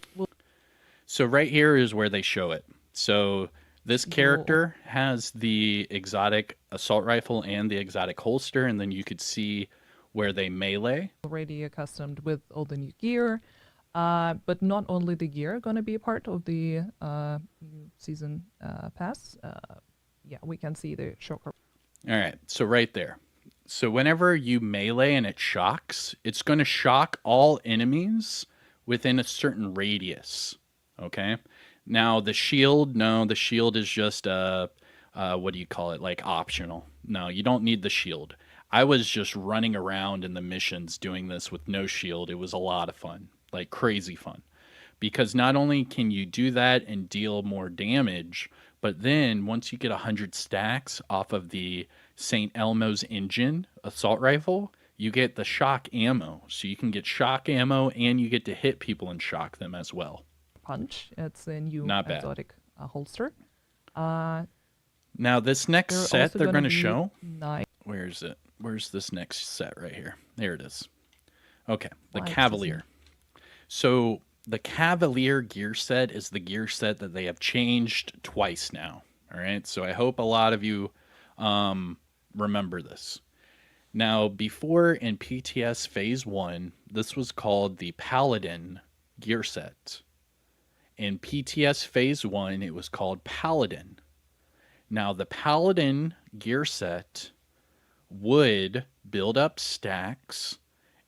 So right here is where they show it. So this character has the exotic assault rifle and the exotic holster, and then you could see where they melee. Already accustomed with all the new gear. But not only the gear going to be a part of the new season pass. Yeah, we can see the Shocker. All right, so right there. So whenever you melee and it shocks, it's going to shock all enemies within a certain radius. Okay? Now, the shield is just what do you call it? Like optional. No, you don't need the shield. I was just running around in the missions doing this with no shield. It was a lot of fun, like crazy fun. Because not only can you do that and deal more damage, but then once you get 100 stacks off of the St. Elmo's engine assault rifle, you get the shock ammo. So you can get shock ammo and you get to hit people and shock them as well. Punch. It's a new Not bad. exotic holster. Now, this next There are set also they're gonna going to be show. 9 Where is it? Where's this next set right here? There it is. Okay, the Why, Cavalier. So the Cavalier gear set is the gear set that they have changed twice now. All right, so I hope a lot of you remember this. Now, before in PTS Phase 1, this was called the Paladin gear set. In PTS Phase 1, it was called Paladin. Now, the Paladin gear set would build up stacks,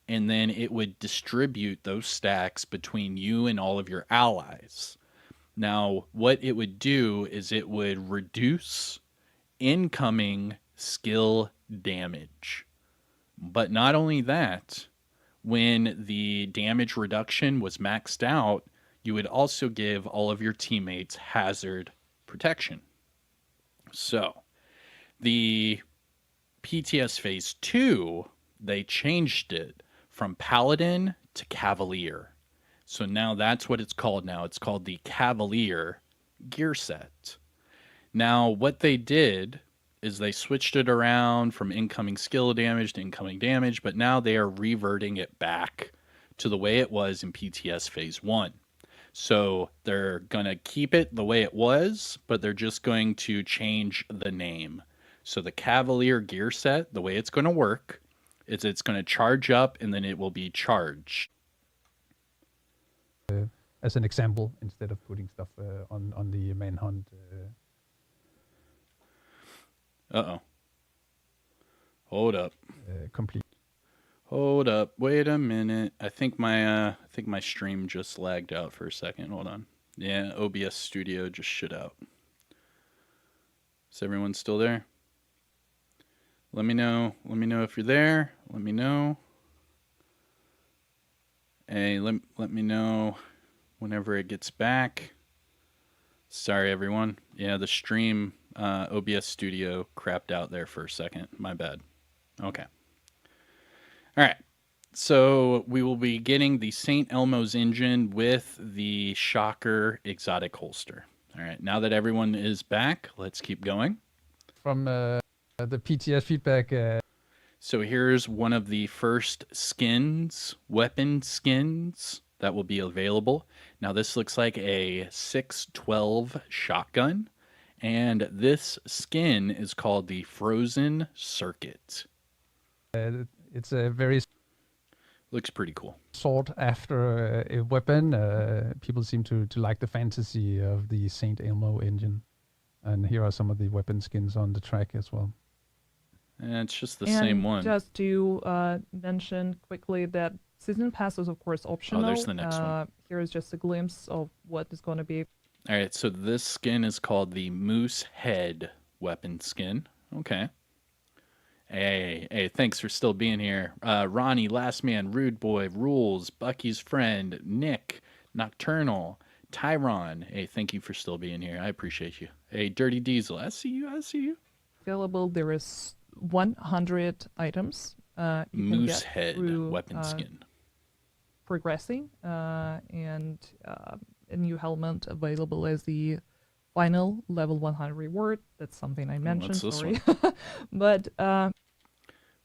and then it would distribute those stacks between you and all of your allies. Now, what it would do is it would reduce incoming skill damage. But not only that, when the damage reduction was maxed out, you would also give all of your teammates hazard protection. So, the PTS Phase 2, they changed it from Paladin to Cavalier. So now that's what it's called now. It's called the Cavalier gear set. Now, what they did is they switched it around from incoming skill damage to incoming damage, but now they are reverting it back to the way it was in PTS Phase 1. So they're going to keep it the way it was, but they're just going to change the name. So the Cavalier gear set, the way it's going to work is it's going to charge up and then it will be charged. As an example, instead of putting stuff on the Manhunt. Uh-oh. Hold up. Complete. Hold up. Wait a minute. I think my stream just lagged out for a second. Hold on. Yeah, OBS Studio just shut out. Is everyone still there? Let me know. Let me know if you're there. Let me know. Hey, let me know whenever it gets back. Sorry, everyone. Yeah, the stream, OBS Studio crapped out there for a second. My bad. Okay. All right. So we will be getting the St. Elmo's engine with the Shocker exotic holster. All right. Now that everyone is back, let's keep going. From the PTS feedback. So here's one of the first skins, weapon skins that will be available. Now this looks like a 612 shotgun, and this skin is called the Frozen Circuit. It's a very Looks pretty cool. sought after a weapon. People seem to like the fantasy of the St. Elmo engine. And here are some of the weapon skins on the track as well. And it's just the And same one. just to mention quickly that season pass is of course optional. there's the next one. Here is just a glimpse of what is going to be. All right, so this skin is called the Moose Head weapon skin. Okay. Hey, thanks for still being here. Ronnie, Last Man, Rude Boy, Rules, Bucky's Friend, Nick, Nocturnal, Tyron. Hey, thank you for still being here. I appreciate you. Hey, Dirty Diesel, I see you. Available. There is 100 items. You can Moose get Head through, weapon skin. progressing, and a new helmet available as the final level 100 reward. That's something I mentioned. what's this Sorry, but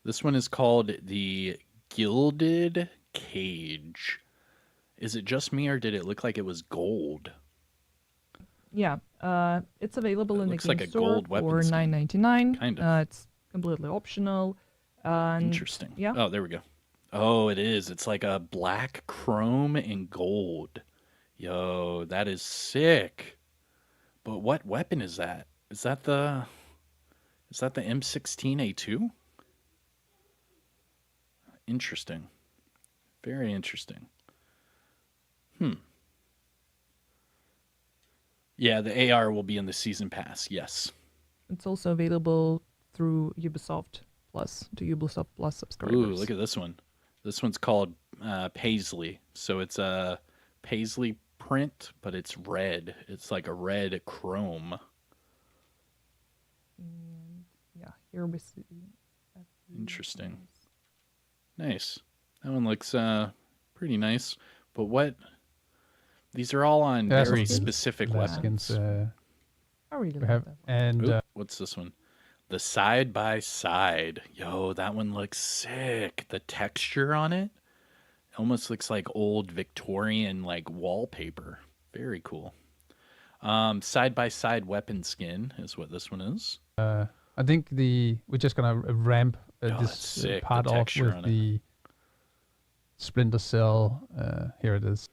This one is called the Gilded Cage. Is it just me, or did it look like it was gold? yeah, it's available in the looks game like a store gold weapon for skin. $9.99. Kind of. It's completely optional. And Interesting. Yeah. Oh, there we go. Oh, it is. It's like a black chrome and gold. Yo, that is sick. But what weapon is that? Is that the M16A2? Interesting. Very interesting. Yeah, the AR will be in the season pass. Yes. It's also available through Ubisoft Plus to Ubisoft Plus subscribers. Ooh, look at this one. This one's called Paisley. So it's a Paisley print, but it's red. It's like a red chrome. And yeah, here we see. Interesting. Nice. That one looks pretty nice. But what? These are all on Yeah, very some specific last weapons. skins I really we love have. that one. And Oop, what's this one? The side by side. Yo, that one looks sick. The texture on it almost looks like old Victorian like wallpaper. Very cool. Side by side weapon skin is what this one is. I think we're just gonna ramp Oh, that's this sick, the part off texture with on it. the Splinter Cell. Here it is.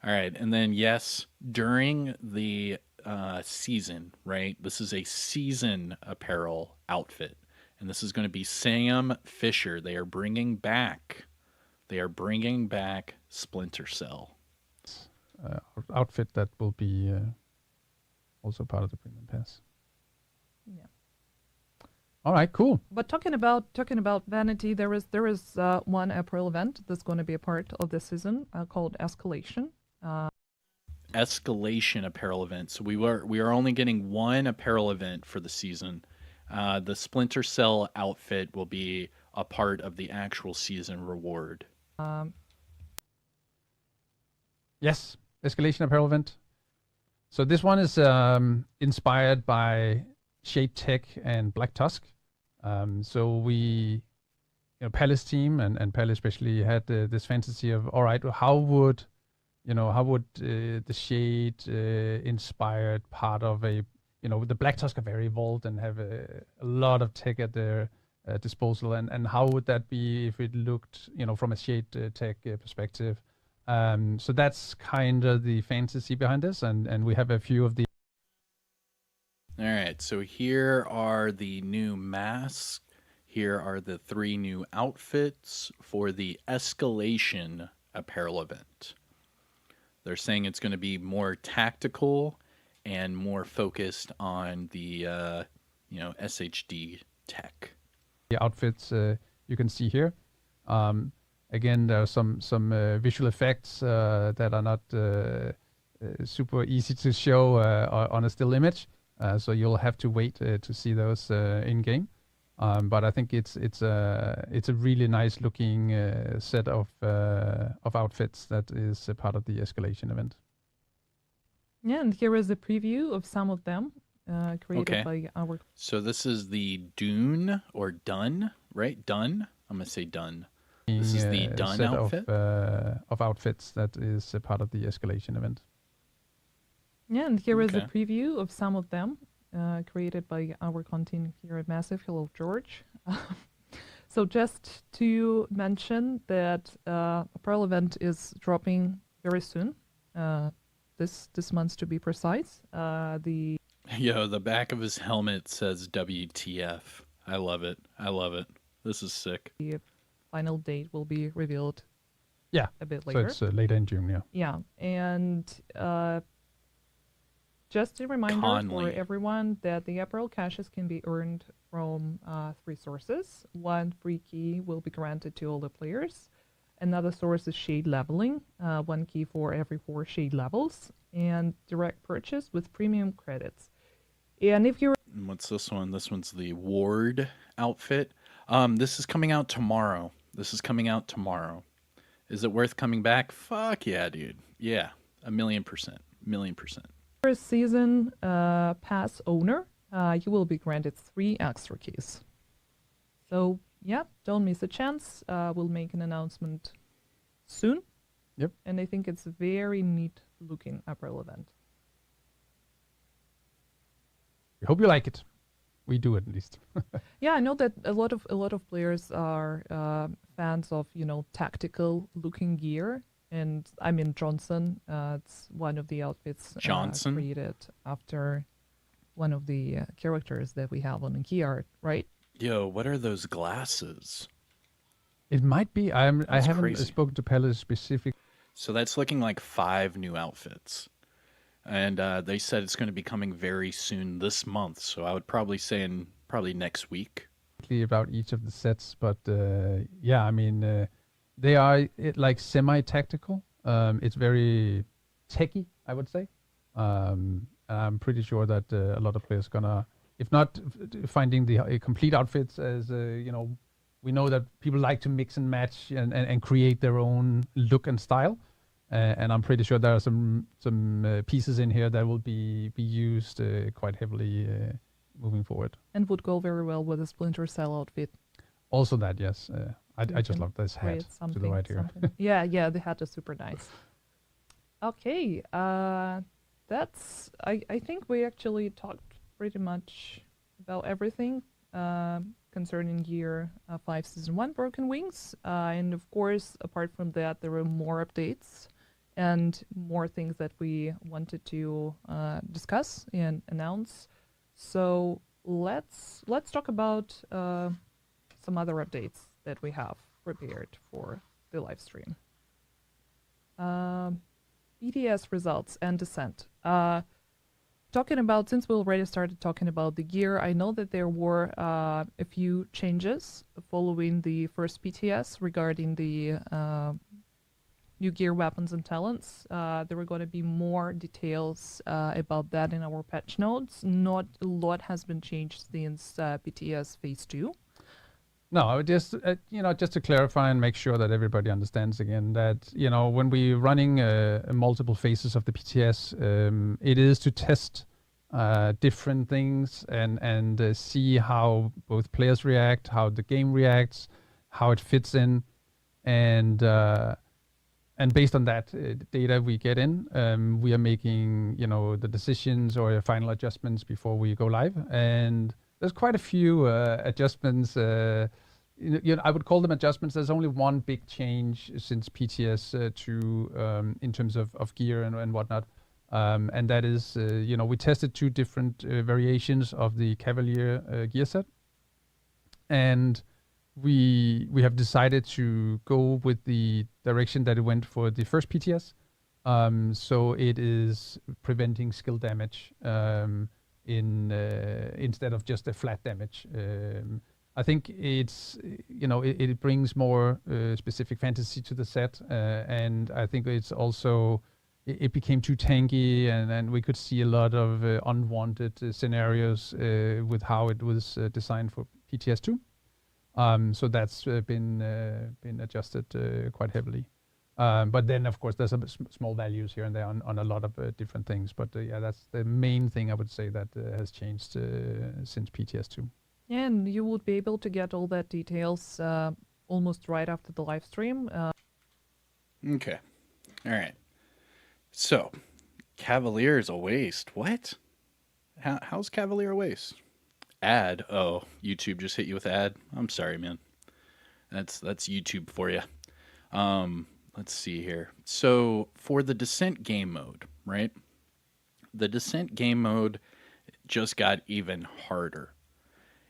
All right, and then yes, during the season, right? This is a season apparel outfit, and this is going to be Sam Fisher. They are bringing back Splinter Cell. Outfit that will be also part of the premium pass. Yeah. All right, cool. But talking about vanity, there is one April event that's going to be a part of this season called Escalation. Escalation apparel event. So we are only getting one apparel event for the season. The Splinter Cell outfit will be a part of the actual season reward. Yes, Escalation apparel event. So this one is inspired by Shade Tech and Black Tusk. So we, Palace team and Palace especially had this fantasy of, all right, how would the Shade inspired part of a, the Black Tusk are very evolved and have a lot of tech at their disposal, and how would that be if it looked, from a Shade Tech perspective? So that's kind of the fantasy behind this, and we have a few of the. All right, so here are the new masks. Here are the 3 new outfits for the Escalation apparel event. They're saying it's going to be more tactical and more focused on the, SHD tech. The outfits you can see here. Again, there are some visual effects that are not super easy to show on a still image, so you'll have to wait to see those in game. But I think it's a really nice looking set of outfits that is a part of the Escalation event. Yeah, and here is a preview of some of them created by our. So this is the Dune or Dun, right? Dun. I'm gonna say Dun. This is the Dun set outfit of outfits that is a part of the Escalation event. Yeah, and here is a preview of some of them created by our content here at Massive. Hello, George. So just to mention that apparel event is dropping very soon, this month to be precise. The back of his helmet says WTF. I love it. This is sick. The final date will be revealed. Yeah, a bit later. So it's later in June. Yeah. Yeah, and just a reminder for everyone that the apparel caches can be earned from 3 sources. 1 free key will be granted to all the players. Another source is shade leveling, 1 key for every 4 shade levels, and direct purchase with premium credits. And if you're... What's this one? This one's the Ward outfit. This is coming out tomorrow. Is it worth coming back? Fuck yeah, dude. Yeah, 1,000,000%. 1,000,000%. First season pass owner, you will be granted 3 extra keys. So yeah, don't miss a chance. We'll make an announcement soon. Yep. And I think it's a very neat looking apparel event. We hope you like it. We do at least. Yeah, I know that a lot of players are fans of tactical looking gear, and I mean Johnson. It's one of the outfits created after one of the characters that we have on the key art, right? Yo, what are those glasses? It might be. I haven't crazy. spoken to Palace specific. So that's looking like 5 new outfits. And they said it's going to be coming very soon this month. So I would probably say probably next week. About each of the sets, but yeah, I mean, they are like semi-tactical. It's very techy, I would say. And I'm pretty sure that a lot of players gonna, if not finding the complete outfits, as we know that people like to mix and match and create their own look and style. And I'm pretty sure there are some pieces in here that will be used quite heavily moving forward. And would go very well with a Splinter Cell outfit. Also that, yes. I just love this hat to the right here. Yeah, the hat is super nice. Okay, that's... I think we actually talked pretty much about everything concerning Year 5 Season 1 Broken Wings. And of course, apart from that, there were more updates and more things that we wanted to discuss and announce. So let's talk about some other updates that we have prepared for the live stream. BTS results and descent. Talking about, since we already started talking about the gear, I know that there were a few changes following the first BTS regarding the new gear, weapons, and talents. There were going to be more details about that in our patch notes. Not a lot has been changed since BTS Phase 2. No, I would just just to clarify and make sure that everybody understands again that when we're running multiple phases of the PTS, it is to test different things and see how both players react, how the game reacts, how it fits in, and based on that data we get in, we are making the decisions or final adjustments before we go live. And there's quite a few adjustments. I would call them adjustments. There's only one big change since PTS in terms of gear and whatnot. And that is, we tested 2 different variations of the Cavalier gear set. And we have decided to go with the direction that it went for the first PTS. So it is preventing skill damage instead of just a flat damage. I think it's it brings more specific fantasy to the set, and I think it's also it became too tanky, and we could see a lot of unwanted scenarios with how it was designed for PTS2. So that's been adjusted quite heavily. But then, of course, there's some small values here and there on a lot of different things. But yeah, that's the main thing I would say that has changed since PTS2. Yeah, and you would be able to get all that details almost right after the live stream. Okay. All right. So, Cavalier is a waste. What? How's Cavalier a waste? Ad. Oh, YouTube just hit you with ad. I'm sorry, man. That's YouTube for you. Let's see here. So for the Descent game mode, right? The Descent game mode just got even harder.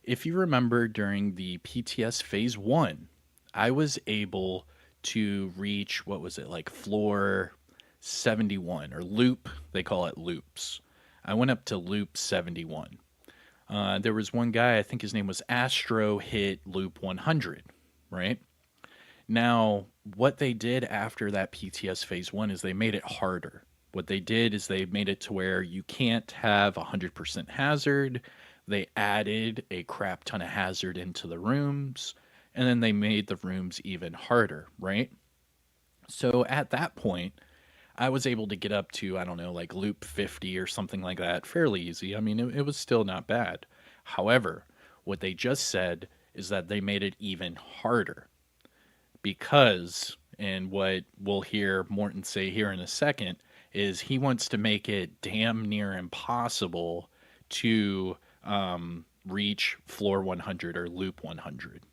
If you remember during the PTS Phase 1, I was able to reach, what was it, like floor 71, or loop, they call it loops. I went up to loop 71. There was one guy, I think his name was Astro, hit loop 100, right? Now, what they did after that PTS Phase 1 is they made it harder. What they did is they made it to where you can't have 100% hazard. They added a crap ton of hazard into the rooms, and then they made the rooms even harder, right? So at that point, I was able to get up to, I don't know, like loop 50 or something like that, fairly easy. I mean, it was still not bad. However, what they just said is that they made it even harder because, and what we'll hear Morten say here in a second, is he wants to make it damn near impossible to reach floor 100 or loop 100.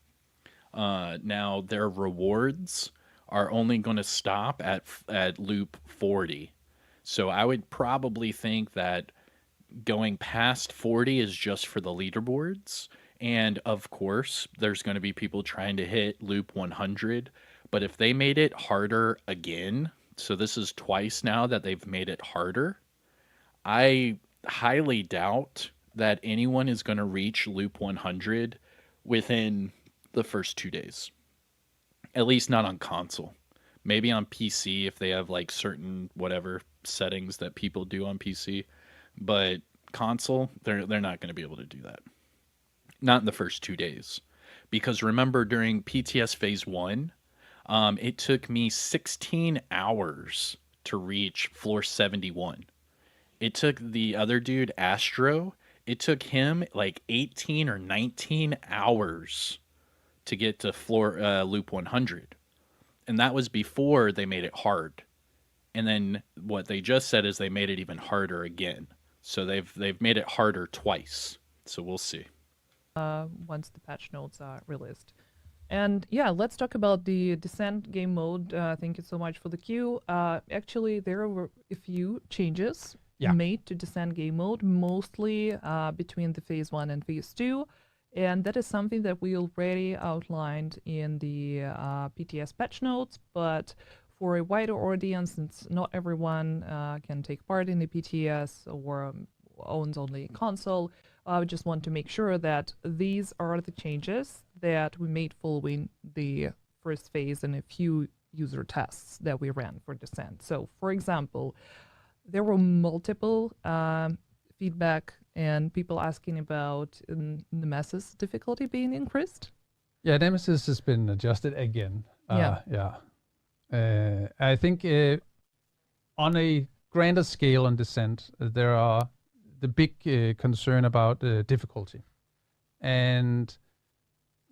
Now, their rewards are only going to stop at loop 40. So I would probably think that going past 40 is just for the leaderboards. And of course, there's going to be people trying to hit loop 100. But if they made it harder again, so this is twice now that they've made it harder, I highly doubt that anyone is going to reach loop 100 within the first 2 days. At least not on console. Maybe on PC if they have like certain whatever settings that people do on PC. But console, they're not going to be able to do that. Not in the first 2 days. Because remember, during PTS Phase 1, it took me 16 hours to reach floor 71. It took the other dude, Astro, it took him like 18 or 19 hours to get to floor loop 100. And that was before they made it hard. And then what they just said is they made it even harder again. So they've made it harder twice. So we'll see. Once the patch notes are released. And yeah, let's talk about the Descent game mode. Thank you so much for the cue. Actually, there were a few changes made to Descent game mode, mostly between the Phase 1 and Phase 2. And that is something that we already outlined in the PTS patch notes, but for a wider audience, since not everyone can take part in the PTS or owns only a console, I just want to make sure that these are the changes that we made following the first phase and a few user tests that we ran for Descent. So, for example, there were multiple feedback and people asking about the Nemesis difficulty being increased. Yeah, Nemesis has been adjusted again. Yeah. I think on a grander scale on Descent, there are the big concern about difficulty. And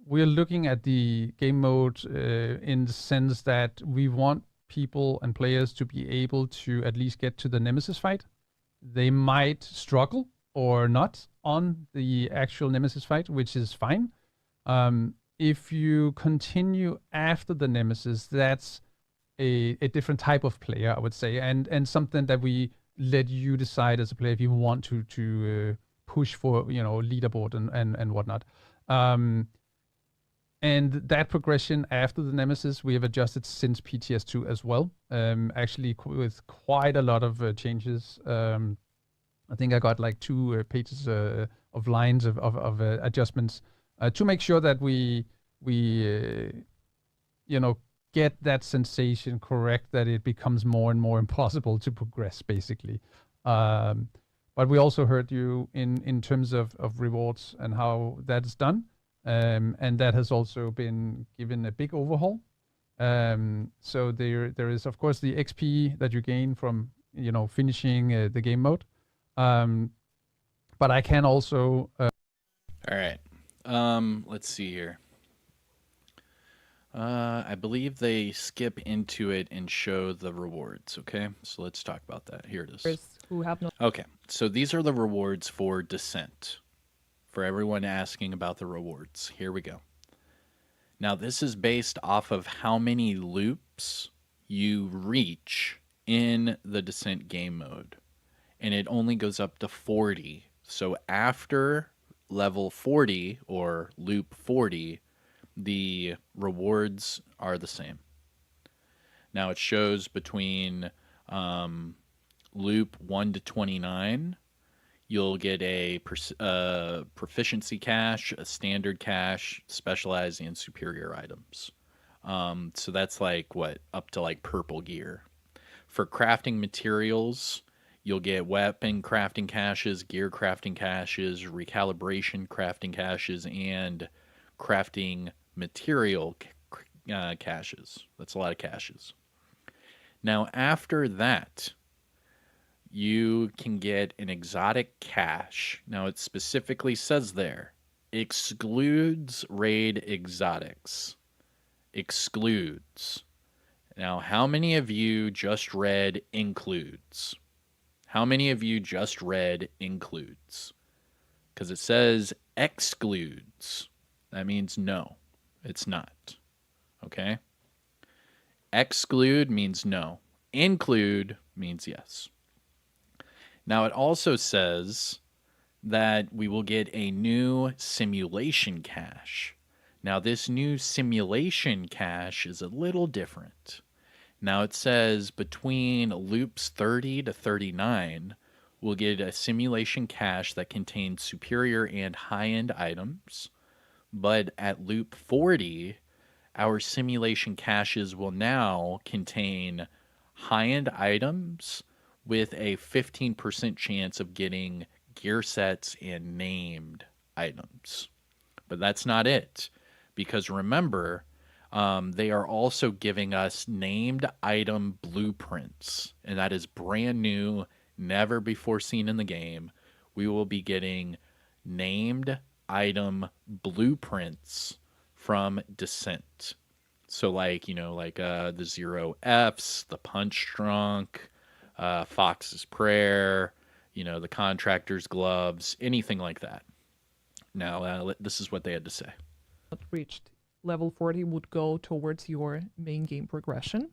we're looking at the game mode in the sense that we want people and players to be able to at least get to the Nemesis fight. They might struggle or not on the actual Nemesis fight, which is fine. If you continue after the Nemesis, that's a different type of player, I would say, and something that we let you decide as a player if you want to push for, leaderboard and whatnot. And that progression after the Nemesis, we have adjusted since PTS2 as well. Actually, with quite a lot of changes. I think I got like 2 pages of lines of adjustments to make sure that we get that sensation correct, that it becomes more and more impossible to progress, basically. But we also heard you in terms of rewards and how that is done. And that has also been given a big overhaul. So there is, of course, the XP that you gain from finishing the game mode. But I can also. All right. Let's see here. I believe they skip into it and show the rewards. Okay, so let's talk about that. Here it is. Who have no. Okay, so these are the rewards for Descent. For everyone asking about the rewards, here we go. Now, this is based off of how many loops you reach in the Descent game mode. And it only goes up to 40. So after level 40 or loop 40, the rewards are the same. Now, it shows between loop 1 to 29, you'll get a proficiency cache, a standard cache, specialized, and superior items. So that's like up to like purple gear. For crafting materials, you'll get weapon crafting caches, gear crafting caches, recalibration crafting caches, and crafting material caches. That's a lot of caches. Now, after that, you can get an exotic cache. Now, it specifically says there, excludes raid exotics. Excludes. Now, how many of you just read includes? How many of you just read includes? Because it says excludes. That means no, it's not. Okay? Exclude means no. Include means yes. Now, it also says that we will get a new simulation cache. Now, this new simulation cache is a little different. Now, it says between loops 30 to 39, we'll get a simulation cache that contains superior and high-end items. But at loop 40, our simulation caches will now contain high-end items with a 15% chance of getting gear sets and named items. But that's not it. Because remember, they are also giving us named item blueprints. And that is brand new, never before seen in the game. We will be getting named item blueprints from Descent. So like the Zero Fs, the Punch Drunk, Fox's Prayer, the Contractor's Gloves, anything like that. Now, this is what they had to say. Reached level 40 would go towards your main game progression.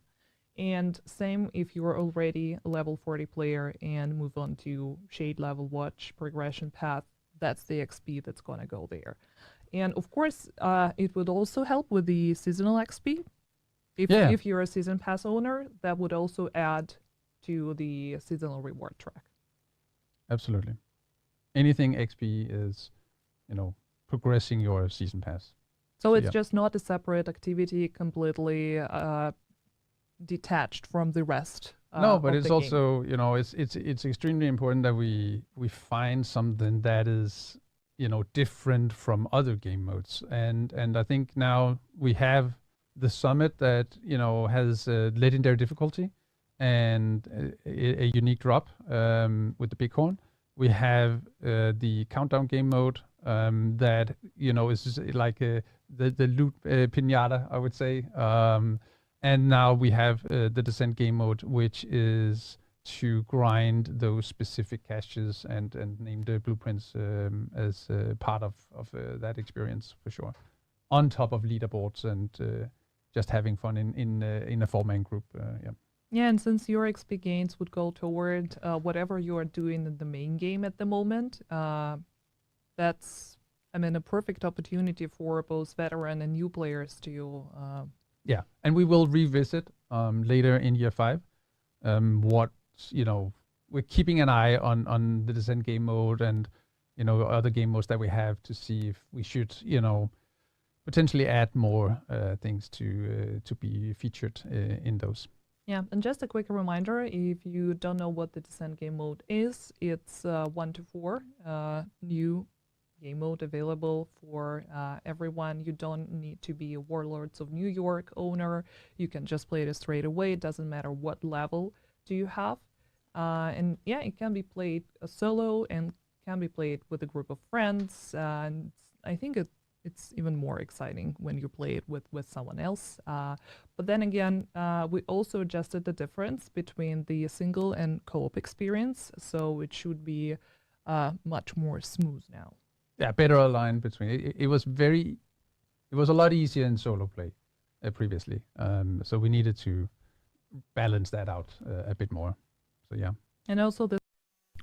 And same if you're already a level 40 player and move on to Shade Level Watch progression path, that's the XP that's going to go there. And of course, it would also help with the seasonal XP. If you're a season pass owner, that would also add to the seasonal reward track. Absolutely. Anything XP is, progressing your season pass. So it's just not a separate activity, completely detached from the rest. No, but it's also, game. it's extremely important that we find something that is different from other game modes. And I think now we have the summit that has legendary difficulty and a unique drop with the bighorn. We have the countdown game mode that is like the loot pinata, I would say. And now we have the descent game mode, which is to grind those specific caches and name the blueprints as part of that experience for sure. On top of leaderboards and just having fun in a 4-man group. Yeah. Yeah, and since your XP gains would go toward whatever you are doing in the main game at the moment, that's, a perfect opportunity for both veteran and new players to. Yeah, and we will revisit later in year 5 what we're keeping an eye on the descent game mode and other game modes that we have to see if we should potentially add more things to be featured in those. Yeah, and just a quick reminder, if you don't know what the descent game mode is, it's 1 to 4 new game mode available for everyone. You don't need to be a Warlords of New York owner. You can just play it straight away. It doesn't matter what level do you have. And yeah, it can be played solo and can be played with a group of friends. And I think it's even more exciting when you play it with someone else. But then again, we also adjusted the difference between the single and co-op experience. So it should be much more smooth now. Yeah, better aligned between. It was a lot easier in solo play previously. So we needed to balance that out a bit more. So yeah. And also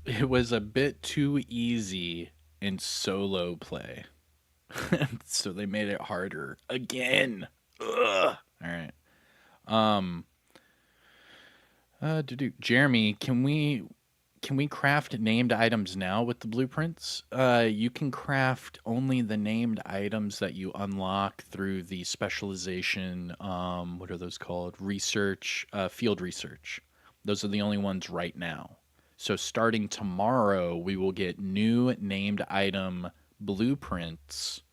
it was a bit too easy in solo play. So they made it harder again. Ugh. All right. Jeremy, can we craft named items now with the blueprints? You can craft only the named items that you unlock through the specialization. What are those called? Research, field research. Those are the only ones right now. So starting tomorrow, we will get new named item blueprints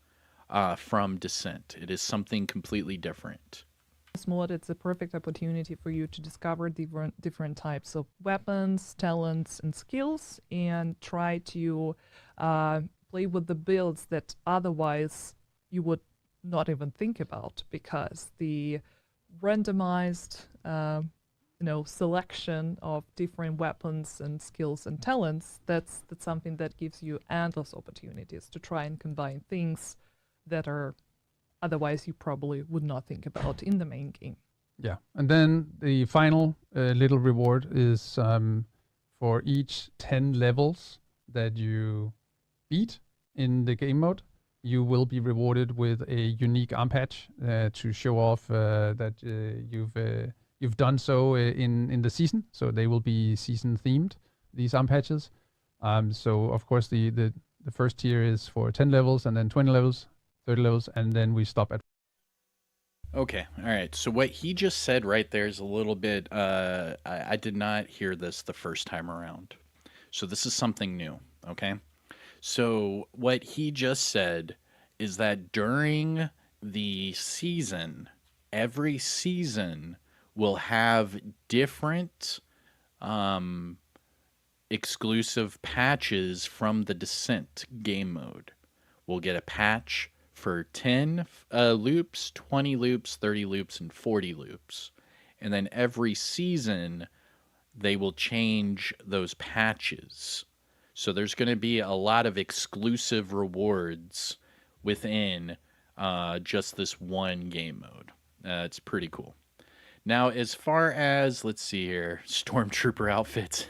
from Descent. It is something completely different. This mod, it's a perfect opportunity for you to discover different types of weapons, talents, and skills, and try to play with the builds that otherwise you would not even think about, because the randomized selection of different weapons and skills and talents, that's something that gives you endless opportunities to try and combine things that are otherwise you probably would not think about in the main game. Yeah, and then the final little reward is for each 10 levels that you beat in the game mode, you will be rewarded with a unique arm patch to show off that you've done so in the season. So they will be season themed, these arm patches. So of course the first tier is for 10 levels, and then 20 levels, 30 levels, and then we stop at. Okay, all right. So what he just said right there is a little bit, I did not hear this the first time around. So this is something new, okay? So what he just said is that during the season, every season will have different exclusive patches from the Descent game mode. We'll get a patch for 10 loops, 20 loops, 30 loops, and 40 loops. And then every season, they will change those patches. So there's going to be a lot of exclusive rewards within just this one game mode. It's pretty cool. Now, as far as, let's see here, Stormtrooper outfits.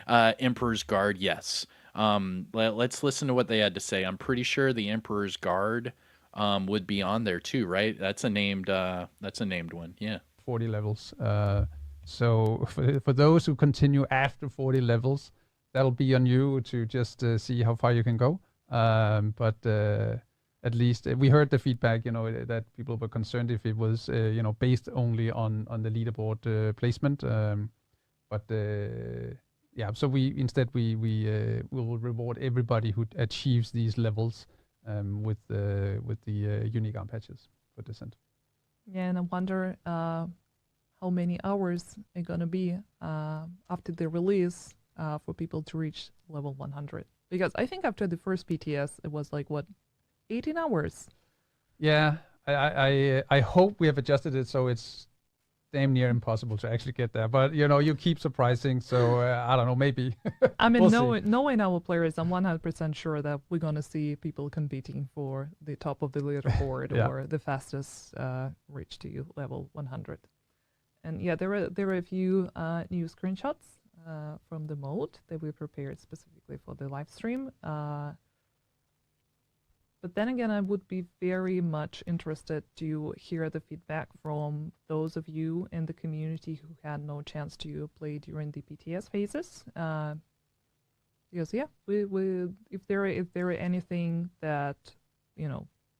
Emperor's Guard, yes. Let's listen to what they had to say. I'm pretty sure the Emperor's Guard would be on there too, right? That's a named one. Yeah. 40 levels. So for those who continue after 40 levels, that'll be on you to just see how far you can go. But at least we heard the feedback, that people were concerned if it was, based only on the leaderboard placement. But yeah, so we instead we will reward everybody who achieves these levels with the unique arm patches for Descent. Yeah, and I wonder how many hours are gonna be after the release for people to reach level 100. Because I think after the first PTS, it was like what, 18 hours. Yeah, I hope we have adjusted it so it's damn near impossible to actually get there. But you keep surprising, so I don't know, maybe. I mean, We'll see. knowing our players, I'm 100% sure that we're gonna see people competing for the top of the leaderboard Yeah. or the fastest reach to level 100. And yeah, there are a few new screenshots from the mode that we prepared specifically for the live stream. But then again, I would be very much interested to hear the feedback from those of you in the community who had no chance to play during the PTS phases. Because yeah, we if there are anything that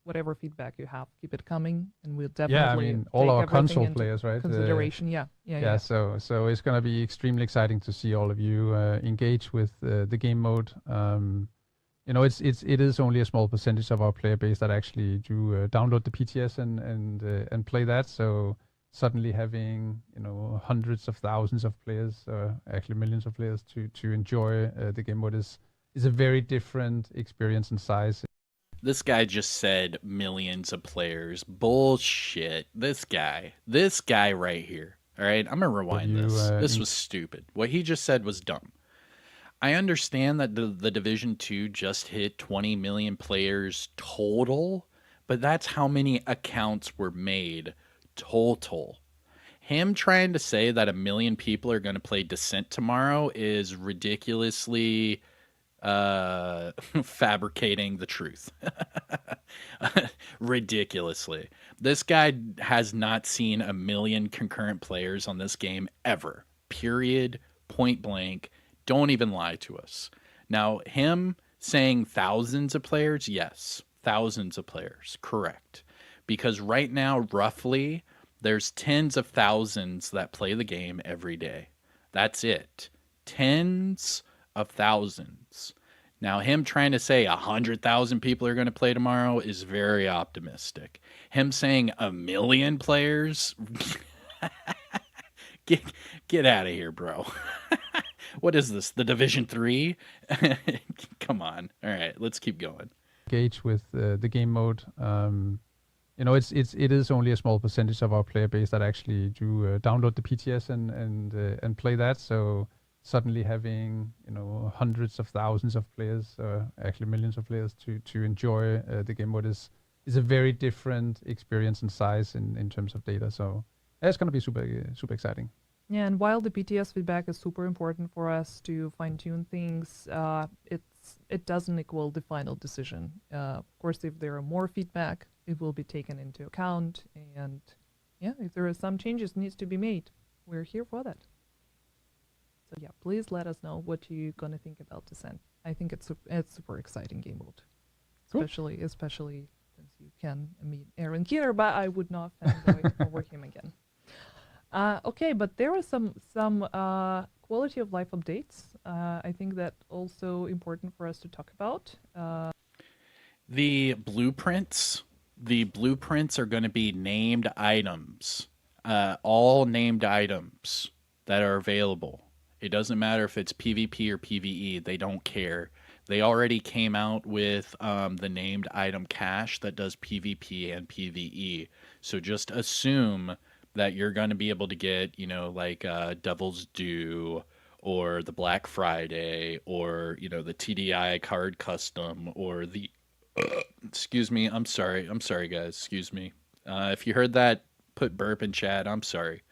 whatever feedback you have, keep it coming, and we'll Yeah, I definitely mean, all take our everything console into players, right? consideration. Yeah. Yeah, so it's gonna be extremely exciting to see all of you engage with the game mode. It is only a small percentage of our player base that actually do download the PTS and play that. So suddenly having hundreds of thousands of players, actually millions of players to enjoy the game mode is a very different experience and size. This guy just said millions of players. Bullshit. This guy right here. All right, I'm gonna rewind you, this. This in- was stupid. What he just said was dumb. I understand that the Division 2 just hit 20 million players total, but that's how many accounts were made total. Him trying to say that a million people are going to play Descent tomorrow is ridiculously fabricating the truth. Ridiculously. This guy has not seen a million concurrent players on this game ever. Period. Point blank. Don't even lie to us. Now, him saying thousands of players, yes, thousands of players, correct. Because right now, roughly, there's tens of thousands that play the game every day. That's it. Tens of thousands. Now, him trying to say 100,000 people are going to play tomorrow is very optimistic. Him saying a million players, get out of here, bro. What is this? The Division 3? Come on. All right, let's keep going. Engage with the game mode. It is only a small percentage of our player base that actually do download the PTS and play that. So suddenly having hundreds of thousands of players, actually millions of players to enjoy the game mode is a very different experience and size in terms of data. So it's going to be super exciting. Yeah, and while the PTS feedback is super important for us to fine-tune things, it doesn't equal the final decision. Of course, if there are more feedback, it will be taken into account, and yeah, if there are some changes needs to be made, we're here for that. So yeah, please let us know what you're gonna think about Descent. I think it's super exciting game mode, Cool. especially since you can meet Aaron Keener, but I would not fanboy over him again. Okay, but there are some quality of life updates. I think that also important for us to talk about. The blueprints are going to be named items, all named items that are available. It doesn't matter if it's PvP or PvE. They don't care. They already came out with the named item cache that does PvP and PvE. So just assume that you're going to be able to get, like Devil's Due or the Black Friday or, the TDI card custom or the... excuse me. I'm sorry, guys. Excuse me. If you heard that, put burp in chat. I'm sorry.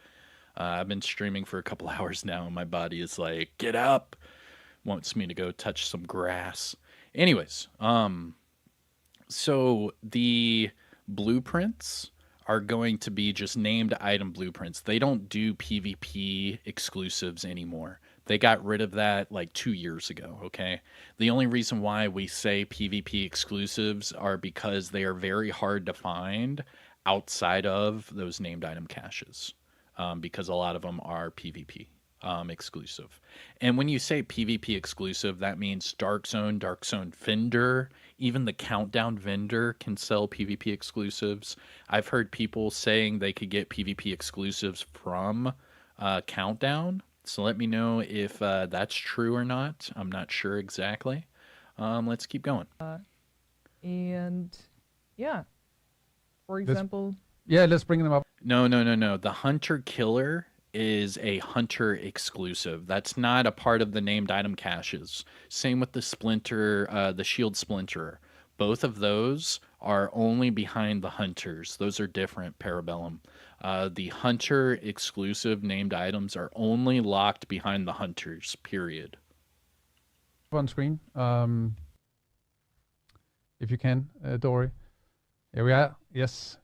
I've been streaming for a couple hours now, and my body is like, get up. Wants me to go touch some grass. Anyways, so the blueprints are going to be just named item blueprints. They don't do PvP exclusives anymore. They got rid of that like 2 years ago, okay? The only reason why we say PvP exclusives are because they are very hard to find outside of those named item caches, because a lot of them are PvP. exclusive. And when you say PvP exclusive, that means Dark Zone vendor, even the Countdown vendor can sell PvP exclusives. I've heard people saying they could get PvP exclusives from Countdown. So let me know if that's true or not. I'm not sure exactly. Let's keep going. And yeah, for Let's- example, Yeah, let's bring them up. No. The Hunter Killer is a Hunter exclusive. That's not a part of the named item caches. Same with the Splinter, the Shield Splinterer. Both of those are only behind the Hunters. Those are different, Parabellum. The Hunter exclusive named items are only locked behind the Hunters, period. On screen, if you can, Dory. Here we are. Yes.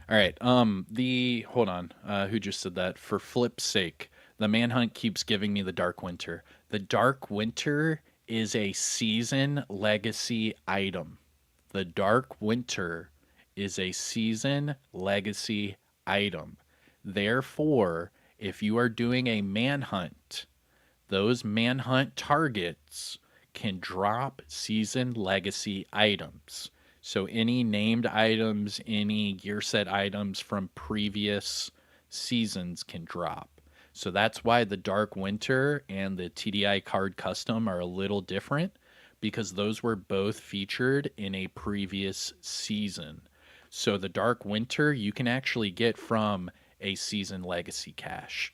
All right. Hold on. Who just said that? For flip's sake, the Manhunt keeps giving me the Dark Winter. The Dark Winter is a season legacy item. The Dark Winter is a season legacy item. Therefore, if you are doing a manhunt, those manhunt targets can drop season legacy items. So any named items, any gear set items from previous seasons can drop. So that's why the Dark Winter and the TDI card custom are a little different, because those were both featured in a previous season. So the Dark Winter you can actually get from a season legacy cache.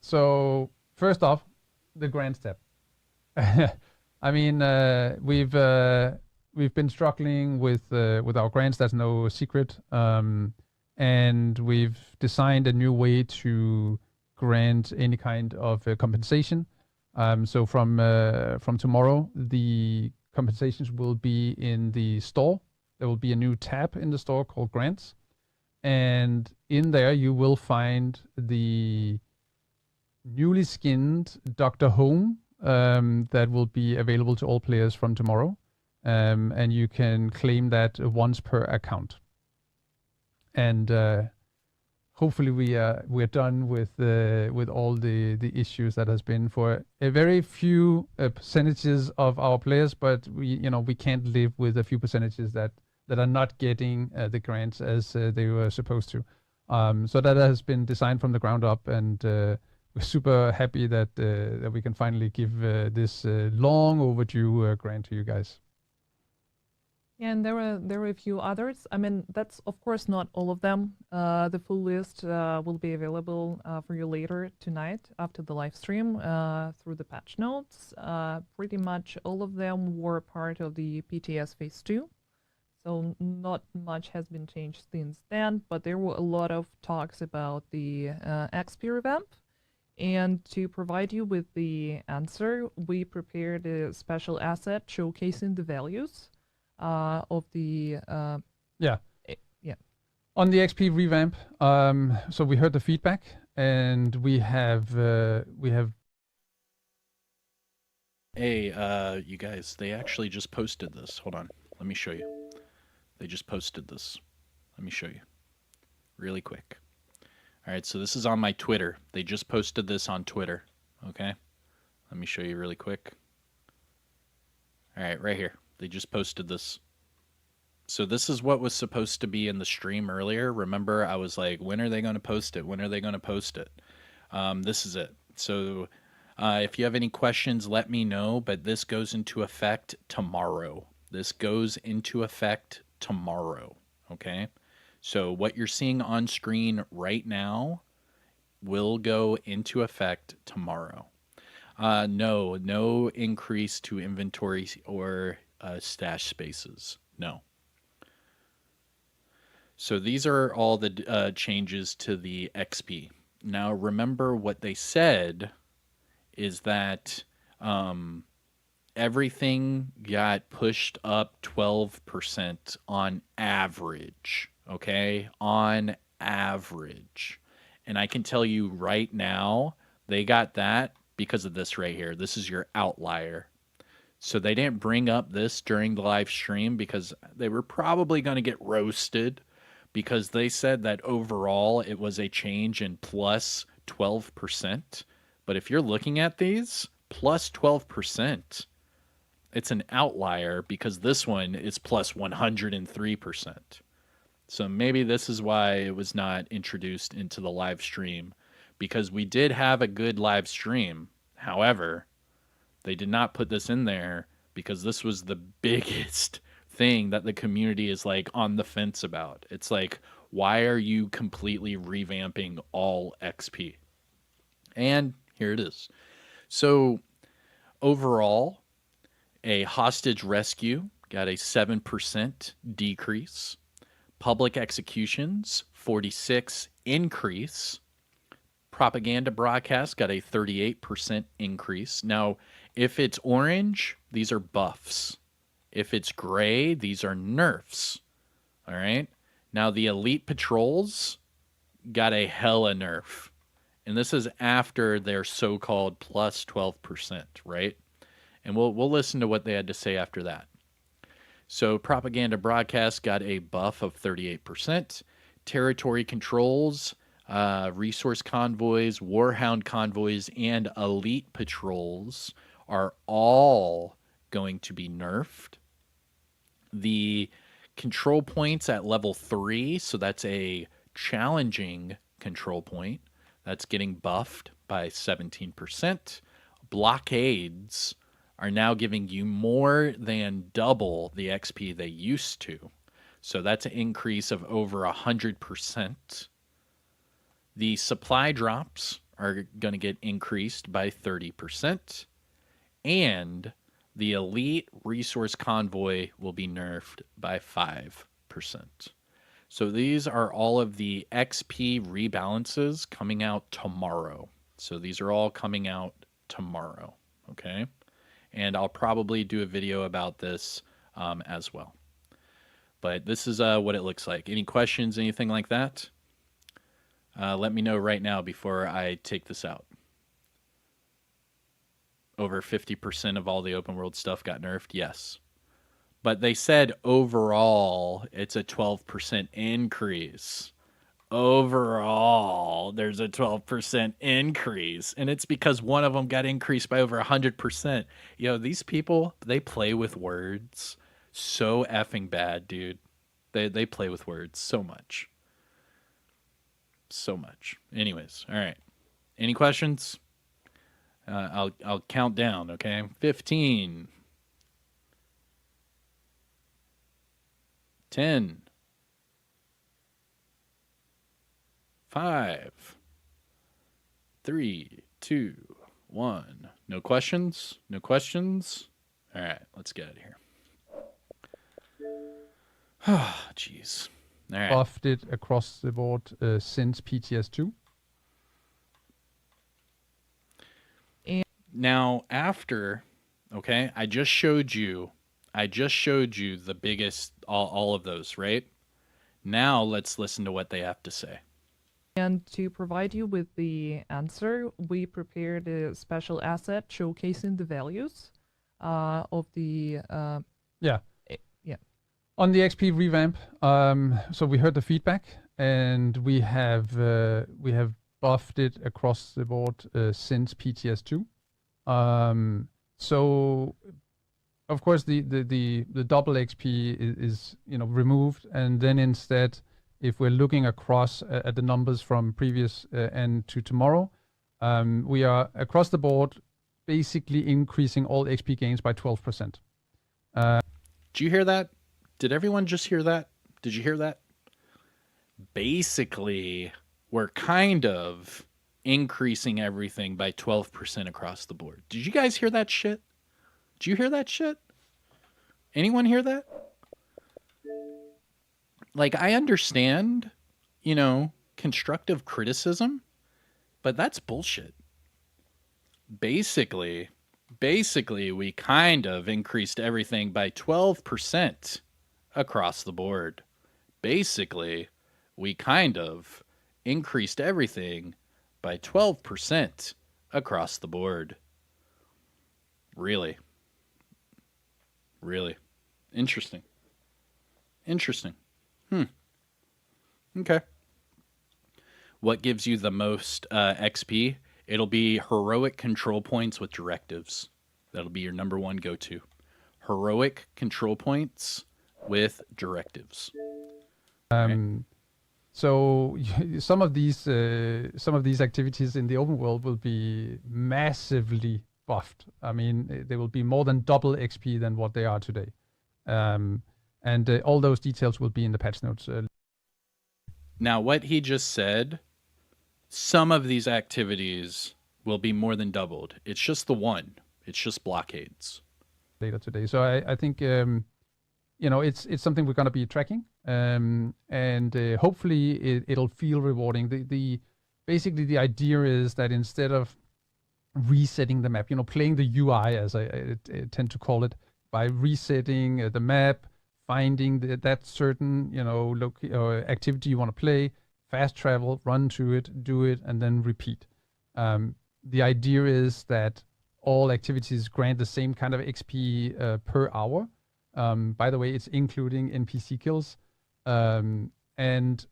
So first off, the grand step. I mean, we've been struggling with our grants. That's no secret. And we've designed a new way to grant any kind of compensation. So from tomorrow, the compensations will be in the store. There will be a new tab in the store called Grants. And in there, you will find the newly skinned Dr. Home that will be available to all players from tomorrow. And you can claim that once per account. And hopefully we're done with all the issues that has been for a very few percentages of our players, but we can't live with a few percentages that are not getting the grants as they were supposed to. So that has been designed from the ground up, and we're super happy that we can finally give this long overdue grant to you guys. and there were a few others. I mean, that's of course not all of them. The full list will be available for you later tonight after the live stream through the patch notes. Pretty much all of them were part of the PTS Phase 2. So not much has been changed since then, but there were a lot of talks about the XP revamp. And to provide you with the answer, we prepared a special asset showcasing the values of the Yeah. yeah. On the XP revamp, so we heard the feedback, and we have Hey, you guys, they actually just posted this. Hold on. Let me show you. They just posted this. Let me show you really quick. All right, so this is on my Twitter. They just posted this on Twitter. Okay. Let me show you really quick. All right, right here. They just posted this. So this is what was supposed to be in the stream earlier. Remember, I was like, when are they going to post it? When are they going to post it? This is it. So if you have any questions, let me know. But this goes into effect tomorrow. This goes into effect tomorrow. Okay. So what you're seeing on screen right now will go into effect tomorrow. No increase to inventory or stash spaces. No. So these are all the changes to the XP. Now remember what they said is that everything got pushed up 12% on average. Okay? On average. And I can tell you right now, they got that because of this right here. This is your outlier. So they didn't bring up this during the live stream because they were probably going to get roasted, because they said that overall it was a change in plus 12%. But if you're looking at these, plus 12%, it's an outlier because this one is plus 103%. So maybe this is why it was not introduced into the live stream, because we did have a good live stream. However, they did not put this in there because this was the biggest thing that the community is like on the fence about. It's like, why are you completely revamping all XP? And here it is. So overall, a hostage rescue got a 7% decrease. Public executions, 46 increase. Propaganda broadcast got a 38% increase. Now, if it's orange, these are buffs. If it's gray, these are nerfs. All right? Now, the elite patrols got a hella nerf. And this is after their so-called plus 12%, right? And we'll listen to what they had to say after that. So propaganda broadcast got a buff of 38%. Territory controls, resource convoys, warhound convoys, and elite patrols are all going to be nerfed. The control points at level 3, so that's a challenging control point, that's getting buffed by 17%. Blockades are now giving you more than double the XP they used to. So that's an increase of over 100%. The supply drops are going to get increased by 30%. And the elite resource convoy will be nerfed by 5%. So these are all of the XP rebalances coming out tomorrow. So these are all coming out tomorrow. Okay. And I'll probably do a video about this as well. But this is what it looks like. Any questions, anything like that? Let me know right now before I take this out. Over 50% of all the open world stuff got nerfed? Yes. But they said overall it's a 12% increase. Overall, there's a 12% increase. And it's because one of them got increased by over 100%. Yo, these people, they play with words so effing bad, dude. They play with words so much. So much. Anyways, all right. Any questions? I'll count down, okay? 15. 10. 5, 3, 2, 1. No questions? No questions? All right, let's get out of here. Oh, jeez. All right. Buffed it across the board since PTS2. Now, after, okay, I just showed you the biggest, all of those, right? Now let's listen to what they have to say. And to provide you with the answer, we prepared a special asset showcasing the values of the... Yeah. Yeah. On the XP revamp, so we heard the feedback, and we have buffed it across the board since PTS2. So, of course, the double XP is removed, and then instead, if we're looking across at the numbers from previous and to tomorrow, we are across the board basically increasing all XP gains by 12%. Did you hear that? Did everyone just hear that? Did you hear that? Basically, we're kind of increasing everything by 12% across the board. Did you guys hear that shit? Did you hear that shit? Anyone hear that? Like, I understand, constructive criticism, but that's bullshit. Basically, we kind of increased everything by 12% across the board. Basically, we kind of increased everything by 12% across the board. Really? Really? Interesting. Okay. what gives you the most XP, it'll be heroic control points with directives. That'll be your number one go-to. Heroic control points with directives. So some of these activities in the open world will be massively buffed. I mean, they will be more than double XP than what they are today, and all those details will be in the patch notes. Now, what he just said, some of these activities will be more than doubled. It's just the one. It's just blockades. Later today. So I think it's something we're going to be tracking, and hopefully it'll feel rewarding. Basically the idea is that instead of resetting the map, playing the UI as I tend to call it, by resetting the map, finding that certain activity you want to play, fast travel, run to it, do it, and then repeat. The idea is that all activities grant the same kind of XP per hour. By the way, it's including NPC kills. And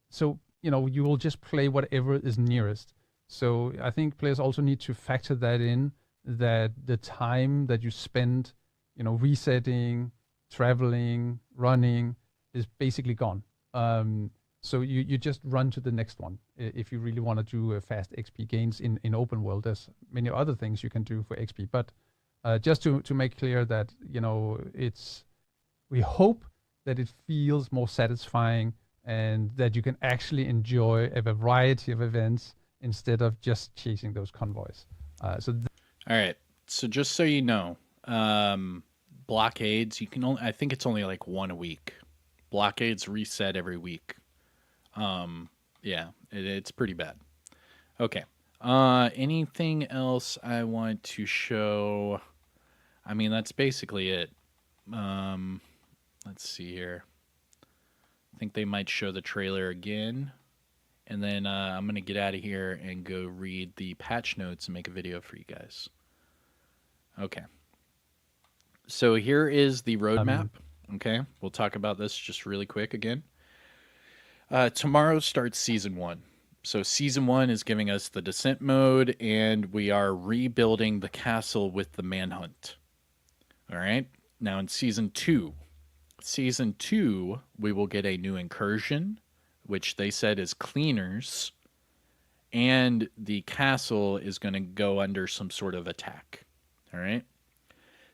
so, you will just play whatever is nearest. So I think players also need to factor that in, that the time that you spend, resetting, traveling, running is basically gone. So you just run to the next one if you really want to do fast XP gains in open world. There's many other things you can do for XP, but just to make clear that we hope that it feels more satisfying and that you can actually enjoy a variety of events instead of just chasing those convoys. All right. So just so you know, blockades, I think it's only like one a week. Blockades reset every week. Yeah, it's pretty bad. Okay. Anything else I want to show? I mean, that's basically it. Let's see here. I think they might show the trailer again. And then I'm going to get out of here and go read the patch notes and make a video for you guys. Okay. So here is the roadmap. Okay. We'll talk about this just really quick again. Tomorrow starts Season 1. So Season 1 is giving us the Descent mode, and we are rebuilding the castle with the Manhunt. All right? Now in Season 2, we will get a new incursion, which they said is cleaners, and the castle is going to go under some sort of attack. All right?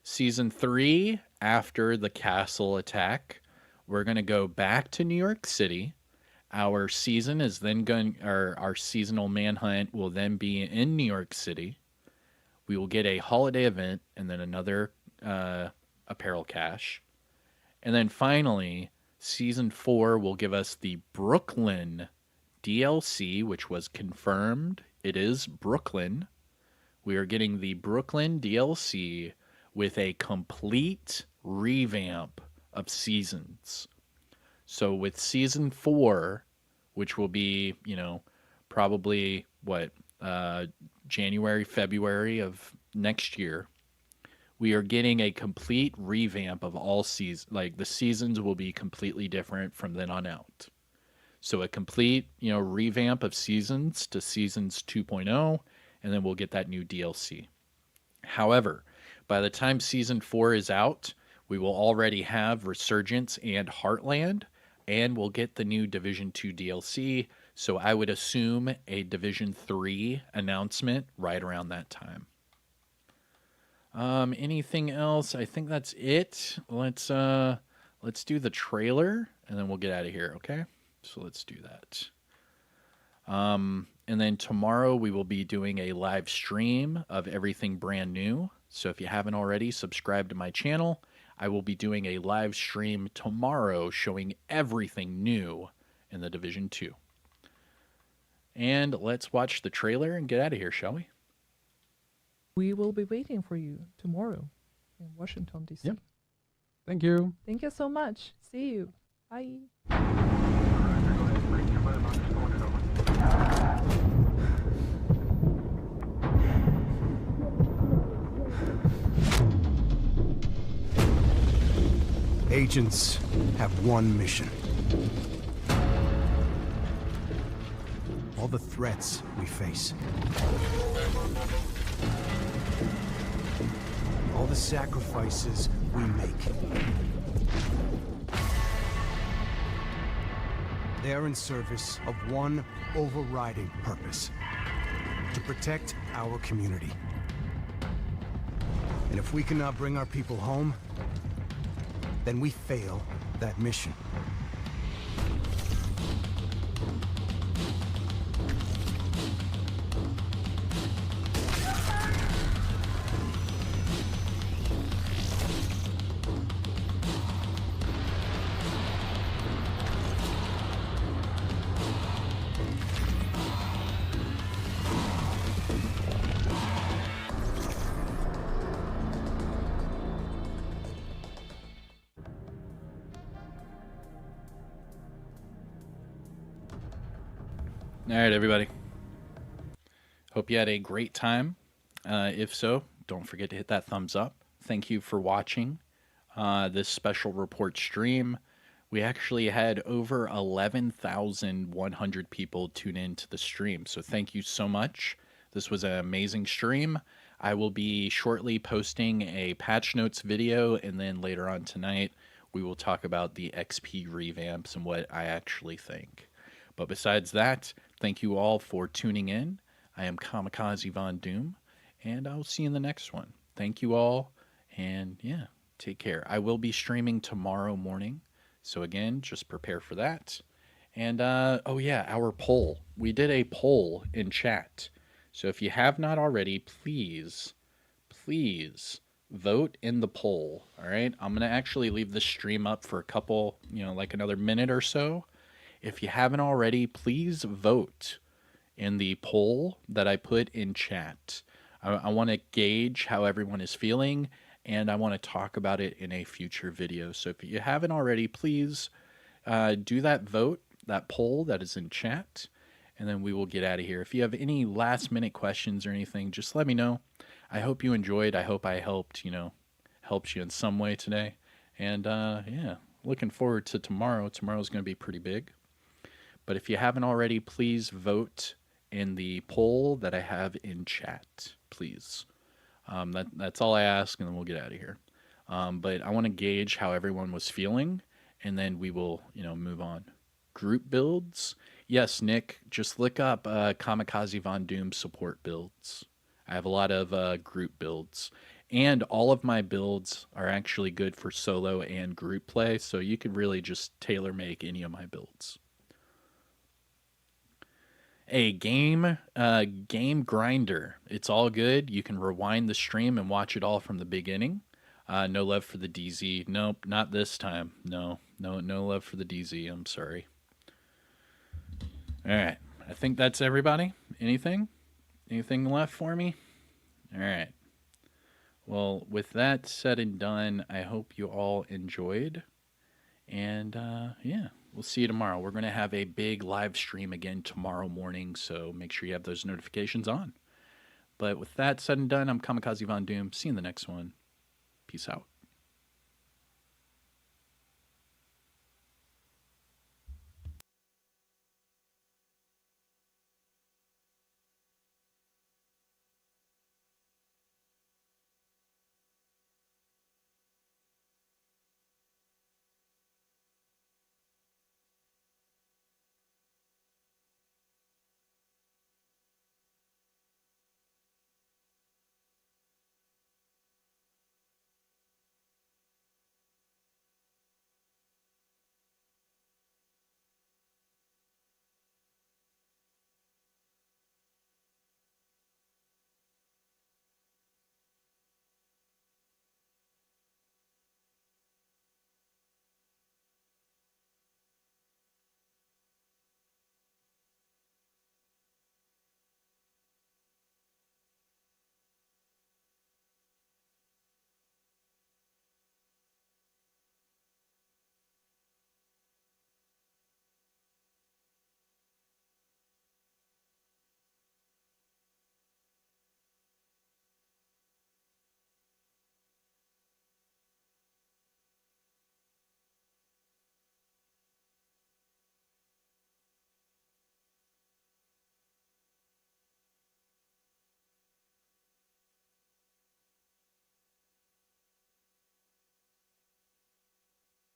Season 3, after the castle attack, we're going to go back to New York City. Our season is then our seasonal manhunt will then be in New York City. We will get a holiday event and then another apparel cache. And then finally, Season 4 will give us the Brooklyn DLC, which was confirmed. It is Brooklyn. We are getting the Brooklyn DLC with a complete revamp of seasons. So with Season 4, which will be, probably, January, February of next year, we are getting a complete revamp of all seasons. Like, the seasons will be completely different from then on out. So a complete, revamp of seasons to Seasons 2.0, and then we'll get that new DLC. However, by the time Season 4 is out, we will already have Resurgence and Heartland, and we'll get the new Division 2 DLC, so I would assume a Division 3 announcement right around that time. Anything else? I think that's it. Let's do the trailer, and then we'll get out of here, okay? So let's do that. And then tomorrow we will be doing a live stream of everything brand new. So if you haven't already, subscribe to my channel. I will be doing a live stream tomorrow showing everything new in the Division 2. And let's watch the trailer and get out of here, shall we? We will be waiting for you tomorrow in Washington, D.C. Yep. Thank you. Thank you so much. See you. Bye. Agents have one mission. All the threats we face. All the sacrifices we make. They are in service of one overriding purpose: to protect our community. And if we cannot bring our people home, then we fail that mission. All right, everybody. Hope you had a great time. If so, don't forget to hit that thumbs up. Thank you for watching this special report stream. We actually had over 11,100 people tune in to the stream, so thank you so much. This was an amazing stream. I will be shortly posting a patch notes video, and then later on tonight, we will talk about the XP revamps and what I actually think. But besides that, thank you all for tuning in. I am Kamikazevondoom, and I'll see you in the next one. Thank you all, and yeah, take care. I will be streaming tomorrow morning, so again, just prepare for that. And oh yeah, our poll. We did a poll in chat. So if you have not already, please vote in the poll. All right, I'm gonna actually leave the stream up for a couple, like another minute or so. If you haven't already, please vote in the poll that I put in chat. I want to gauge how everyone is feeling, and I want to talk about it in a future video. So if you haven't already, please do that vote, that poll that is in chat, and then we will get out of here. If you have any last-minute questions or anything, just let me know. I hope you enjoyed. I hope I helped you in some way today. And yeah, looking forward to tomorrow. Tomorrow's going to be pretty big. But if you haven't already, please vote in the poll that I have in chat, please. That's all I ask, and then we'll get out of here. But I want to gauge how everyone was feeling, and then we will, move on. Group builds? Yes, Nick, just look up Kamikazevondoom support builds. I have a lot of group builds. And all of my builds are actually good for solo and group play, so you could really just tailor-make any of my builds. A game grinder. It's all good. You can rewind the stream and watch it all from the beginning. No love for the DZ. Nope, not this time. No love for the DZ. I'm sorry. All right. I think that's everybody. Anything left for me? All right. Well, with that said and done, I hope you all enjoyed. And yeah. We'll see you tomorrow. We're going to have a big live stream again tomorrow morning, so make sure you have those notifications on. But with that said and done, I'm Kamikazevondoom. See you in the next one. Peace out.